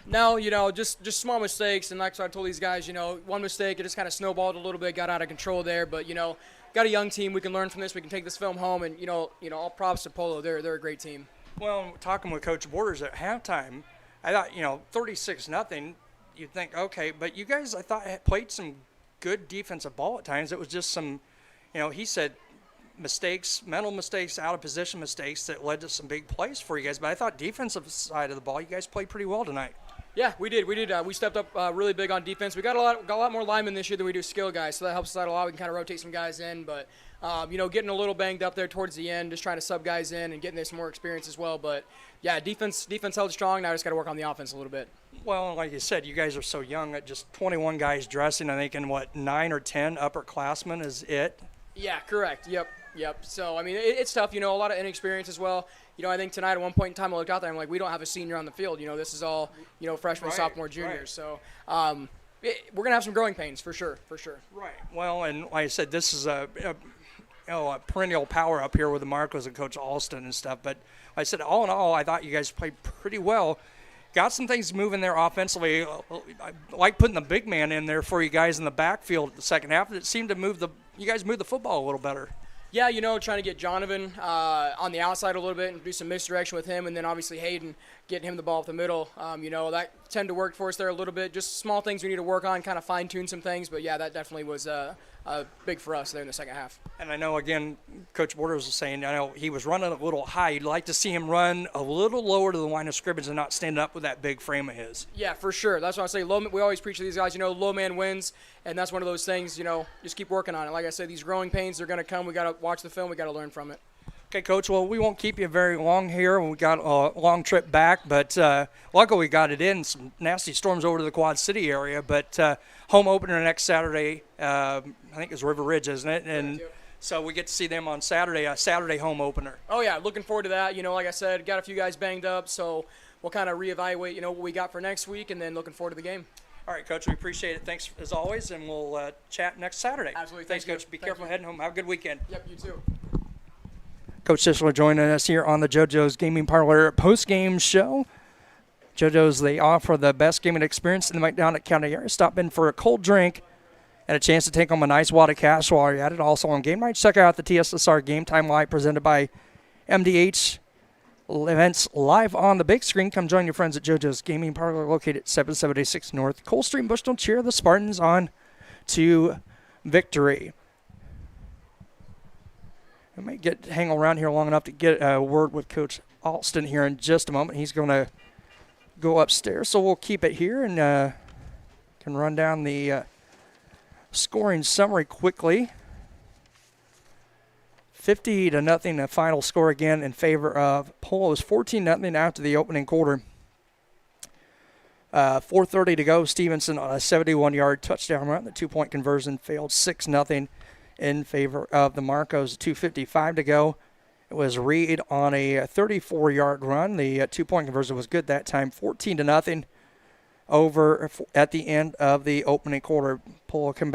No, just small mistakes, and like I told these guys, one mistake, it just kind of snowballed a little bit, got out of control there, but, got a young team, we can learn from this, we can take this film home, and, all props to Polo, they're a great team. Well, talking with Coach Borders at halftime, I thought, 36-0, you'd think, okay, but you guys, I thought, played some good defensive ball at times. It was just some, he said, mistakes, mental mistakes, out of position mistakes that led to some big plays for you guys. But I thought defensive side of the ball, you guys played pretty well tonight. Yeah, we did. We stepped up really big on defense. We got a lot more linemen this year than we do skill guys, so that helps us out a lot. We can kind of rotate some guys in, but getting a little banged up there towards the end, just trying to sub guys in and getting there some more experience as well. But yeah, defense held strong. Now I just got to work on the offense a little bit. Well, like you said, you guys are so young. At just 21 guys dressing, I think, in 9 or 10 upperclassmen is it? Yeah, correct. Yep. So, I mean, it's tough, a lot of inexperience as well. I think tonight at one point in time I looked out there, I'm like, we don't have a senior on the field. This is all, freshmen, sophomore, juniors. So, we're gonna have some growing pains for sure. Right. Well, and like I said, this is a perennial power up here with the Marcos and Coach Alston and stuff. But like I said, all in all, I thought you guys played pretty well. Got some things moving there offensively. I like putting the big man in there for you guys in the backfield at the second half. It seemed to you guys moved the football a little better. Yeah, trying to get Jonovan on the outside a little bit and do some misdirection with him, and then obviously Hayden getting him the ball up the middle. That tend to work for us there a little bit. Just small things we need to work on, kind of fine-tune some things. But, yeah, that definitely was big for us there in the second half. And I know, again, Coach Borders was saying, I know he was running a little high. You'd like to see him run a little lower to the line of scrimmage and not stand up with that big frame of his. Yeah, for sure. That's why I say we always preach to these guys, low man wins. And that's one of those things, just keep working on it. Like I said, these growing pains are going to come. We got to watch the film. We got to learn from it. Okay, Coach, well, we won't keep you very long here. We got a long trip back, but luckily we got it in. Some nasty storms over to the Quad City area, but home opener next Saturday, I think it's River Ridge, isn't it? And so we get to see them on Saturday, a Saturday home opener. Oh, yeah, looking forward to that. Like I said, got a few guys banged up, so we'll kind of reevaluate, what we got for next week, and then looking forward to the game. All right, Coach, we appreciate it. Thanks, as always, and we'll chat next Saturday. Absolutely. Thanks, Coach. Be careful heading home. Have a good weekend. Yep, you too. Coach Sisler joining us here on the JoJo's Gaming Parlor post-game show. JoJo's, they offer the best gaming experience in the McDonough County area. Stop in for a cold drink and a chance to take home a nice wad of cash while you're at it. Also on game night, check out the TSSR Game Time Live presented by MDH events live on the big screen. Come join your friends at JoJo's Gaming Parlor located at 7786 North Cole Street in Bushnell. Cheer the Spartans on to victory. I might hang around here long enough to get a word with Coach Alston here in just a moment. He's going to go upstairs, so we'll keep it here and can run down the scoring summary quickly. 50-0, the final score again in favor of Polo. Is 14-0 after the opening quarter. 4:30 to go. Stevenson on a 71-yard touchdown run. The two-point conversion failed. 6-0 in favor of the Marcos. 2:55 to go. It was Reed on a 34-yard run. The two-point conversion was good that time. 14-0 over at the end of the opening quarter. Polo came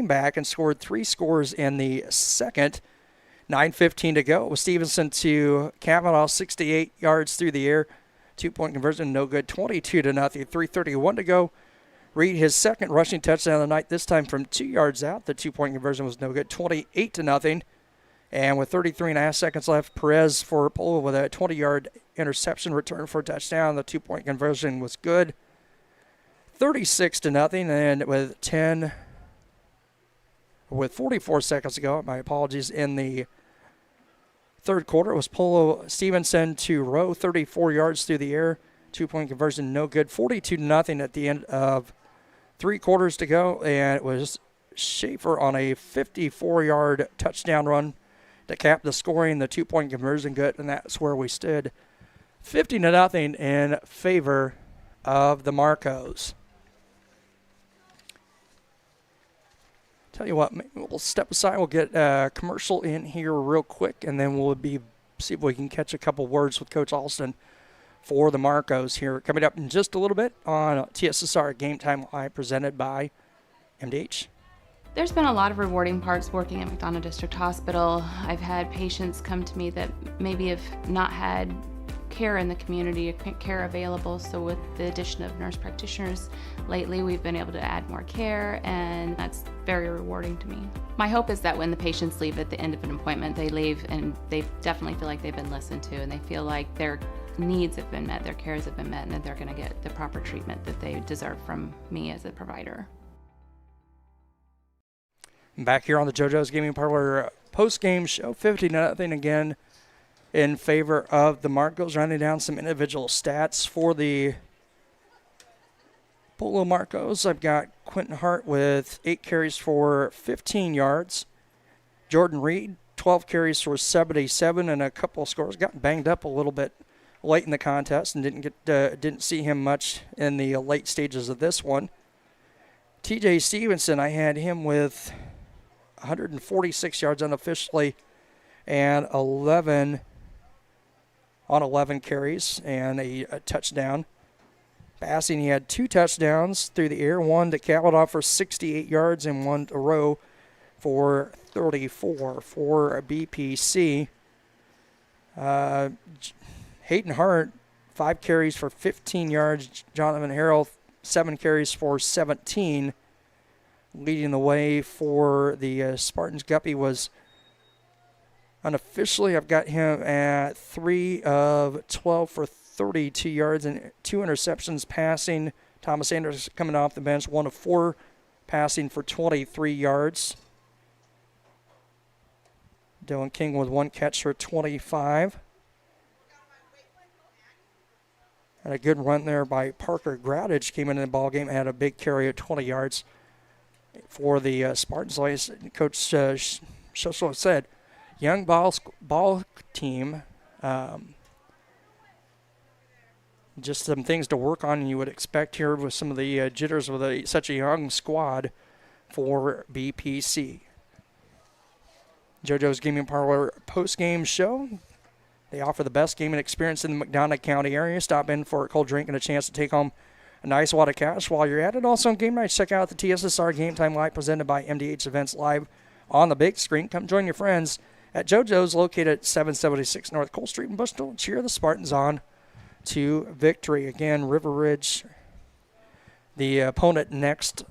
back and scored 3 scores in the second. 9:15 to go. It was Stevenson to Kavanaugh, 68 yards through the air. Two-point conversion, no good. 22-0. 3:31 to go. Reed, his second rushing touchdown of the night, this time from 2 yards out. The two-point conversion was no good. 28-0. And with 33.5 seconds left, Perez for Polo with a 20-yard interception return for a touchdown. The two-point conversion was good. 36-0. And with 44 seconds to go, my apologies, in the third quarter, it was Polo Stevenson to Rowe, 34 yards through the air. Two-point conversion, no good. 42-0 at the end of 3 quarters to go, and it was Schaefer on a 54-yard touchdown run to cap the scoring. The two-point conversion good, and that's where we stood. 50-0 in favor of the Marcos. Tell you what, we'll step aside. We'll get a commercial in here real quick, and then we'll see if we can catch a couple words with Coach Alston for the Marcos here. Coming up in just a little bit on TSSR Game Time Live presented by MDH. There's been a lot of rewarding parts working at McDonough District Hospital. I've had patients come to me that maybe have not had care in the community, care available. So with the addition of nurse practitioners lately, we've been able to add more care, and that's very rewarding to me. My hope is that when the patients leave at the end of an appointment, they leave and they definitely feel like they've been listened to, and they feel like their needs have been met, their cares have been met, and that they're going to get the proper treatment that they deserve from me as a provider. Back here on the JoJo's Gaming Parlor post-game show, 50-0 again in favor of the Marcos. Running down some individual stats for the Polo Marcos. I've got Quentin Hart with 8 carries for 15 yards. Jordan Reed, 12 carries for 77 and a couple of scores. Got banged up a little bit late in the contest and didn't see him much in the late stages of this one. TJ Stevenson, I had him with 146 yards unofficially and 11 carries and a touchdown. Passing, he had 2 touchdowns through the air, one to cap it off for 68 yards and one to row for 34 for BPC. Hayden Hart, 5 carries for 15 yards. Jonathan Harrell, 7 carries for 17. Leading the way for the Spartans. Guppy was unofficially, I've got him at 3 of 12 for 32 yards and 2 interceptions passing. Thomas Anders coming off the bench, 1 of 4 passing for 23 yards. Dylan King with 1 catch for 25. And a good run there by Parker Gradage came into the ball game and had a big carry of 20 yards for the Spartans. Like Coach Schussler said, young ball team. Just some things to work on, and you would expect here with some of the jitters with such a young squad for BPC. JoJo's Gaming Parlor post-game show. They offer the best gaming experience in the McDonough County area. Stop in for a cold drink and a chance to take home a nice wad of cash while you're at it. Also on game night, check out the TSSR Game Time Live presented by MDH Events live on the big screen. Come join your friends at JoJo's located at 776 North Cole Street in Bushnell and cheer the Spartans on to victory. Again, River Ridge, the opponent next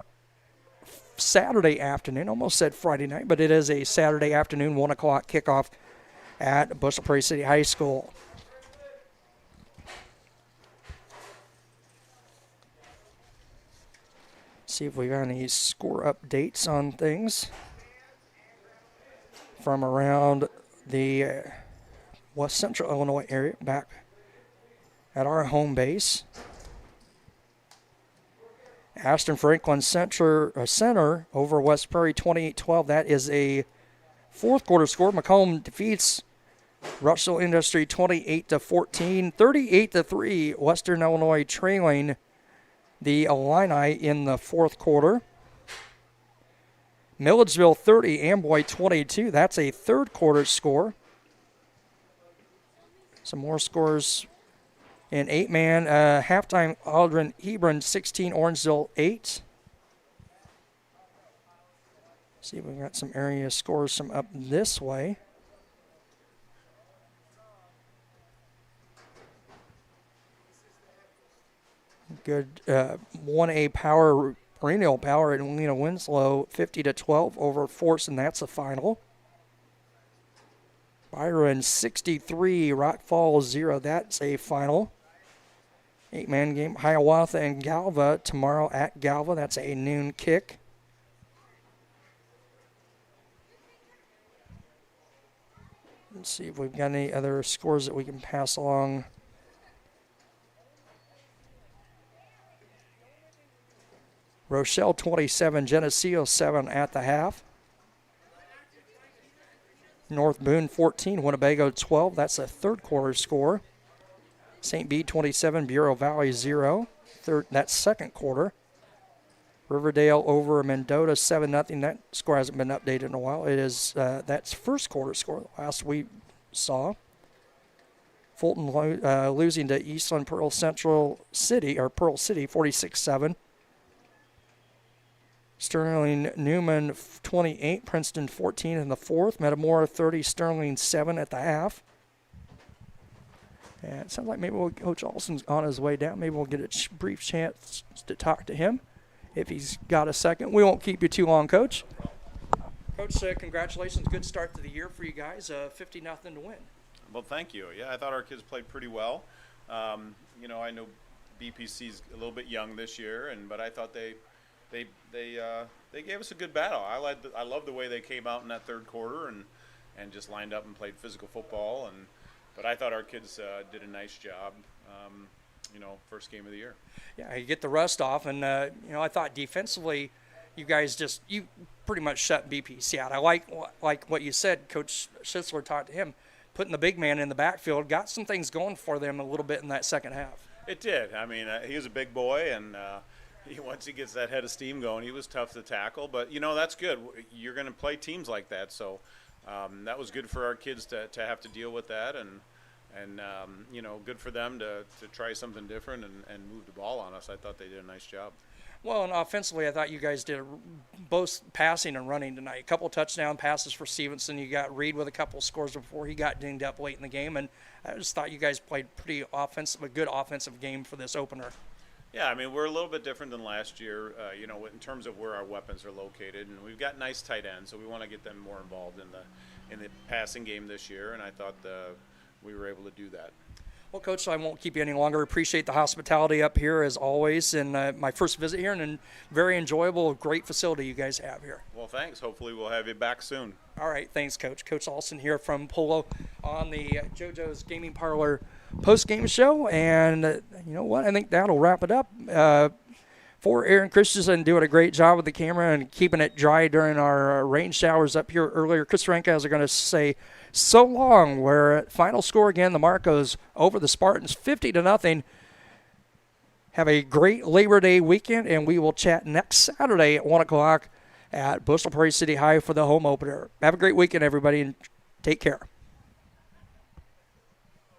Saturday afternoon. Almost said Friday night, but it is a Saturday afternoon, 1 o'clock kickoff at Bushnell-Prairie City High School. See if we got any score updates on things from around the West Central Illinois area back at our home base. Ashton Franklin Center over West Prairie 28-12. That is a fourth quarter score. Macomb defeats Rushville Industry 28-14. 38-3, Western Illinois trailing the Illini in the fourth quarter. Milledgeville 30, Amboy 22. That's a third quarter score. Some more scores in 8-man. Halftime, Aldrin Hebron 16, Orangeville 8. See if we've got some area scores from up this way. Good 1A power, perennial power at Lena Winslow, 50-12 over Force, and that's the final. Byron 63, Rock Falls 0, that's a final. 8-man game, Hiawatha and Galva tomorrow at Galva, that's a noon kick. Let's see if we've got any other scores that we can pass along. Rochelle 27, Geneseo 7 at the half. North Boone 14, Winnebago 12. That's a third quarter score. St. Bede 27, Bureau Valley 0. That's second quarter. Riverdale over Mendota 7-0. That score hasn't been updated in a while. It is that's first quarter score. Last we saw. Fulton losing to Eastland Pearl City 46-7. Sterling Newman 28, Princeton 14 in the fourth. Metamora 30, Sterling 7 at the half. And it sounds like maybe Coach Olson's on his way down. Maybe we'll get a brief chance to talk to him if he's got a second. We won't keep you too long, Coach. Coach, congratulations. Good start to the year for you guys. 50-0 to win. Well, thank you. Yeah, I thought our kids played pretty well. I know BPC's a little bit young this year, but I thought they gave us a good battle. I love the way they came out in that third quarter and just lined up and played physical football. But I thought our kids did a nice job. First game of the year. Yeah, you get the rust off, and I thought defensively, you guys you pretty much shut BPC out. I like what you said. Coach Schitzler talked to him, putting the big man in the backfield, got some things going for them a little bit in that second half. It did. I mean, he was a big boy, and once he gets that head of steam going, he was tough to tackle. But, that's good. You're going to play teams like that. So that was good for our kids to have to deal with that. And And you know, good for them to try something different and move the ball on us. I thought they did a nice job. Well, and offensively, I thought you guys did both passing and running tonight. A couple touchdown passes for Stevenson. You got Reed with a couple scores before he got dinged up late in the game, and I just thought you guys played a good offensive game for this opener. Yeah, I mean, we're a little bit different than last year, you know, in terms of where our weapons are located, and we've got nice tight ends, so we want to get them more involved in the passing game this year, and I thought we were able to do that. Well, Coach, I won't keep you any longer. Appreciate the hospitality up here as always, and my first visit here, and very enjoyable, great facility you guys have here. Well, thanks. Hopefully we'll have you back soon. All right, thanks, Coach. Coach Olson here from Polo on the JoJo's Gaming Parlor post-game show, and you know what? I think that'll wrap it up. For Aaron Christensen doing a great job with the camera and keeping it dry during our rain showers up here earlier. Chris Renka is going to say so long. We're at final score again. The Marcos over the Spartans 50-0. Have a great Labor Day weekend, and we will chat next Saturday at 1 o'clock at Bushnell-Prairie City High for the home opener. Have a great weekend, everybody, and take care.